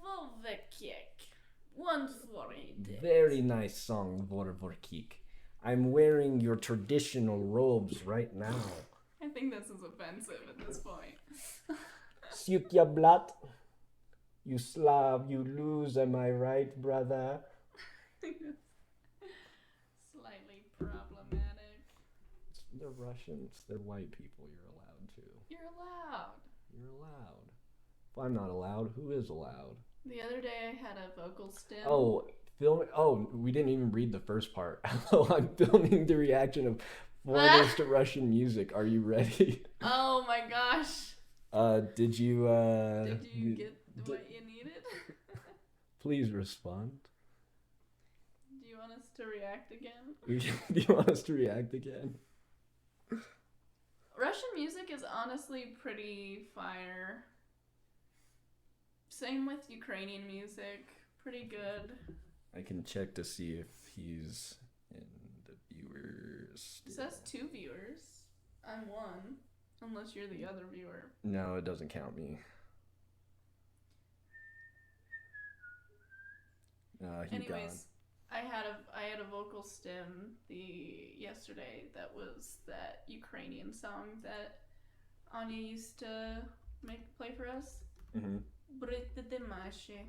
S2: Volvorkik. One for it.
S11: Very nice song, Volvorkik. I'm wearing your traditional robes right now.
S2: I think this is offensive at this point.
S11: Sukya blat. You Slav, you lose, am I right, brother?
S2: Slightly problematic.
S11: They're Russians. They're white people. You're allowed to.
S2: You're allowed.
S11: You're allowed. If I'm not allowed, who is allowed?
S2: The other day I had a vocal stim.
S11: We didn't even read the first part. I'm filming the reaction of foreigners to Russian music. Are you ready?
S2: Oh my gosh.
S11: Did you
S2: get what you needed?
S11: Please respond.
S2: Do you want us to react again?
S11: Do you want us to react again?
S2: Russian music is honestly pretty fire. Same with Ukrainian music. Pretty good.
S11: I can check to see if he's in the viewers.
S2: It says 2 viewers. I'm 1. Unless you're the other viewer.
S11: No, it doesn't count me.
S2: Anyways, I had a vocal stim yesterday that was that Ukrainian song that Anya used to play for us.
S11: Mm-hmm.
S2: Brite Demashi.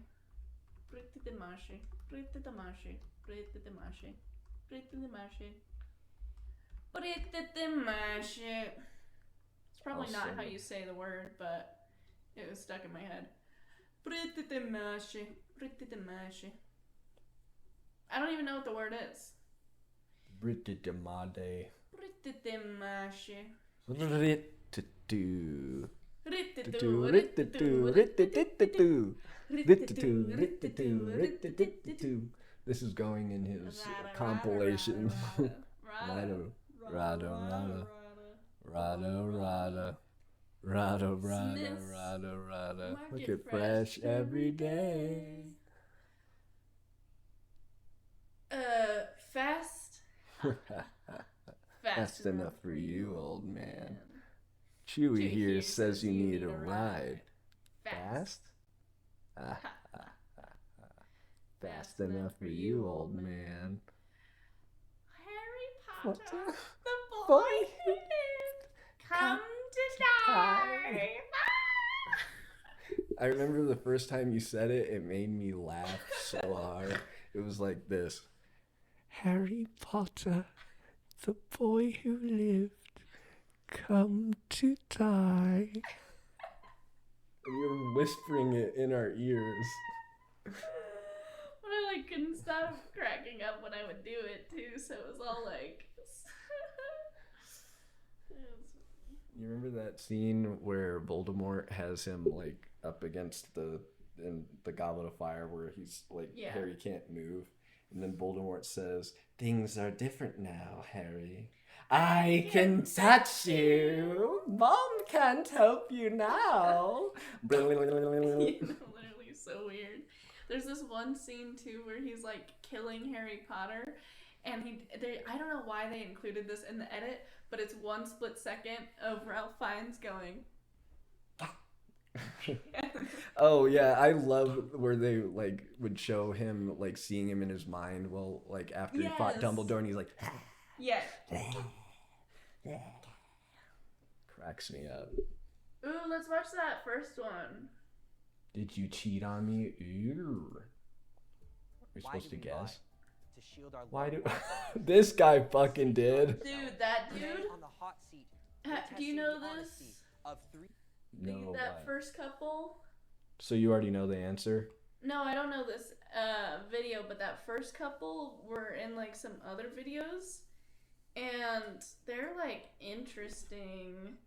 S2: Brite Demashi. Brite Demashi. Brite Demashi. Brite Demashi. Brite Demashi. It's probably not how you say the word, but it was stuck in my head. Brite Demashi. Brite Demashi. I don't even know what the word is.
S11: Brite Demade.
S2: Brite Demashi.
S11: Rit-to-do. This is going in his compilation. Rada. Look at fresh every day.
S2: Fast.
S11: Fast enough for you, old man. Chewy here says you need a ride. Fast? Fast enough for you, old man.
S2: Harry Potter, the boy who lived, come to die.
S11: I remember the first time you said it, it made me laugh so hard. It was like this. Harry Potter, the boy who lived, come to die. And you're whispering it in our ears.
S2: But I couldn't stop cracking up when I would do it too, so it was all like.
S11: You remember that scene where Voldemort has him like up against the Goblet of Fire, where he's like Harry can't move, and then Voldemort says, "Things are different now, Harry. I can touch you. Mom can't help you now."
S2: Literally so weird. There's this one scene too where he's like killing Harry Potter, and I don't know why they included this in the edit, but it's one split second of Ralph Fiennes going.
S11: Oh yeah, I love where they like would show him like seeing him in his mind. Well, like after he fought Dumbledore, and he's like,
S2: yeah.
S11: Cracks me up.
S2: Ooh, let's watch that first one.
S11: Did you cheat on me? Ooh. Are we supposed to guess?
S14: to shield our
S11: Why do
S14: loved ones.
S11: this guy fucking did?
S2: Dude, that dude.
S14: On the hot seat,
S2: Do you know
S14: testing the
S2: this?
S14: honesty of three.
S11: No.
S2: That
S11: What?
S2: first couple.
S11: So you already know the answer?
S2: No, I don't know this video, but that first couple were in like some other videos, and they're like interesting.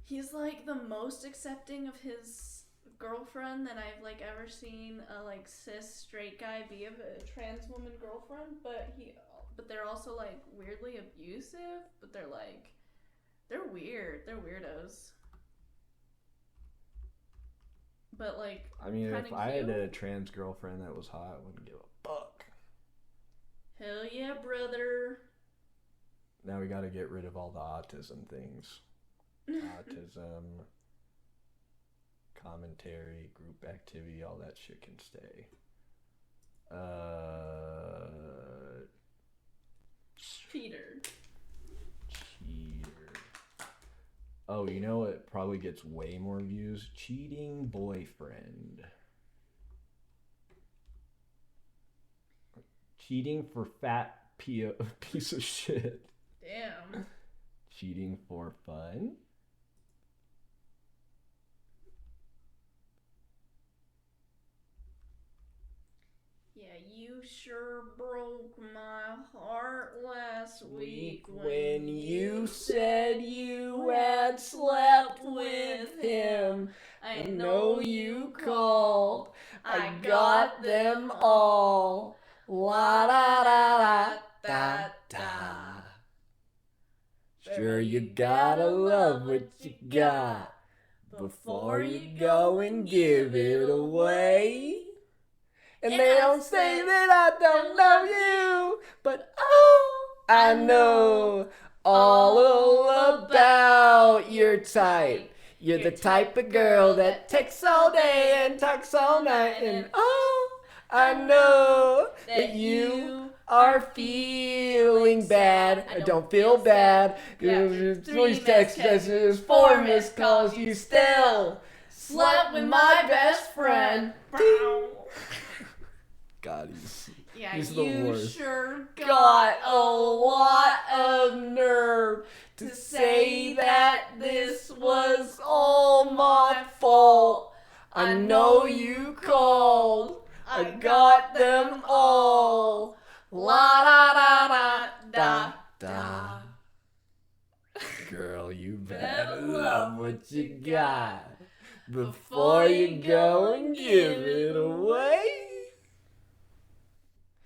S2: He's like the most accepting of his girlfriend that I've like ever seen a like cis straight guy be of a trans woman girlfriend, but they're also like weirdly abusive, but they're weird. They're weirdos. But like,
S11: I mean, if I had
S2: cute.
S11: a trans girlfriend that was hot, I wouldn't give a fuck.
S2: Hell yeah, brother.
S11: Now we gotta get rid of all the autism things. Autism, commentary, group activity, all that shit can stay.
S2: Cheater.
S11: Oh, you know what probably gets way more views? Cheating boyfriend. Cheating for fat piece of shit.
S2: Damn.
S11: Cheating for fun.
S2: Yeah, you sure broke my heart last week
S11: When you said you had slept with him, I know you called. I got them all. La da da da da da. Sure, you gotta love what you got before you go and give it away. And they don't say that I don't know you, but oh, I know all about your type. You're the type of girl that texts all day and talks all night, and oh, I know that you are feeling bad. I don't feel bad. 3 text messages, 4 missed calls. You still slept with my best friend. God, he's the worst.
S2: Sure
S11: Got a lot of nerve to say that this was all my fault. I know you called. I got them all. La da da da da da. Girl, you better love what you got before you go and give it away.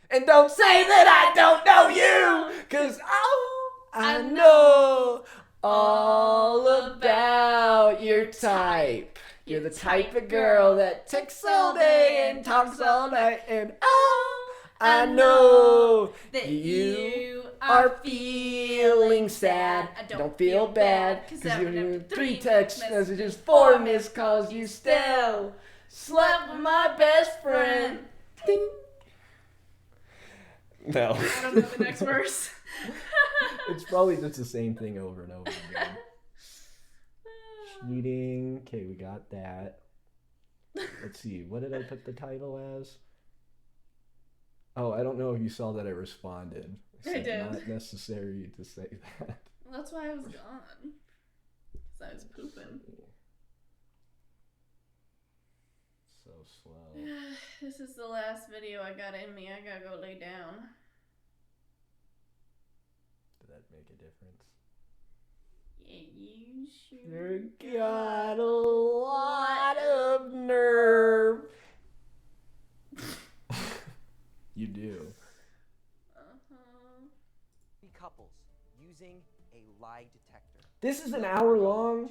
S11: And don't say that I don't know you, 'cause oh, I know all about your type. You're the type of girl that texts all day and talks all night, and oh, I know that you are feeling sad. I don't feel bad, 'cause you 3 text messages, 4 missed calls, you still slept with my best friend. Ding. No.
S2: I don't know the next verse.
S11: It's probably just the same thing over and over again. Cheating. Okay, we got that. Let's see. What did I put the title as? Oh, I don't know if you saw that I responded.
S2: I did.
S11: Not necessary to say that.
S2: Well, that's why I was gone. Because I was pooping.
S11: So slow.
S2: This is the last video I got in me. I gotta go lay down.
S11: Did that make a difference?
S2: Yeah, you
S11: You got a lot of nerve. You do.
S14: Couples using a lie detector.
S11: This is an hour long?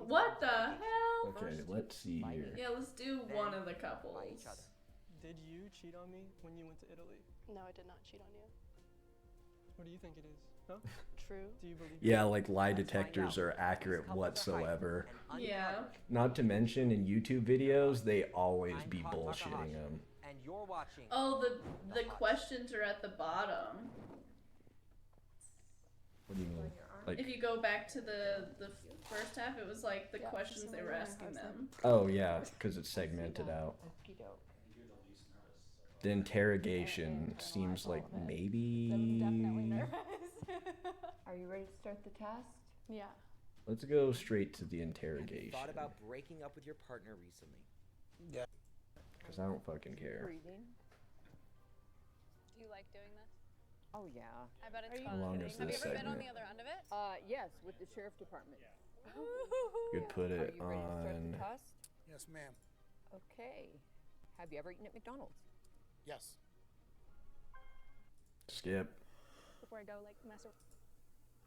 S2: What the hell?
S11: Okay, let's see here.
S2: Yeah, let's do one of the couples.
S16: Did you cheat on me when you went to Italy?
S7: No, I did not cheat on you.
S16: What do you think it is? Huh?
S7: True.
S16: Do you believe
S11: Yeah, like lie detectors are accurate whatsoever.
S2: Yeah.
S11: Not to mention in YouTube videos, they always be bullshitting them.
S14: And you're watching.
S2: Oh, the questions are at the bottom.
S11: What do you mean? Like,
S2: If you go back to the first half, it was like the questions they were asking them.
S11: oh yeah, because it's segmented out. The interrogation seems like maybe.
S7: Definitely nervous.
S9: Are you ready to start the test?
S7: Yeah.
S11: Let's go straight to the
S14: Have you
S11: interrogation.
S14: thought about breaking up with your partner recently?
S17: Yeah.
S11: Because I don't fucking care.
S7: Breathing.
S19: Do you like doing this?
S9: Oh yeah.
S19: I bet it's
S11: How
S19: fun.
S11: long is
S19: Have you
S11: this
S19: ever been on
S11: segment?
S19: the other end of it?
S9: Yes, with the sheriff department.
S11: Could put
S9: Are
S11: it
S9: you ready to start
S11: on.
S9: the test?
S17: Yes, ma'am.
S9: Okay. Have you ever eaten at McDonald's?
S17: Yes.
S11: Skip.
S7: Before I go, like, mess around.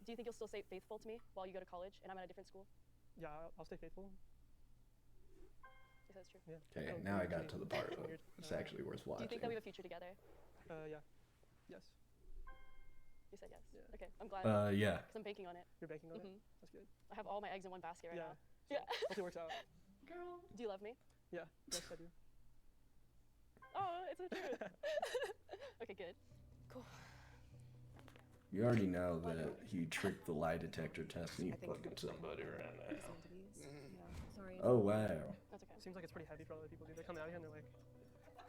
S7: Do you think you'll still stay faithful to me while you go to college and I'm at a different school?
S16: Yeah, I'll stay faithful.
S7: Yes, that's true.
S16: Yeah.
S11: Okay,
S16: Oh,
S11: now I
S16: okay.
S11: got to the part of it's actually worth
S7: Do
S11: watching.
S7: you think that we have a future together?
S16: Yeah. Yes.
S7: You said yes.
S16: Yeah.
S7: Okay, I'm glad.
S11: Yeah.
S7: Because I'm banking on it.
S16: You're banking on it?
S7: Mhm.
S16: That's good.
S7: I have all my eggs in one basket right
S16: Yeah.
S7: now. Yeah.
S16: Hope it works out.
S7: Girl. Do you love me?
S16: Yeah. Yes, I do.
S7: Oh, it's the truth. Okay, good. Cool.
S11: You already know that he tricked the lie detector test and he fucking somebody around that.
S7: Sorry.
S11: Oh wow.
S7: That's okay.
S16: Seems like it's pretty heavy for other people, dude. They come out here and they're like.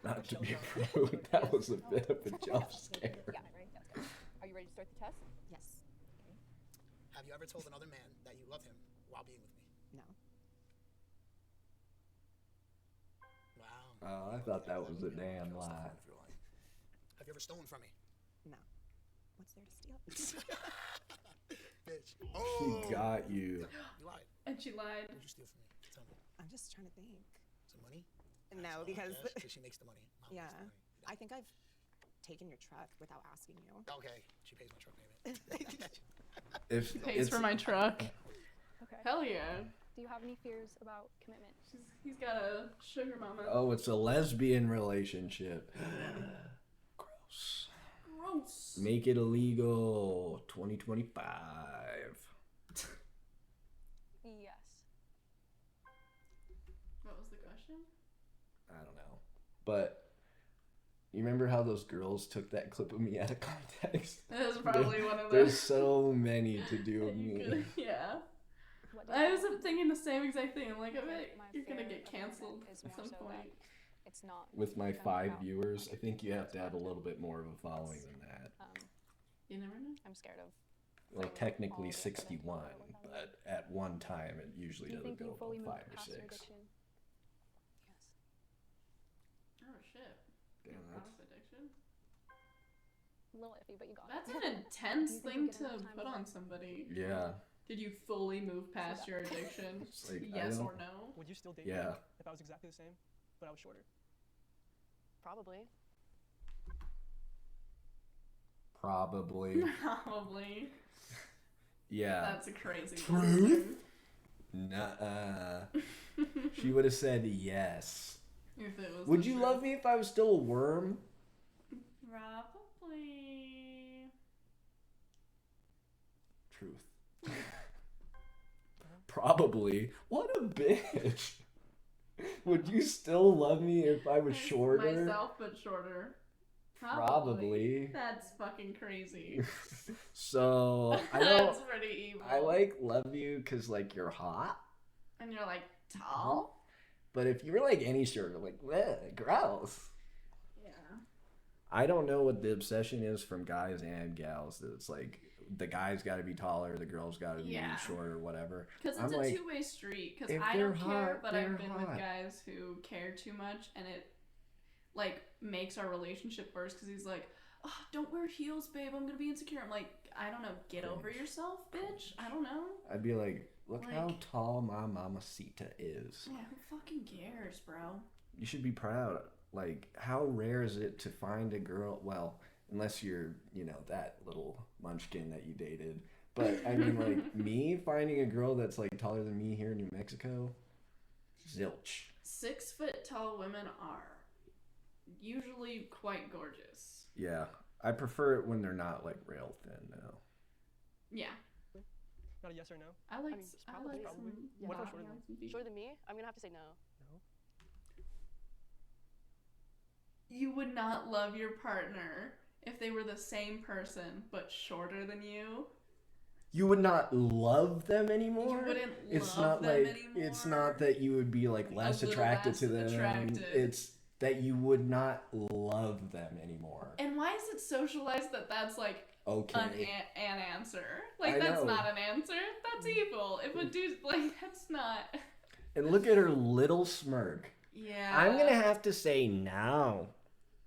S11: Not to be rude, that was a bit of a jump scare.
S9: Yeah, right? Yes. Are you ready to start the test?
S22: Yes. Have you ever told another man that you love him while being with me?
S9: No.
S22: Wow.
S11: Oh, I thought that was a damn lie.
S22: Have you ever stolen from me?
S9: No. What's there to steal?
S22: Bitch.
S11: She got you.
S22: You lied.
S2: And she lied.
S22: What did you steal from me? Tell me.
S9: I'm just trying to think.
S22: Some money?
S9: No, because
S22: she makes the money. Mom
S9: yeah,
S22: makes the money.
S9: I think I've taken your truck without asking you.
S22: Okay, she pays my truck payment.
S11: If
S2: He pays for my truck.
S7: Okay.
S2: Hell yeah.
S7: Do you have any fears about commitment?
S2: He's got a sugar mama.
S11: Oh, it's a lesbian relationship. Gross.
S2: Gross.
S11: Make it illegal. 2025.
S7: Yes.
S2: What was the question?
S11: I don't know. But you remember how those girls took that clip of me out of context?
S2: That was probably one of
S11: There's
S2: those.
S11: so many to do of
S2: You
S11: me.
S2: could- yeah. I was thinking the same exact thing. I'm like, I bet you're gonna get canceled at some point.
S7: It's not.
S11: With my 5 viewers, I think you have to have a little bit more of a following than that.
S2: You never know.
S7: I'm scared of.
S11: Well, technically 61, but at one time it usually
S7: Do you
S11: doesn't
S7: think you
S11: go
S7: fully
S11: above 5
S7: moved
S11: or
S7: past your
S11: 6.
S7: addiction?
S2: Oh shit.
S11: Damn,
S2: Cross addiction.
S7: A little iffy, but you got
S2: That's
S7: it.
S2: an intense
S7: Do you think
S2: thing
S7: you get
S2: to
S7: enough time
S2: put
S7: with
S2: on
S7: it?
S2: somebody.
S11: Yeah.
S2: Did you fully move past your addiction?
S11: It's like, I
S2: Yes
S11: don't-
S2: or no?
S16: Would you still date
S11: Yeah.
S16: me if I was exactly the same, but I was shorter?
S7: Probably.
S11: Probably.
S2: Probably.
S11: Yeah.
S2: That's a crazy
S11: Truth? Nuh-uh. She would have said yes.
S2: If it was
S11: Would
S2: the
S11: you
S2: truth.
S11: love me if I was still a worm?
S2: Probably.
S11: Truth. Probably. What a bitch. Would you still love me if I was shorter?
S2: Myself, but shorter.
S11: Probably.
S2: That's fucking crazy.
S11: So I
S2: That's
S11: don't.
S2: pretty evil.
S11: I like love you because like you're hot.
S2: And you're like tall.
S11: But if you were like any shorter, like bleh, gross.
S2: Yeah.
S11: I don't know what the obsession is from guys and gals. That it's like the guy's got to be taller, the girl's got to be
S2: Yeah.
S11: shorter, whatever.
S2: Because
S11: I'm
S2: it's a
S11: like,
S2: two-way street. Because
S11: if
S2: I
S11: they're
S2: don't care,
S11: hot,
S2: but
S11: they're
S2: I've been with
S11: hot.
S2: guys who care too much, and it like makes our relationship worse. Because he's like, "Oh, don't wear heels, babe. I'm gonna be insecure." I'm like, I don't know. Get over yourself, bitch. I don't know.
S11: I'd be like, look how
S2: Like-
S11: tall my mamacita is.
S2: Yeah, who fucking cares, bro?
S11: You should be proud. Like, how rare is it to find a girl? Well, unless you're, that little munchkin that you dated. But I mean, like me finding a girl that's like taller than me here in New Mexico, zilch.
S2: 6 foot tall women are usually quite gorgeous.
S11: Yeah, I prefer it when they're not like rail thin though.
S2: Yeah.
S16: Not a yes or no?
S2: I like.
S7: I mean, probably.
S16: Yeah. What if I'm shorter than you?
S7: Shorter than me? I'm gonna have to say no.
S16: No.
S2: You would not love your partner if they were the same person but shorter than you.
S11: You would not love them anymore.
S2: You wouldn't
S11: It's
S2: love
S11: not
S2: them
S11: like
S2: anymore.
S11: it's not that you would be like less
S2: little
S11: attracted
S2: less
S11: to them.
S2: attracted.
S11: It's that you would not love them anymore.
S2: And why is it socialized that that's like
S11: Okay.
S2: an answer? Like
S11: I
S2: that's
S11: know.
S2: not an answer. That's evil. If a dude like that's not.
S11: And look at her little smirk.
S2: Yeah.
S11: I'm gonna have to say no.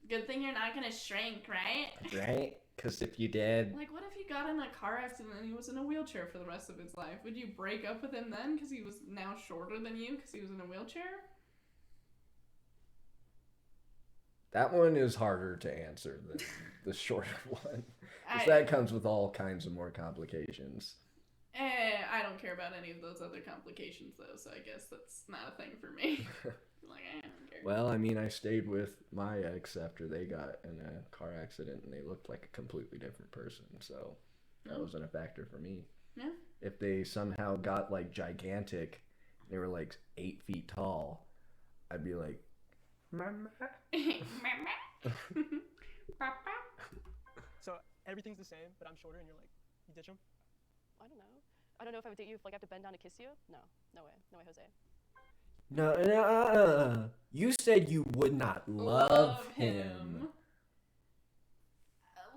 S2: Good thing you're not gonna shrink, right?
S11: Right? Because if you did,
S2: Like, what if he got in a car accident and he was in a wheelchair for the rest of his life? Would you break up with him then because he was now shorter than you because he was in a wheelchair?
S11: that one is harder to answer than the shorter one. Because
S2: I-
S11: that comes with all kinds of more complications.
S2: I don't care about any of those other complications though, so I guess that's not a thing for me. Like, I don't care.
S11: Well, I mean, I stayed with my ex after they got in a car accident and they looked like a completely different person, so that
S2: Oh.
S11: wasn't a factor for me.
S2: Yeah.
S11: If they somehow got like gigantic, they were like 8 feet tall, I'd be like, Mama.
S16: So everything's the same, but I'm shorter, and you're like, you ditch him?
S7: I don't know. I don't know if I would date you if like I have to bend down to kiss you. No, no way, Jose.
S11: No, you said you would not love him.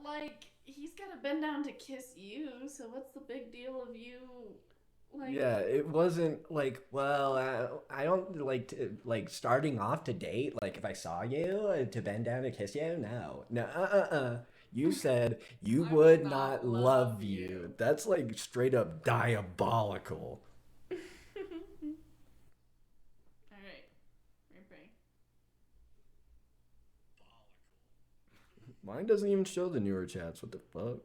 S2: Like, he's gotta bend down to kiss you, so what's the big deal of you? Like,
S11: Yeah, it wasn't like, well, I don't like to, like starting off to date. Like, if I saw you to bend down to kiss you, no. You said you would not love you. That's like straight up diabolical.
S2: Alright. Right.
S11: Mine doesn't even show the newer chats. What the fuck?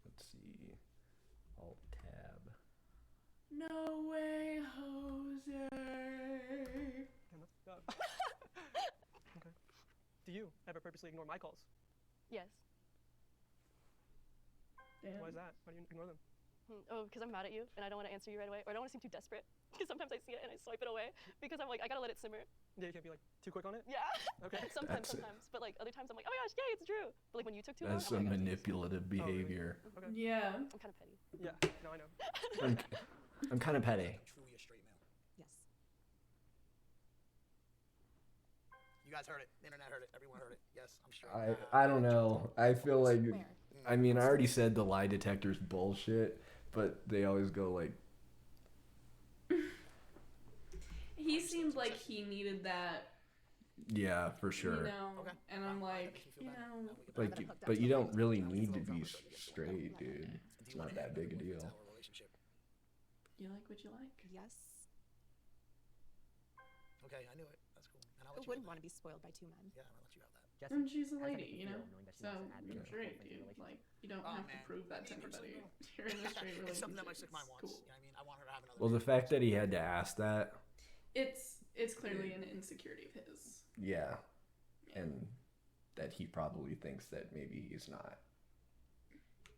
S11: Let's see. Alt tab.
S2: No way, Jose.
S16: Damn, that's fucked up. Okay. Do you ever purposely ignore my calls?
S7: Yes.
S2: Damn.
S16: Why is that? Why do you ignore them?
S7: Oh, because I'm mad at you and I don't want to answer you right away, or I don't want to seem too desperate. Because sometimes I see it and I swipe it away because I'm like, I gotta let it simmer.
S16: Yeah, you can't be like too quick on it?
S7: Yeah.
S16: Okay.
S7: sometimes.
S11: That's it.
S7: But like other times I'm like, oh my gosh, yay, it's Drew. But like when you took too long,
S11: That's
S7: I'm
S11: some
S7: like,
S11: manipulative behavior.
S16: Okay.
S2: Yeah.
S7: I'm kind of petty.
S16: Yeah, no, I know.
S11: I'm kind of petty.
S22: Truly a straight male.
S9: Yes.
S22: You guys heard it. The internet heard it. Everyone heard it. Yes, I'm straight.
S11: I don't know. I feel like, I mean, I already said the lie detector's bullshit, but they always go like,
S2: He seemed like he needed that,
S11: yeah, for sure.
S2: you know, and I'm like, you know.
S11: Like, but you don't really need to be straight, dude. It's not that big a deal.
S2: You like what you like?
S9: Yes.
S22: Okay, I knew it. That's cool. And I'll
S9: Who
S22: let you
S9: wouldn't
S22: have
S9: want to be spoiled by two men?
S22: that. Yeah, I'll let you have that.
S2: And she's a lady, you know? So, you're straight, dude. Like, you don't have to prove that to anybody. You're in a straight relationship.
S22: It's something that my sick mind wants.
S2: Cool.
S22: You know what I mean? I want her to have another.
S11: Well, the fact that he had to ask that,
S2: It's clearly an insecurity of his.
S11: yeah, and that he probably thinks that maybe he's not.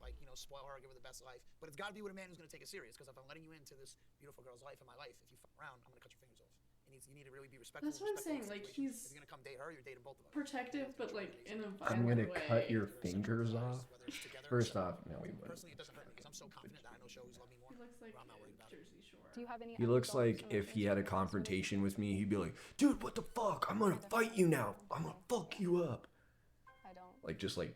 S22: Like, you know, spoil her, give her the best life. But it's got to be with a man who's going to take it serious. Because if I'm letting you into this beautiful girl's life in my life, if you fuck around, I'm going to cut your fingers off. You need to really be respectful.
S2: That's what I'm
S22: respectful
S2: saying.
S22: of the
S2: Like,
S22: situation.
S2: he's
S22: If you're going to come date her, you're dating both of us.
S2: protective, but like in a violent
S11: I'm gonna
S2: way.
S11: cut your fingers off. First off, no, he wouldn't.
S22: Personally, it doesn't hurt me because I'm so confident that I know she'll always love me more.
S2: He looks like
S22: I'm not worried about
S2: Jersey Shore.
S19: Do you have any?
S11: He looks like if he had a confrontation with me, he'd be like, "Dude, what the fuck? I'm gonna fight you now. I'm gonna fuck you up."
S19: I don't.
S11: Like just like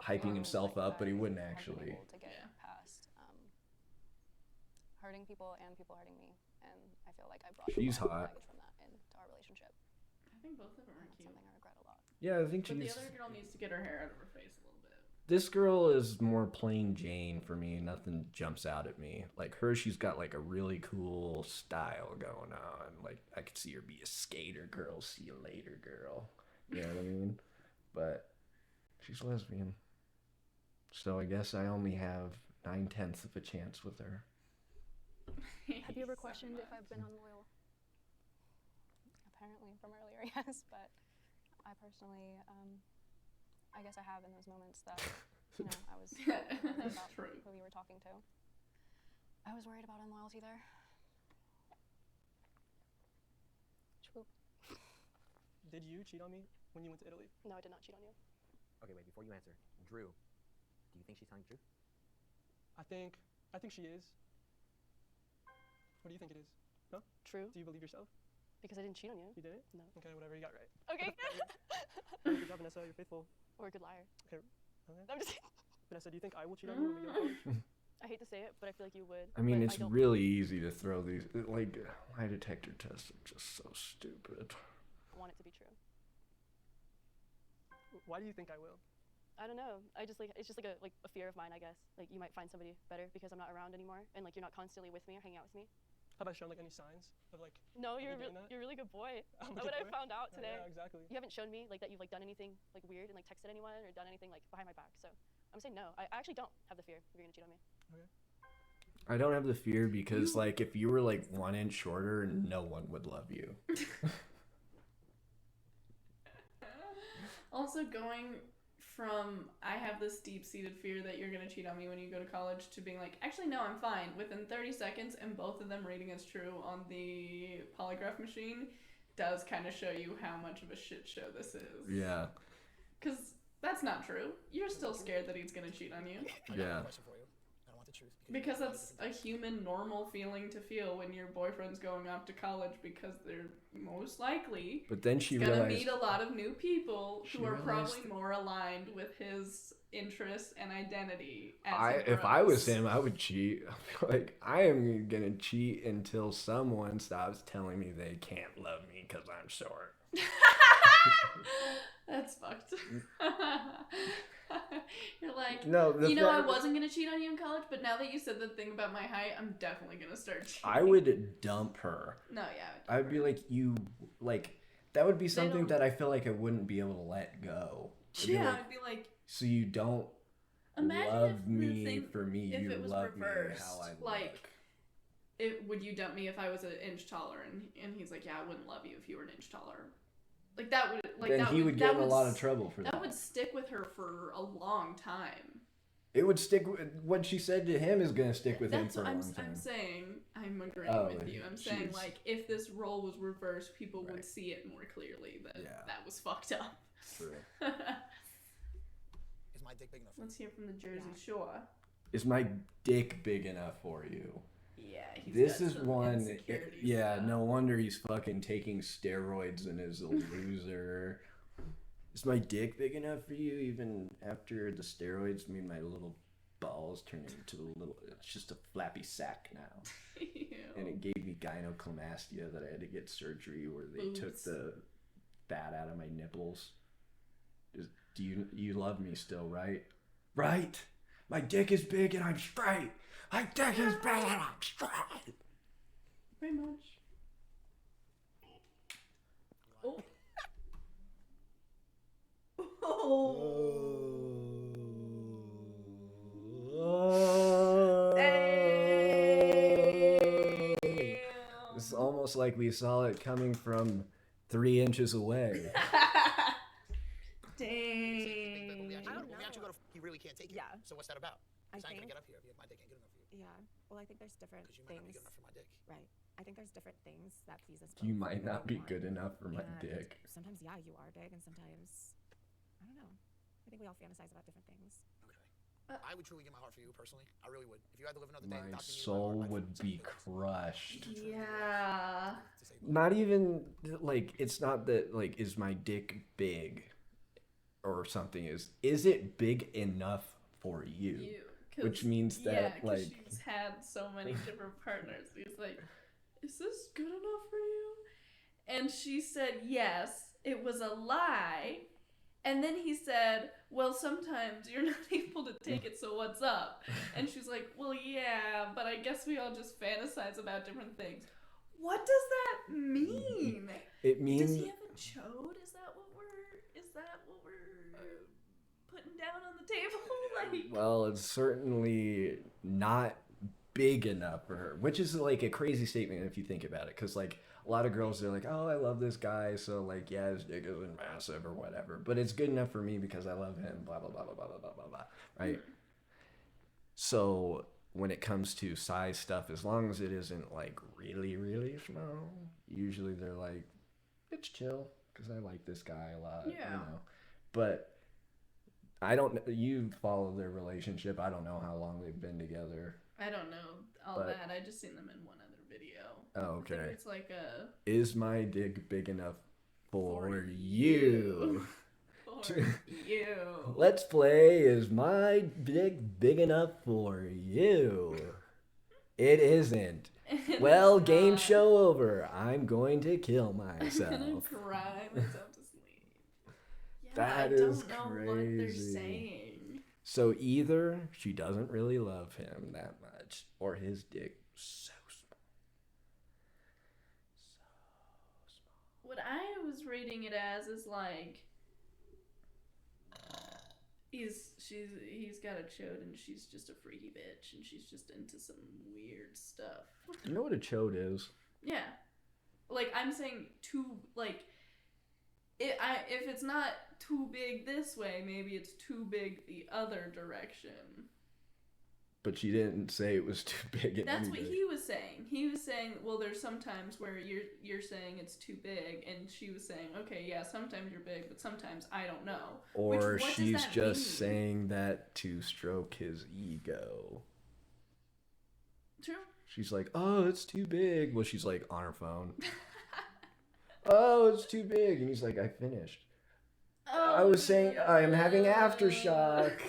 S11: hyping himself up, but he wouldn't actually.
S19: To get past hurting people and people hurting me, and I feel like I brought
S11: She's
S19: a lot of
S11: hot.
S19: baggage from that into our relationship.
S2: I think both of them are cute.
S19: Something I regret a lot.
S11: Yeah, I think
S2: But the
S11: she's.
S2: other girl needs to get her hair out of her face a little bit.
S11: This girl is more plain Jane for me. Nothing jumps out at me. Like her, she's got like a really cool style going on. Like I could see her be a skater girl. See you later, girl. You know what I mean? But she's lesbian. So I guess I only have 9/10 of a chance with her.
S19: Have you ever questioned if I've been unloyal? Apparently from earlier, yes, but I personally, I guess I have in those moments that, you know, I was worried about who you were talking to. I was worried about unloyalty there. True.
S16: Did you cheat on me when you went to Italy?
S7: No, I did not cheat on you.
S14: Okay, wait, before you answer, Drew, do you think she's telling the truth?
S16: I think she is. What do you think it is? No?
S19: True.
S16: Do you believe yourself?
S19: Because I didn't cheat on you.
S16: You did it?
S19: No.
S16: Okay, whatever, you got it right.
S19: Okay.
S16: Good job, Vanessa, you're faithful.
S19: Or a good liar.
S16: Okay.
S19: I'm just
S16: Vanessa, do you think I will cheat on you when we get to college?
S19: I hate to say it, but I feel like you would.
S11: I mean,
S19: but
S11: it's
S19: I don't.
S11: really easy to throw these, like, lie detector tests are just so stupid.
S19: I want it to be true.
S16: Why do you think I will?
S19: I don't know. I just like it's just like a fear of mine, I guess. Like you might find somebody better because I'm not around anymore, and like you're not constantly with me or hanging out with me.
S16: Have I shown like any signs of like?
S19: No, you're
S16: doing that?
S19: you're a really good boy.
S16: I'm a
S19: What
S16: good
S19: I
S16: boy?
S19: found out today.
S16: Yeah, exactly.
S19: You haven't shown me like that you've like done anything like weird and like texted anyone or done anything like behind my back. So I'm saying no. I actually don't have the fear if you're gonna cheat on me.
S16: Okay.
S11: I don't have the fear because, like, if you were like 1 inch shorter, no one would love you.
S2: Also, going from I have this deep-seated fear that you're gonna cheat on me when you go to college to being like, actually no, I'm fine, within 30 seconds, and both of them rating as true on the polygraph machine does kind of show you how much of a shit show this is.
S11: Yeah.
S2: Because that's not true. You're still scared that he's gonna cheat on you.
S11: Yeah.
S2: Because that's a human normal feeling to feel when your boyfriend's going off to college because they're most likely
S11: But then she
S2: gonna
S11: realized
S2: meet a lot of new people
S11: She
S2: who are
S11: realized-
S2: probably more aligned with his interests and identity. As he
S11: if I was
S2: grows.
S11: him, I would cheat. Like, I am gonna cheat until someone stops telling me they can't love me because I'm short.
S2: That's fucked. You're like,
S11: No, the
S2: I
S11: fact-
S2: wasn't gonna cheat on you in college, but now that you said the thing about my height, I'm definitely gonna start cheating.
S11: I would dump her.
S2: No, yeah.
S11: I'd be like, that would be something
S2: don't-
S11: that I feel like I wouldn't be able to let go. I'd be
S2: Yeah,
S11: like,
S2: I'd be like,
S11: so you don't
S2: imagine
S11: love
S2: if the
S11: me
S2: thing-
S11: for me,
S2: if
S11: you
S2: it was
S11: love
S2: reversed,
S11: me how I
S2: like, would you dump me if I was an inch taller? And he's like, yeah, I wouldn't love you if you were an inch taller. Like that would like
S11: Then
S2: that
S11: he would get in a lot of
S2: s-
S11: trouble for that.
S2: That would stick with her for a long time.
S11: It would stick. What she said to him is gonna stick with him
S2: That's
S11: for
S2: what
S11: a
S2: I'm,
S11: long time.
S2: I'm saying. I'm agreeing
S11: Oh,
S2: with you. I'm saying
S11: jeez.
S2: like if this role was reversed, people would see it more clearly that that was fucked up.
S11: True.
S22: Is my dick big enough?
S2: Let's hear from the Jersey Shore.
S11: Is my dick big enough for you?
S2: Yeah, he's
S11: This
S2: got
S11: is
S2: some
S11: one.
S2: insecurities
S11: Yeah, no wonder he's fucking taking steroids and is a loser. Is my dick big enough for you? Even after the steroids made my little balls turn into a little. It's just a flappy sack now. And it gave me gynecomastia that I had to get surgery where they took
S2: Boobs.
S11: the fat out of my nipples. Do you love me still, right? Right. My dick is big and I'm straight. My dick is big and I'm straight.
S2: Very much. Oh.
S11: It's almost like we saw it coming from 3 inches away.
S2: Dang.
S22: When we actually go to, he really can't take it.
S9: Yeah.
S22: So what's that about?
S9: I
S22: 'Cause I ain't
S9: think-
S22: gonna get up here if my dick ain't good enough for you.
S9: Yeah. Well, I think there's different
S22: Because you might not be
S9: things.
S22: good enough for my dick.
S9: Right. I think there's different things that please us.
S11: You
S9: both.
S11: might not be good enough for my
S9: And
S11: dick.
S9: Sometimes, yeah, you are big, and sometimes, I don't know. I think we all fantasize about different things.
S22: I would truly give my heart for you personally. I really would. If you had to live another day
S11: My
S22: without seeing you,
S11: soul would be crushed.
S2: Yeah.
S11: Not even like it's not that like is my dick big or something, is it big enough for you?
S2: 'Cause-
S11: Which means that
S2: yeah, 'cause
S11: like
S2: she's had so many different partners. He's like, is this good enough for you? And she said yes. It was a lie. And then he said, well, sometimes you're not able to take it, so what's up? And she's like, well, yeah, but I guess we all just fantasize about different things. What does that mean?
S11: It means
S2: Does he have a chode? Is that what we're putting down on the table? Like,
S11: well, it's certainly not big enough for her, which is like a crazy statement if you think about it, because like a lot of girls are like, oh, I love this guy, so like yeah, his dick isn't massive or whatever, but it's good enough for me because I love him, blah blah blah blah blah blah blah blah, right? So when it comes to size stuff, as long as it isn't like really really small, usually they're like, it's chill because I like this guy a lot,
S2: Yeah.
S11: you know. But I don't. You follow their relationship. I don't know how long they've been together.
S2: I don't know all
S11: But-
S2: that. I just seen them in one other video.
S11: Oh,
S2: I
S11: okay.
S2: think it's like a...
S11: Is my dick big enough for you?
S2: For you.
S11: Let's play Is My Dick Big Enough for You? It isn't. Well, game show over. I'm going to kill myself.
S2: I'm gonna cry myself to sleep. Yeah,
S11: That
S2: I
S11: is
S2: don't know
S11: crazy.
S2: what they're saying.
S11: So either she doesn't really love him that much, or his dick so small.
S2: What I was reading it as is like he's got a chode and she's just a freaky bitch and she's just into some weird stuff.
S11: You know what a chode is?
S2: Yeah. Like I'm saying if it's not too big this way, maybe it's too big the other direction.
S11: But she didn't say it was too big.
S2: That's what he was saying. He was saying, well, there's sometimes where you're saying it's too big, and she was saying, okay, yeah, sometimes you're big, but sometimes I don't know.
S11: Or she's just saying that to stroke his ego.
S2: True.
S11: She's like, oh, it's too big. Well, she's like on her phone. Oh, it's too big. And he's like, I finished.
S2: Oh,
S11: I was saying I'm having aftershock.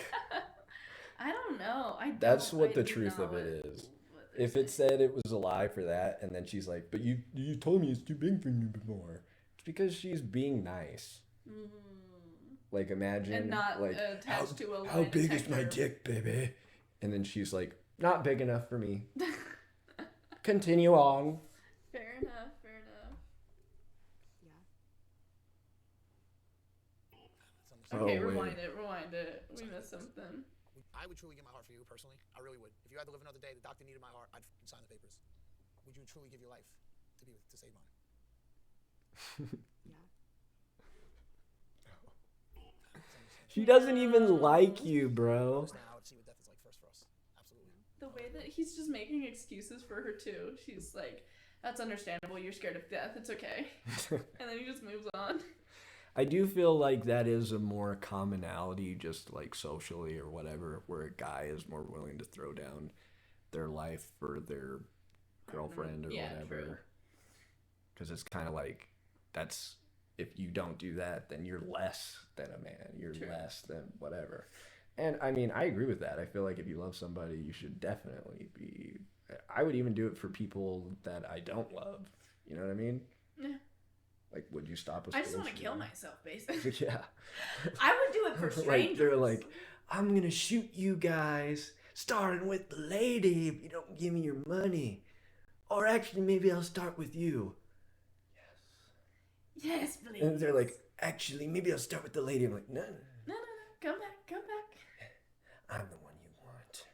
S2: I don't know.
S11: That's what the truth of it is. If it said it was a lie for that, and then she's like, but you told me it's too big for you before. It's because she's being nice. Like imagine
S2: and not
S11: like
S2: attached to a lie
S11: how big is my
S2: detector.
S11: dick, baby? And then she's like, not big enough for me. Continue on.
S2: Fair enough. Fair enough.
S11: Oh,
S2: Okay,
S11: wait.
S2: rewind it. We missed something.
S22: I would truly give my heart for you personally. I really would. If you had to live another day, the doctor needed my heart, I'd sign the papers. Would you truly give your life to save mine?
S11: She doesn't even like you, bro.
S22: I would see what death is like first for us. Absolutely.
S2: The way that he's just making excuses for her too. She's like, that's understandable. You're scared of death. It's okay. And then he just moves on.
S11: I do feel like that is a more commonality, just like socially or whatever, where a guy is more willing to throw down their life for their girlfriend or whatever. Because it's kind of like, that's, if you don't do that, then you're less than a man. You're less than whatever. And I mean, I agree with that. I feel like if you love somebody, you should definitely be, I would even do it for people that I don't love. You know what I mean?
S2: Yeah.
S11: Like, would you stop us?
S2: I just want to kill myself, basically.
S11: Yeah.
S2: I would do it for strangers.
S11: Like, they're like, I'm going to shoot you guys, starting with the lady if you don't give me your money. Or actually, maybe I'll start with you.
S2: Yes, please.
S11: And they're like, actually, maybe I'll start with the lady. I'm like, no.
S2: No. Come back.
S11: I'm the one you want.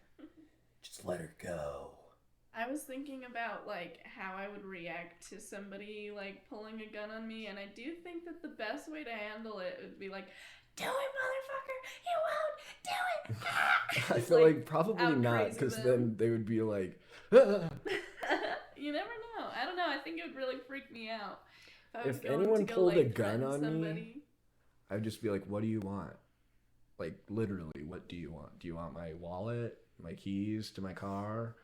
S11: Just let her go.
S2: I was thinking about like how I would react to somebody like pulling a gun on me, and I do think that the best way to handle it would be like, do it, motherfucker! You won't do it!
S11: I feel like probably not, because then they would be like, ah.
S2: You never know. I don't know. I think it would really freak me out.
S11: If anyone pulled a gun on me, I'd just be like, what do you want? Like, literally, what do you want? Do you want my wallet, my keys to my car,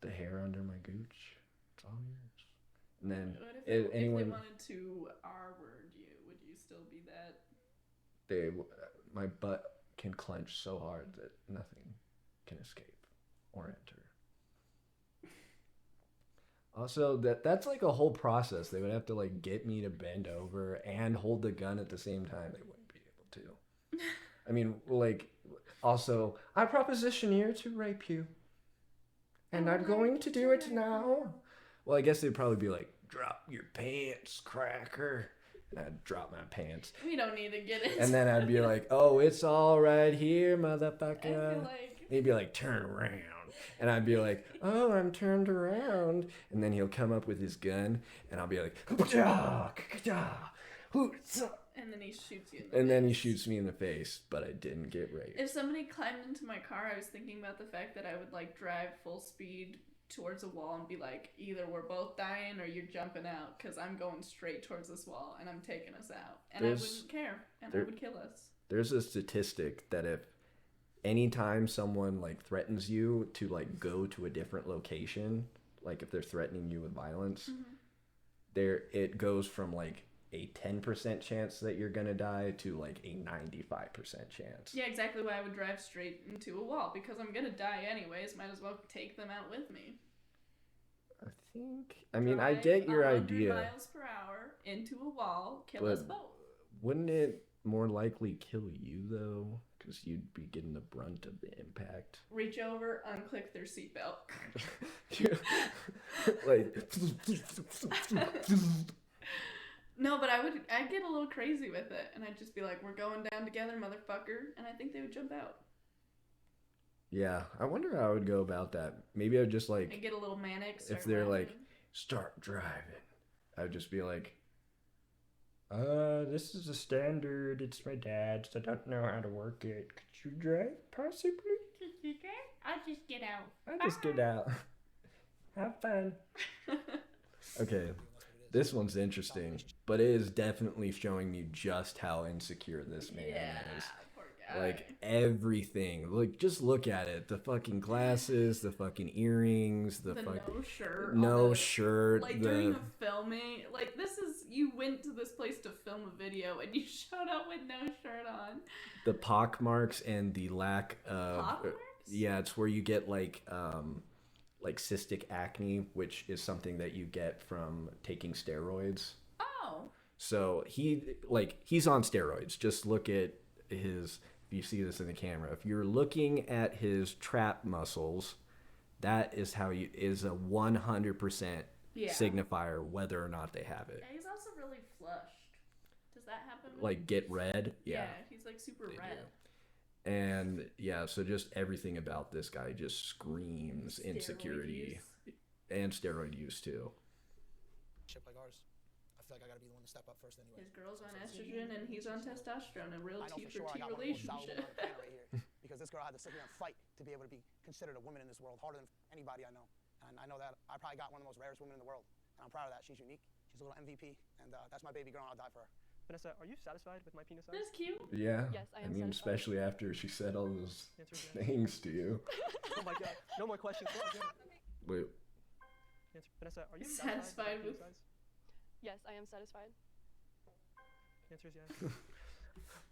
S11: the hair under my gooch? It's all yours. And then
S2: if
S11: anyone,
S2: they wanted to R-word you, would you still be that?
S11: my butt can clench so hard that nothing can escape or enter. Also, that's like a whole process. They would have to like get me to bend over and hold the gun at the same time. They wouldn't be able to. I mean, like, also, I proposition you to rape you. And I'm going to do it now. Well, I guess they'd probably be like, drop your pants, cracker. And I'd drop my pants.
S2: We don't need to get into
S11: And then I'd be like, oh, it's all right here, motherfucker.
S2: I feel like...
S11: They'd be like, turn around. And I'd be like, oh, I'm turned around. And then he'll come up with his gun, and I'll be like,
S2: And then he shoots you in the
S11: and then he shoots me in the face, but I didn't get raped.
S2: If somebody climbed into my car, I was thinking about the fact that I would like drive full speed towards a wall and be like, either we're both dying or you're jumping out, because I'm going straight towards this wall and I'm taking us out. And I wouldn't care, and I would kill us.
S11: There's a statistic that if anytime someone like threatens you to like go to a different location, like if they're threatening you with violence, there it goes from like a 10% chance that you're gonna die to like a 95% chance.
S2: Yeah, exactly why I would drive straight into a wall, because I'm gonna die anyways. Might as well take them out with me.
S11: I mean, I get your
S2: 100
S11: idea,
S2: miles per hour into a wall, kill
S11: but
S2: us both.
S11: wouldn't it more likely kill you though? Because you'd be getting the brunt of the impact.
S2: Reach over, unclick their seatbelt.
S11: Like,
S2: no, but I'd get a little crazy with it, and I'd just be like, "We're going down together, motherfucker," and I think they would jump out.
S11: yeah, I wonder how I would go about that. Maybe I would just like,
S2: And get a little manic.
S11: if they're like, start driving, I would just be like, this is a standard. It's my dad's. I don't know how to work it. Could you drive, possibly?
S2: I'll just get out.
S11: I'll just get out. Have fun. Okay, this one's interesting, but it is definitely showing me just how insecure this man is.
S2: Poor guy.
S11: Like everything. Like just look at it. The fucking glasses, the fucking earrings, the fucking
S2: no shirt.
S11: no shirt.
S2: Like during the filming, like this is, you went to this place to film a video and you showed up with no shirt on.
S11: The pock marks and the lack of
S2: Pockmarks?
S11: yeah, it's where you get like cystic acne, which is something that you get from taking steroids.
S2: Oh.
S11: So he's on steroids. Just look at his, if you see this in the camera, if you're looking at his trap muscles, that is how you is a 100% signifier whether or not they have it.
S2: Yeah, he's also really flushed. Does that happen?
S11: Like get red? Yeah.
S2: He's like super red.
S11: And yeah, so just everything about this guy just screams insecurity and steroid use too.
S22: Ship like ours. I feel like I gotta be the one to step up first anyway.
S2: His girl's on estrogen and he's on testosterone. A real
S22: I know
S2: T
S22: for
S2: for
S22: sure
S2: T
S22: I got one of the most valuable
S2: relationship.
S22: men on the planet right here. Because this girl had to sit here and fight to be able to be considered a woman in this world, harder than anybody I know. And I know that I probably got one of the most rarest women in the world. And I'm proud of that. She's unique. She's a little MVP. And that's my baby girl, and I'll die for her.
S16: Vanessa, are you satisfied with my penis size?
S2: That's cute.
S11: Yeah.
S16: Yes, I am
S11: mean,
S16: satisfied.
S11: especially after she said all those
S16: Answer yes.
S11: things to you.
S16: Oh my god. No more questions.
S11: Wait.
S16: Answer. Vanessa, are you
S2: Satisfied
S16: with
S2: with-
S16: my penis size?
S7: Yes, I am satisfied.
S16: The answer is yes.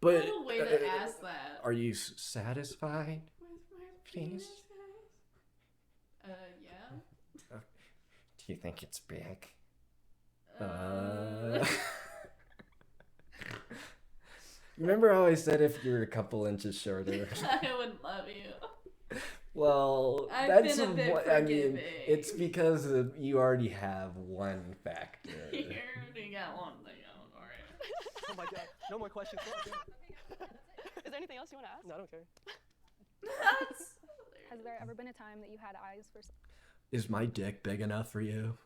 S11: But
S2: What a way to ask that.
S11: Are you satisfied?
S2: With my
S11: Penis?
S2: size? Yeah.
S11: Do you think it's big? Remember how I said if you were a couple inches shorter?
S2: I would love you.
S11: Well,
S2: I've
S11: that's
S2: been a bit
S11: I mean,
S2: forgiving.
S11: it's because you already have one factor.
S2: You already got one thing on, alright.
S16: Oh my god. No more questions.
S7: Is there anything else you want to ask?
S16: No, I don't care.
S19: Has there ever been a time that you had eyes for
S11: Is my dick big enough for you?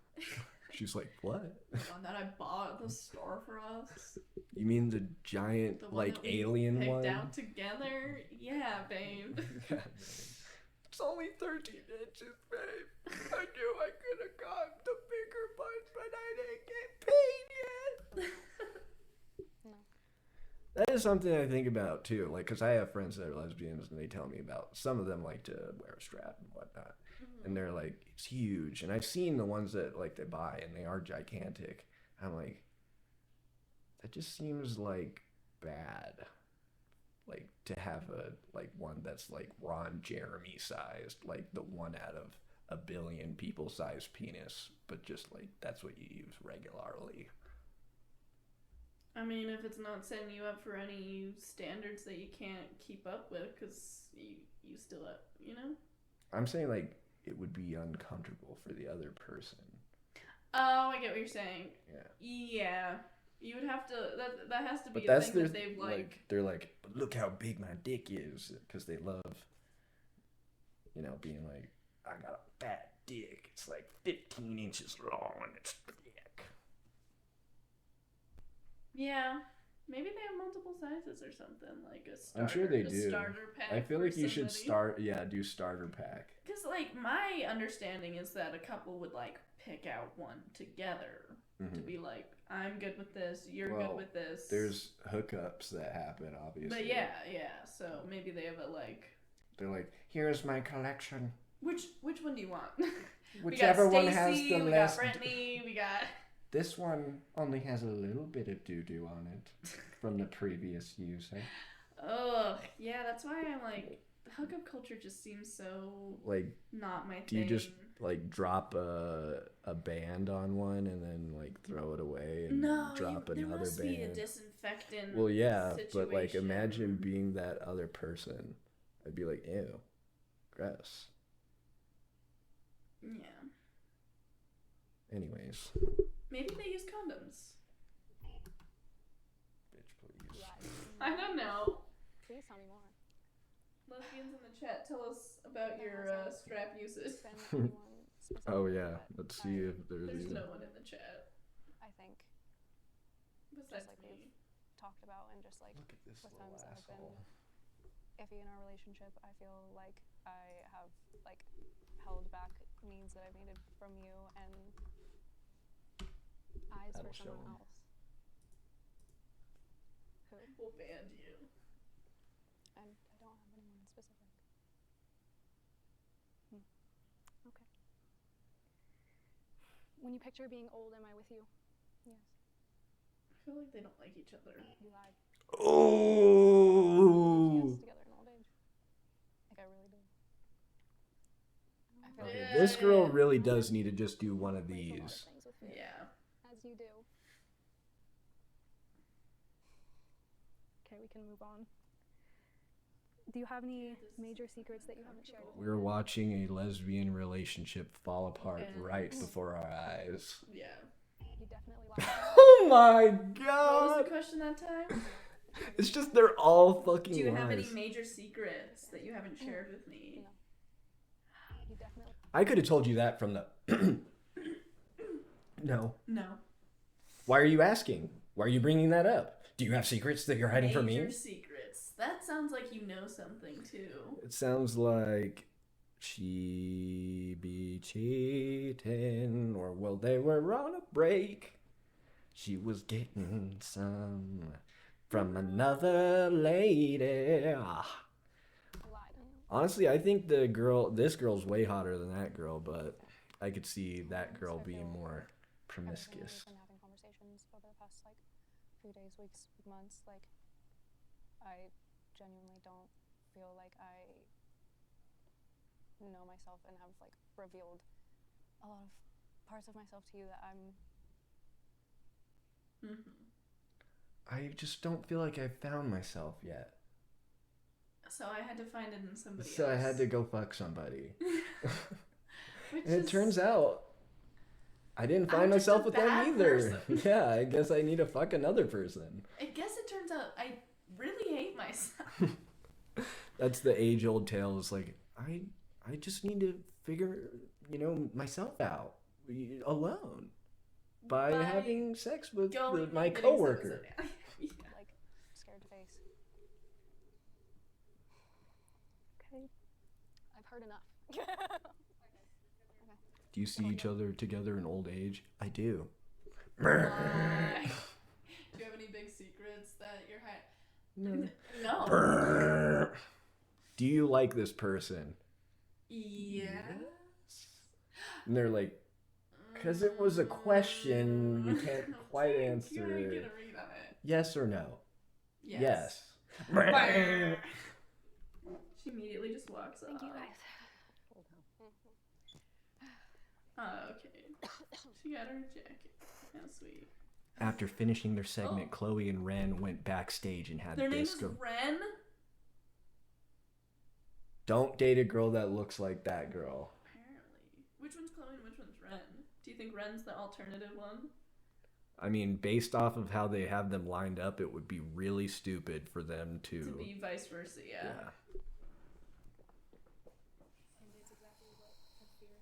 S11: She's like, what?
S2: The one that I bought at the store for us.
S11: You mean the giant,
S2: The one
S11: like,
S2: that we
S11: alien
S2: picked
S11: one?
S2: out together? Yeah, babe.
S11: It's only 13 inches, babe. I knew I could have gotten the bigger one, but I didn't get paid yet. That is something I think about too, like, because I have friends that are lesbians and they tell me about, some of them like to wear a strap and whatnot, and they're like, it's huge, and I've seen the ones that like they buy and they are gigantic. I'm like, that just seems like bad, like to have a like one that's like Ron Jeremy sized, like the 1 out of a billion people sized penis, but just like that's what you use regularly.
S2: I mean, if it's not setting you up for any standards that you can't keep up with, because you still up, you know?
S11: I'm saying like it would be uncomfortable for the other person.
S2: Oh, I get what you're saying.
S11: Yeah.
S2: Yeah. You would have to, that has to be
S11: But
S2: a
S11: that's
S2: thing
S11: their,
S2: that they've like
S11: they're like, but look how big my dick is, because they love, you know, being like, I got a fat dick. It's like 15 inches long and it's thick.
S2: Yeah. Maybe they have multiple sizes or something, like a starter,
S11: I'm sure they
S2: a
S11: do.
S2: starter pack.
S11: I feel
S2: for
S11: like you should
S2: somebody.
S11: do starter pack.
S2: Because, like, my understanding is that a couple would, like, pick out one together to be like, I'm good with this, you're good with this.
S11: There's hookups that happen, obviously.
S2: But yeah, so maybe they have a, like,
S11: They're like, here's my collection.
S2: Which one do you want?
S11: Whichever
S2: we got
S11: one has
S2: Stacy,
S11: the
S2: we
S11: less.
S2: got Brittany, we got.
S11: This one only has a little bit of doo-doo on it from the previous user.
S2: Ugh, yeah, that's why I'm like, hookup culture just seems so
S11: Like,
S2: not my
S11: do
S2: thing.
S11: you just like drop a band on one and then like throw it away and drop
S2: there
S11: another
S2: must
S11: band?
S2: be a disinfectant.
S11: Well, yeah, but like
S2: situation.
S11: imagine being that other person. I'd be like, ew, gross.
S2: Yeah.
S11: Anyways.
S2: Maybe they use condoms.
S11: Bitch, please.
S2: I don't know.
S19: Please tell me more.
S2: Lesbians in the chat, tell us about your strap usage.
S11: Oh yeah, let's see if there's
S2: There's
S11: even.
S2: no one in the chat.
S19: I think.
S2: Besides
S19: just like
S2: me.
S19: we've talked about, and just like
S11: Look at this
S19: with
S11: little
S19: times that have been
S11: asshole.
S19: iffy in our relationship, I feel like I have like held back needs that I've needed from you and eyes
S11: That'll
S19: for
S11: show
S19: someone
S11: 'em.
S19: else. Who?
S2: We'll ban you.
S19: And I don't have anyone in specific. Okay. When you picture being old, am I with you? Yes.
S2: I feel like they don't like each other.
S19: You lied.
S11: Oh.
S19: Yes, together in old age. Like I really do. I feel
S11: Okay,
S19: like
S11: this girl really does need to just do one of these.
S19: things with you.
S2: Yeah.
S19: As you do. Okay, we can move on. Do you have any major secrets that you haven't shared with me?
S11: We're watching a lesbian relationship fall apart right before our eyes.
S2: Yeah.
S19: You definitely lied.
S11: Oh my
S2: What was
S11: god!
S2: the question that time?
S11: It's just they're all fucking
S2: Do you have any
S11: lies.
S2: major secrets that you haven't shared with me?
S19: You definitely.
S11: I could have told you that from the. No.
S2: No.
S11: Why are you asking? Why are you bringing that up? Do you have secrets that you're hiding from me?
S2: Major secrets. That sounds like you know something too.
S11: It sounds like she be cheating, or well, they were on a break. She was getting some from another lady. Ah. Honestly, I think this girl's way hotter than that girl, but I could see that girl being more promiscuous.
S19: We've been having conversations over the past like few days, weeks, months. Like, I genuinely don't feel like I know myself and have like revealed a lot of parts of myself to you that I'm.
S11: I just don't feel like I've found myself yet.
S2: So I had to find it in somebody else.
S11: So I had to go fuck somebody.
S2: Which
S11: And it
S2: is-
S11: turns out I didn't find
S2: I'm just
S11: myself
S2: a
S11: with them
S2: bad
S11: either.
S2: person.
S11: Yeah, I guess I need to fuck another person.
S2: I guess it turns out I really hate myself.
S11: That's the age-old tale. Is like I just need to figure myself out alone by having sex with my coworker.
S19: Like scared to face. Okay. I've heard enough.
S11: Do you see each other together in old age? I do.
S2: Do you have any big secrets that you're hiding? No.
S11: Do you like this person?
S2: Yes.
S11: And they're like, because it was a question, we can't quite answer
S2: Can we
S11: it.
S2: get a read on it?
S11: Yes or no?
S2: Yes.
S11: Yes.
S2: She immediately just walks off.
S19: Thank you guys.
S2: Okay. She got her jacket. How sweet.
S11: After finishing their segment, Chloe and Ren went backstage and had
S2: Their name is
S11: disco.
S2: Ren?
S11: Don't date a girl that looks like that girl.
S2: Apparently. Which one's Chloe and which one's Ren? Do you think Ren's the alternative one?
S11: I mean, based off of how they have them lined up, it would be really stupid for them to.
S2: To be vice versa, yeah.
S5: And it's exactly what I fear.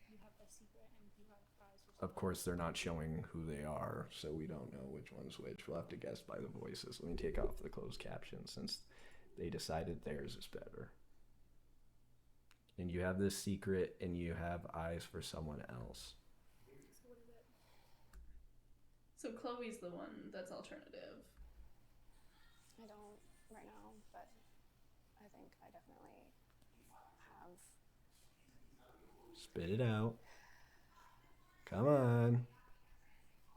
S5: You have a secret and you have eyes for
S11: Of course, they're not showing who they are, so we don't know which one's which. We'll have to guess by the voices. Let me take off the closed captions since they decided theirs is better. And you have this secret, and you have eyes for someone else.
S5: So what is it?
S2: So Chloe's the one that's alternative.
S19: I don't right now, but I think think I definitely have.
S11: Spit it out. Come on.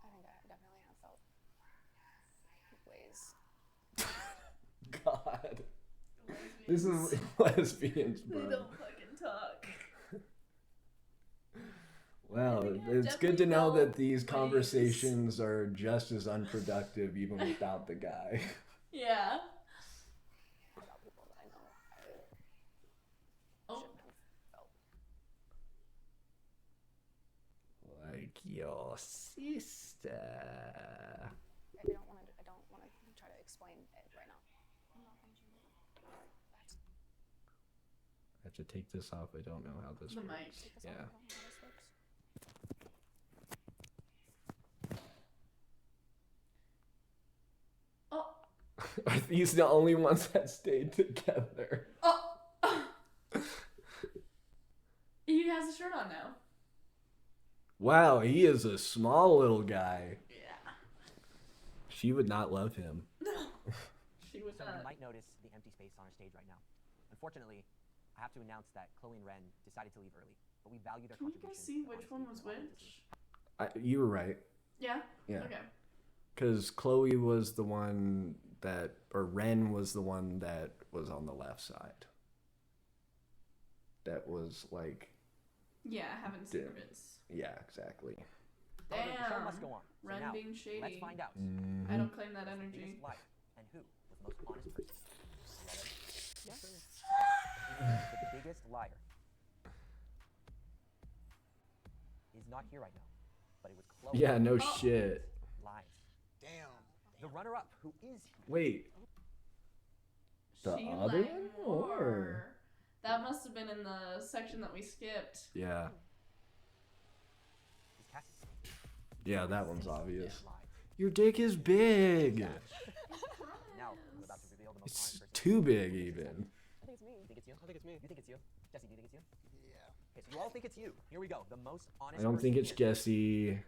S19: I think I definitely have felt ways.
S11: God. This is lesbians, bro.
S2: They don't fucking talk.
S11: Well, it's good to know that these conversations are just as unproductive even without the guy.
S2: Yeah.
S19: About people that I know
S2: Oh.
S19: shouldn't have felt.
S11: Like your sister.
S19: I don't want to try to explain it right now. That's
S11: I have to take this off. I don't know how this
S2: The
S11: works.
S2: mic.
S11: Yeah.
S19: I don't know how this works.
S2: Oh.
S11: Are these the only ones that stayed together?
S2: Oh. He has a shirt on now.
S11: Wow, he is a small little guy.
S2: Yeah.
S11: She would not love him.
S2: She would
S14: So
S2: not.
S14: you might notice the empty space on our stage right now. Unfortunately, I have to announce that Chloe and Ren decided to leave early, but we value their
S2: Can you
S14: contribution.
S2: guys see which one was which?
S11: You were right.
S2: Yeah?
S11: Yeah.
S2: Okay.
S11: Because Chloe was the one that, or Ren was the one that was on the left side. That was like.
S2: Yeah, I haven't seen
S11: dim.
S2: Ritz.
S11: Yeah, exactly.
S14: However, the show
S2: Damn.
S14: must go on. So
S2: Ren
S14: now,
S2: being shady.
S14: let's find out.
S2: I don't claim that
S14: who's the
S2: energy.
S14: biggest liar and who was the most honest person. Ready?
S16: Yeah.
S14: The biggest liar is not here right now, but it was Chloe.
S11: Yeah, no shit.
S14: Lies.
S22: Damn.
S14: The runner-up, who is here?
S11: Wait. The
S2: She
S11: other
S2: lied
S11: one? Or?
S2: more. That must have been in the section that we skipped.
S11: Yeah.
S14: Is Cassie.
S11: Yeah, that one's obvious.
S14: Lies.
S11: Your dick is big.
S14: Now, I'm about to reveal the most
S11: It's
S14: honest person.
S11: too big, even.
S19: I think it's me.
S14: You think it's you?
S16: I think it's me.
S14: You think it's you? Jesse, do you think it's you? Yeah. Okay, so you all think it's you. Here we go. The most honest
S11: I don't think
S14: person
S11: it's
S14: here.
S11: Jessie.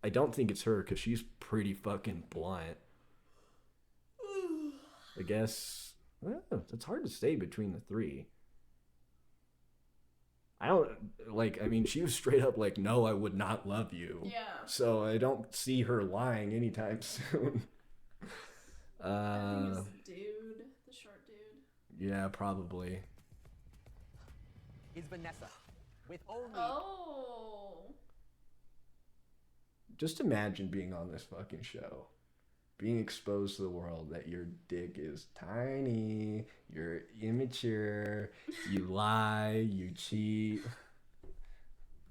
S11: I don't think it's her because she's pretty fucking blunt. I guess. Well, it's hard to say between the three. I don't like. I mean, she was straight up like, "No, I would not love you."
S2: Yeah.
S11: So I don't see her lying anytime soon.
S2: I think it's the dude, the short dude.
S11: Yeah, probably.
S14: Is Vanessa with only.
S2: Oh.
S11: Just imagine being on this fucking show. Being exposed to the world that your dick is tiny, you're immature, you lie, you cheat.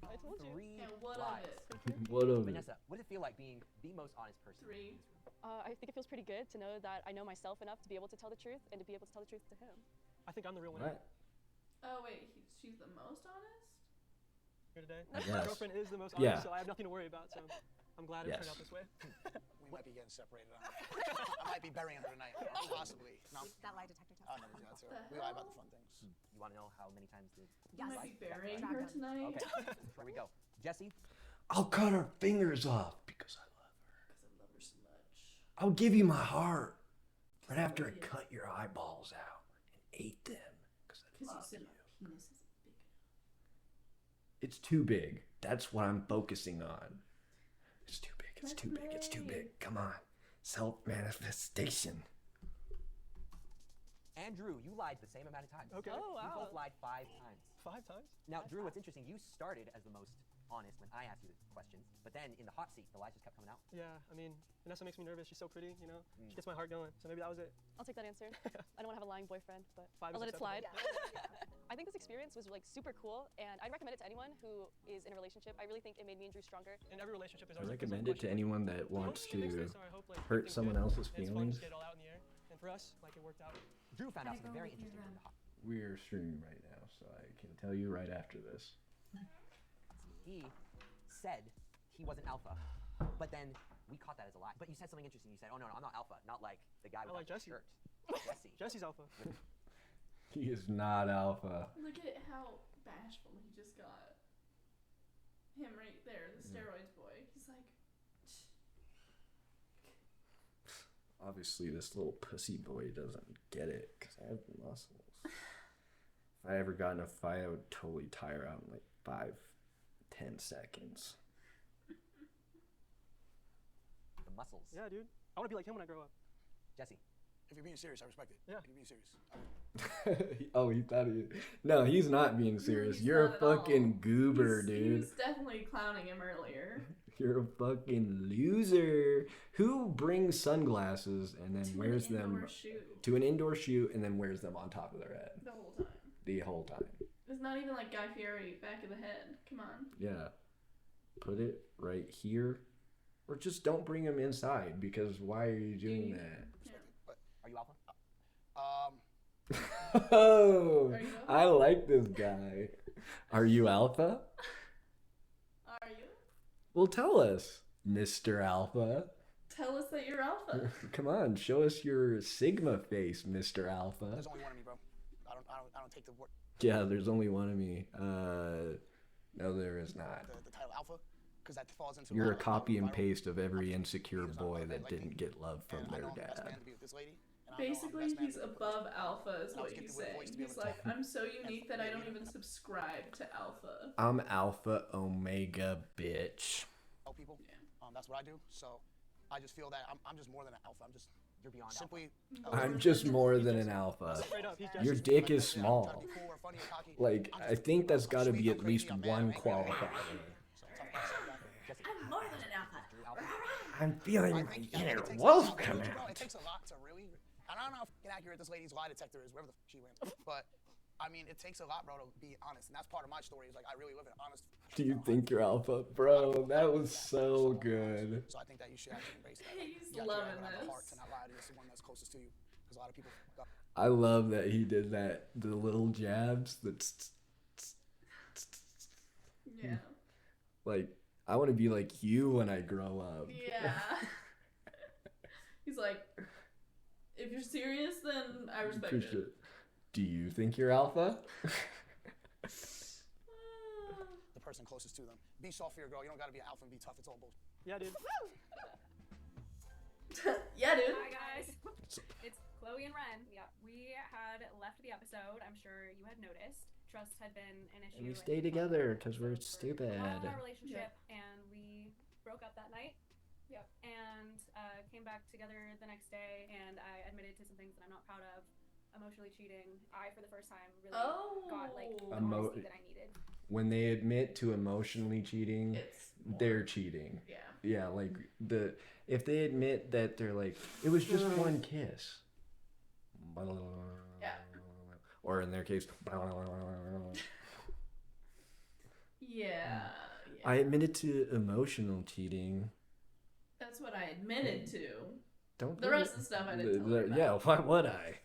S16: I told you.
S14: Three
S2: And what
S14: lies.
S2: of it?
S11: What of it?
S14: Vanessa, what does it feel like being the most honest person?
S2: 3.
S7: I think it feels pretty good to know that I know myself enough to be able to tell the truth and to be able to tell the truth to him.
S16: I think I'm the real winner.
S11: What?
S2: Oh wait, she's the most honest?
S16: Here today.
S11: I
S16: My
S11: guess.
S16: girlfriend is the most
S11: Yeah.
S16: honest, so I have nothing to worry about. So I'm glad it turned out this way.
S22: We might be getting separated. I might be burying her tonight. Possibly. No.
S9: That lie detector test.
S22: I'll never do that to her. We lie about the fun things.
S14: You want to know how many times did
S2: You might be burying her tonight.
S14: Okay, here we go. Jesse,
S11: I'll cut her fingers off because I love her.
S2: Because I love her so much.
S11: I'll give you my heart right after I cut your eyeballs out and ate them because I
S2: Because you
S11: love
S2: said
S11: you.
S2: my penis isn't big enough.
S11: It's too big. That's what I'm focusing on. It's too big. It's too big. It's too big. Come on. Self-manifestation.
S14: and Drew, you lied the same amount of times.
S16: Okay.
S7: Oh,
S14: You
S7: wow.
S14: both lied 5 times.
S16: 5 times?
S14: Now, Drew, what's interesting, you started as the most honest when I asked you the questions, but then in the hot seat, the lies just kept coming out.
S16: Yeah, I mean, Vanessa makes me nervous. She's so pretty, you know?
S14: Mm.
S16: She gets my heart going, so maybe that was it.
S7: I'll take that answer. I don't want to have a lying boyfriend, but
S16: 5
S7: I'll
S16: is
S7: let it slide.
S16: acceptable.
S7: I think this experience was like super cool, and I'd recommend it to anyone who is in a relationship. I really think it made me and Drew stronger.
S16: In every relationship, there's
S11: I
S16: always
S11: recommend it to anyone that wants
S16: It makes
S11: to
S16: sense, so I hope, like,
S11: hurt
S16: everything's
S11: someone
S16: good,
S11: else's
S16: and it's fun
S11: feelings.
S16: to get it all out in the air. And for us, like, it worked out.
S14: Drew found out something very interesting from the hot.
S11: We're streaming right now, so I can tell you right after this.
S14: He said he wasn't alpha, but then we caught that as a lie. But you said something interesting. You said, "Oh no, I'm not alpha, not like the guy
S16: I
S14: with
S16: like
S14: the
S16: Jesse.
S14: shirt." Jesse.
S16: Jesse's alpha.
S11: He is not alpha.
S2: Look at how bashful he just got. Him right there, the steroids boy. He's like,
S11: Obviously, this little pussy boy doesn't get it because I have muscles. if I ever got in a fight, I would totally tire out in like 5-10 seconds.
S14: The muscles.
S16: Yeah, dude. I want to be like him when I grow up.
S14: Jesse.
S22: If you're being serious, I respect it.
S16: Yeah.
S22: If you're being serious.
S11: Oh, he thought he... No, he's not being serious.
S2: He's
S11: You're a
S2: not at all.
S11: fucking goober,
S2: He
S11: dude.
S2: was definitely clowning him earlier.
S11: You're a fucking loser. Who brings sunglasses and then wears them to an indoor shoot and then wears them on top of their head
S2: The whole time.
S11: the whole time?
S2: It's not even like Guy Fieri, back of the head. Come on.
S11: Yeah. Put it right here. Or just don't bring them inside, because why are you doing that?
S14: Are you alpha?
S11: Oh,
S2: Are you
S11: I like this guy. Are you alpha?
S2: Are you?
S11: Well, tell us, Mr. Alpha.
S2: Tell us that you're alpha.
S11: Come on, show us your Sigma face, Mr. Alpha.
S22: There's only one of me, bro. I don't take the word.
S11: Yeah, there's only one of me. No, there is not.
S22: The title alpha, because that falls into.
S11: You're a copy and paste of every insecure boy that didn't get love from their dad.
S2: Basically, he's above alpha, is what he's saying. He's like, I'm so unique that I don't even subscribe to alpha.
S11: I'm Alpha Omega, bitch.
S22: Help people. That's what I do. So I just feel that I'm just more than an alpha. I'm just. You're beyond simply.
S11: I'm just more than an alpha. Your dick is small. Like, I think that's got to be at least one qualifier.
S2: I'm more than an alpha.
S11: I'm feeling my inner wolf come out.
S22: It takes a lot to really. I don't know how accurate this lady's lie detector is, wherever the she went. But I mean, it takes a lot, bro, to be honest, and that's part of my story. Is like I really live an honest.
S11: Do you think you're alpha? Bro, that was so good.
S22: So I think that you should actually embrace that.
S2: He's
S22: You
S2: loving
S22: have to have a heart
S2: this.
S22: to not lie to the one that's closest to you, because a lot of people.
S11: I love that he did that. The little jabs. That's
S2: Yeah.
S11: like, I want to be like you when I grow up.
S2: Yeah. He's like, if you're serious, then I respect
S11: Appreciate
S2: it.
S11: it. Do you think you're alpha?
S22: The person closest to them. Be soft for your girl. You don't gotta be an alpha and be tough. It's all bullshit.
S16: Yeah, dude.
S2: Yeah, dude.
S3: Hi guys. It's Chloe and Ren. Yeah, we had left the episode. I'm sure you had noticed. Trust had been an issue.
S11: And we stay together because we're stupid.
S3: Our relationship, and we broke up that night. Yep. And came back together the next day, and I admitted to some things that I'm not proud of. Emotionally cheating. I, for the first time, really got like the honesty that I needed.
S11: When they admit to emotionally cheating, they're cheating.
S2: Yeah.
S11: Yeah, like if they admit that they're like, it was just one kiss.
S2: Yeah.
S11: Or in their case,
S2: Yeah.
S11: I admitted to emotional cheating.
S2: That's what I admitted to.
S11: Don't
S2: The rest of the stuff I didn't tell her about.
S11: Yeah, why would I?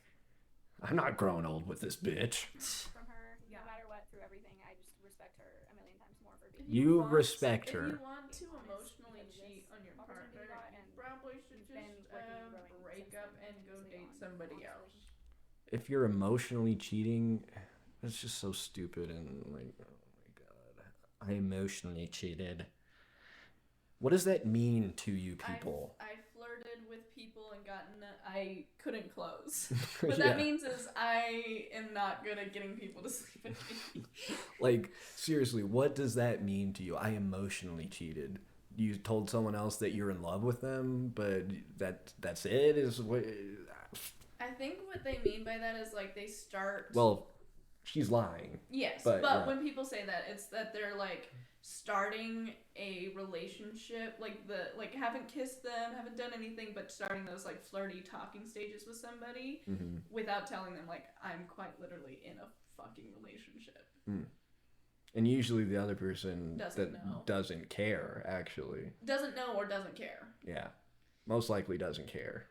S11: I'm not growing old with this bitch.
S3: From her, no matter what, through everything, I just respect her a million times more for being.
S11: You respect
S2: If
S11: her.
S2: you want to emotionally cheat on your partner, you probably should just break up and go date somebody else.
S11: If you're emotionally cheating, it's just so stupid and like, oh my god. I emotionally cheated. What does that mean to you people?
S2: I flirted with people and I couldn't close. What
S11: Yeah.
S2: that means is I am not good at getting people to sleep with me.
S11: Like, seriously, what does that mean to you? I emotionally cheated. You told someone else that you're in love with them, but that's it? Is what?
S2: I think what they mean by that is like they start.
S11: Well, she's lying.
S2: Yes,
S11: but yeah.
S2: when people say that, it's that they're like starting a relationship, like haven't kissed them, haven't done anything, but starting those like flirty talking stages with somebody without telling them like I'm quite literally in a fucking relationship.
S11: And usually the other person
S2: Doesn't
S11: doesn't care, actually.
S2: Doesn't know or doesn't care.
S11: Yeah. Most likely doesn't care.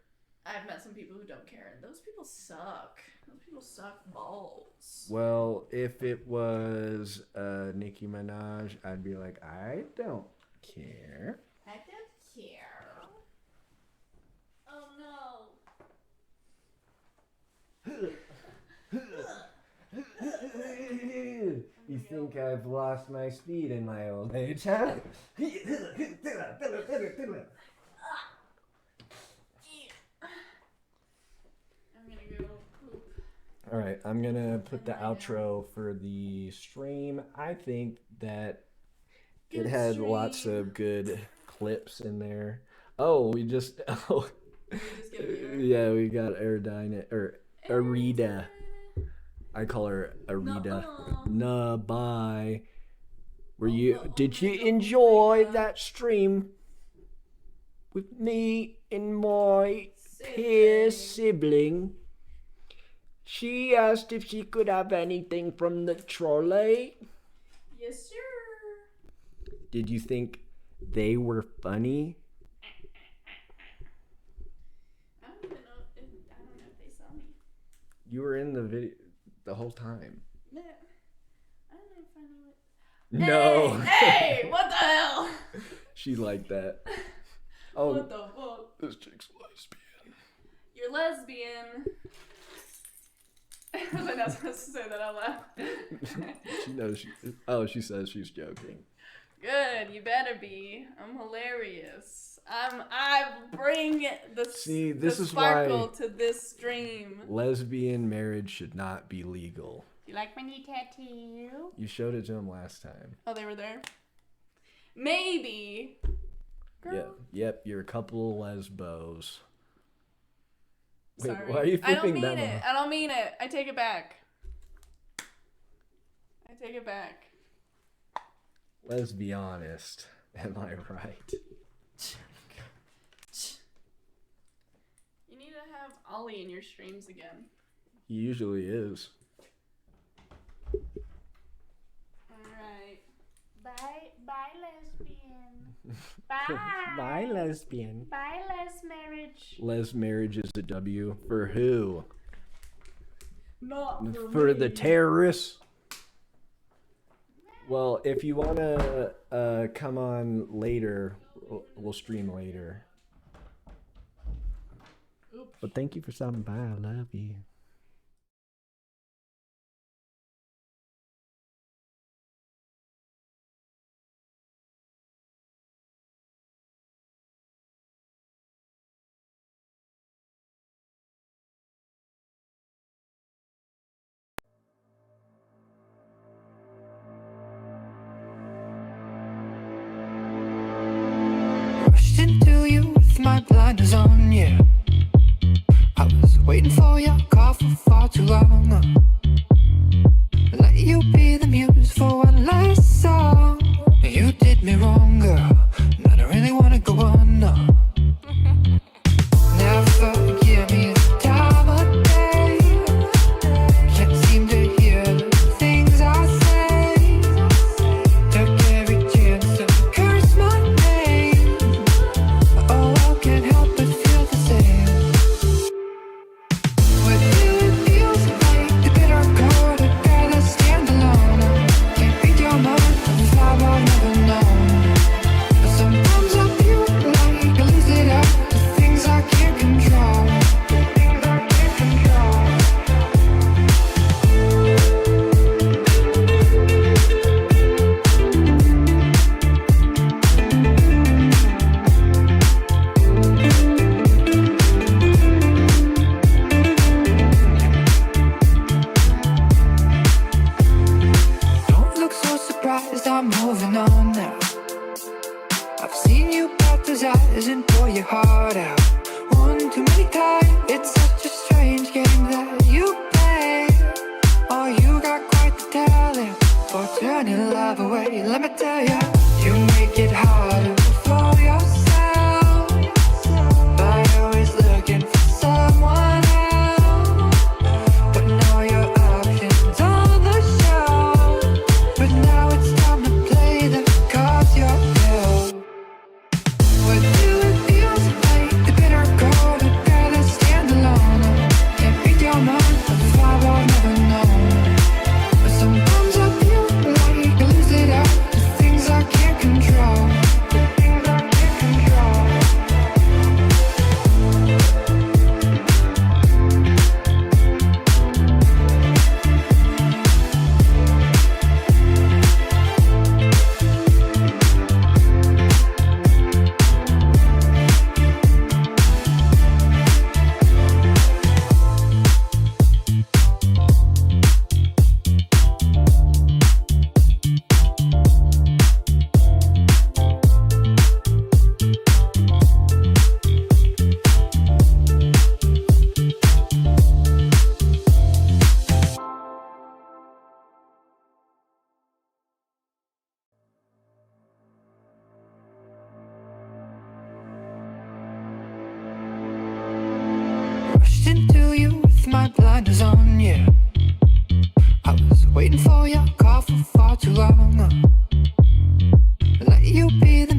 S2: I've met some people who don't care, and those people suck. Those people suck balls.
S11: Well, if it was Nicki Minaj, I'd be like, I don't care.
S2: I don't care. Oh no.
S11: You think I've lost my speed in my old age, huh?
S2: I'm gonna go poop.
S11: All right, I'm gonna put the outro for the stream. I think that it had lots of good clips in there. Oh, we just yeah, we got Aridina or Arita. I call her Arita. Nah, bye. Did you enjoy that stream with me and my peer sibling? She asked if she could have anything from the trolley.
S2: Yes, sir.
S11: Did you think they were funny?
S2: I don't even know if they saw me.
S11: You were in the video the whole time.
S2: Yeah. I don't know if I know it.
S11: No.
S2: Hey, what the hell?
S11: She liked that. Oh,
S2: What the fuck?
S11: this chick's lesbian.
S2: You're lesbian. I was not supposed to say that out loud.
S11: She knows she says she's joking.
S2: Good, you better be. I'm hilarious. I bring the sparkle to this stream.
S11: Lesbian marriage should not be legal.
S2: Do you like my new tattoo?
S11: You showed it to him last time.
S2: Oh, they were there? Maybe. Girl.
S11: Yep, you're a couple of lesbos. Wait,
S2: Sorry.
S11: why are you flipping
S2: I don't mean
S11: that
S2: it.
S11: off?
S2: I don't mean it. I take it back. I take it back.
S11: Let's be honest. Am I right?
S2: You need to have Ollie in your streams again.
S11: He usually is.
S2: Alright. Bye, lesbian. Bye.
S11: Bye, lesbian.
S2: Bye, les marriage.
S11: Les marriage is a W. For who?
S2: Not
S11: For
S2: me.
S11: the terrorists? Well, if you want to come on later, we'll stream later.
S2: Oops.
S11: But thank you for stopping by. I love you.
S10: Rushed into you with my blinders on, yeah. I was waiting for your call for far too long. Let you be the muse for one last song. You did me wrong, girl, and I don't really wanna go on, no. Never give me the time of day. Can't seem to hear the things I say. Took every chance to curse my name. Oh, I can't help but feel the same. With you it feels like the bitter cold. I'd rather stand alone. Can't read your mind, the vibe I've never known. But sometimes I feel like I lose it all. The things I can't control. The things I can't control. Don't look so surprised, I'm moving on now. I've seen you bat those eyes and pour your heart out. One too many times, it's such a strange game that you play. Oh, you got quite the talent for turning love away. Let me tell ya, you make it harder for yourself by always looking for someone else. Putting all your options on the shelf, but now it's time to play the cards you're dealt. With you it feels like the bitter cold. I'd rather stand alone. Can't read your mind, the vibe I've never known. But sometimes I feel like I lose it all. The things I can't into you with my blinders on, yeah. I was waiting for your call for far too long. Let you be the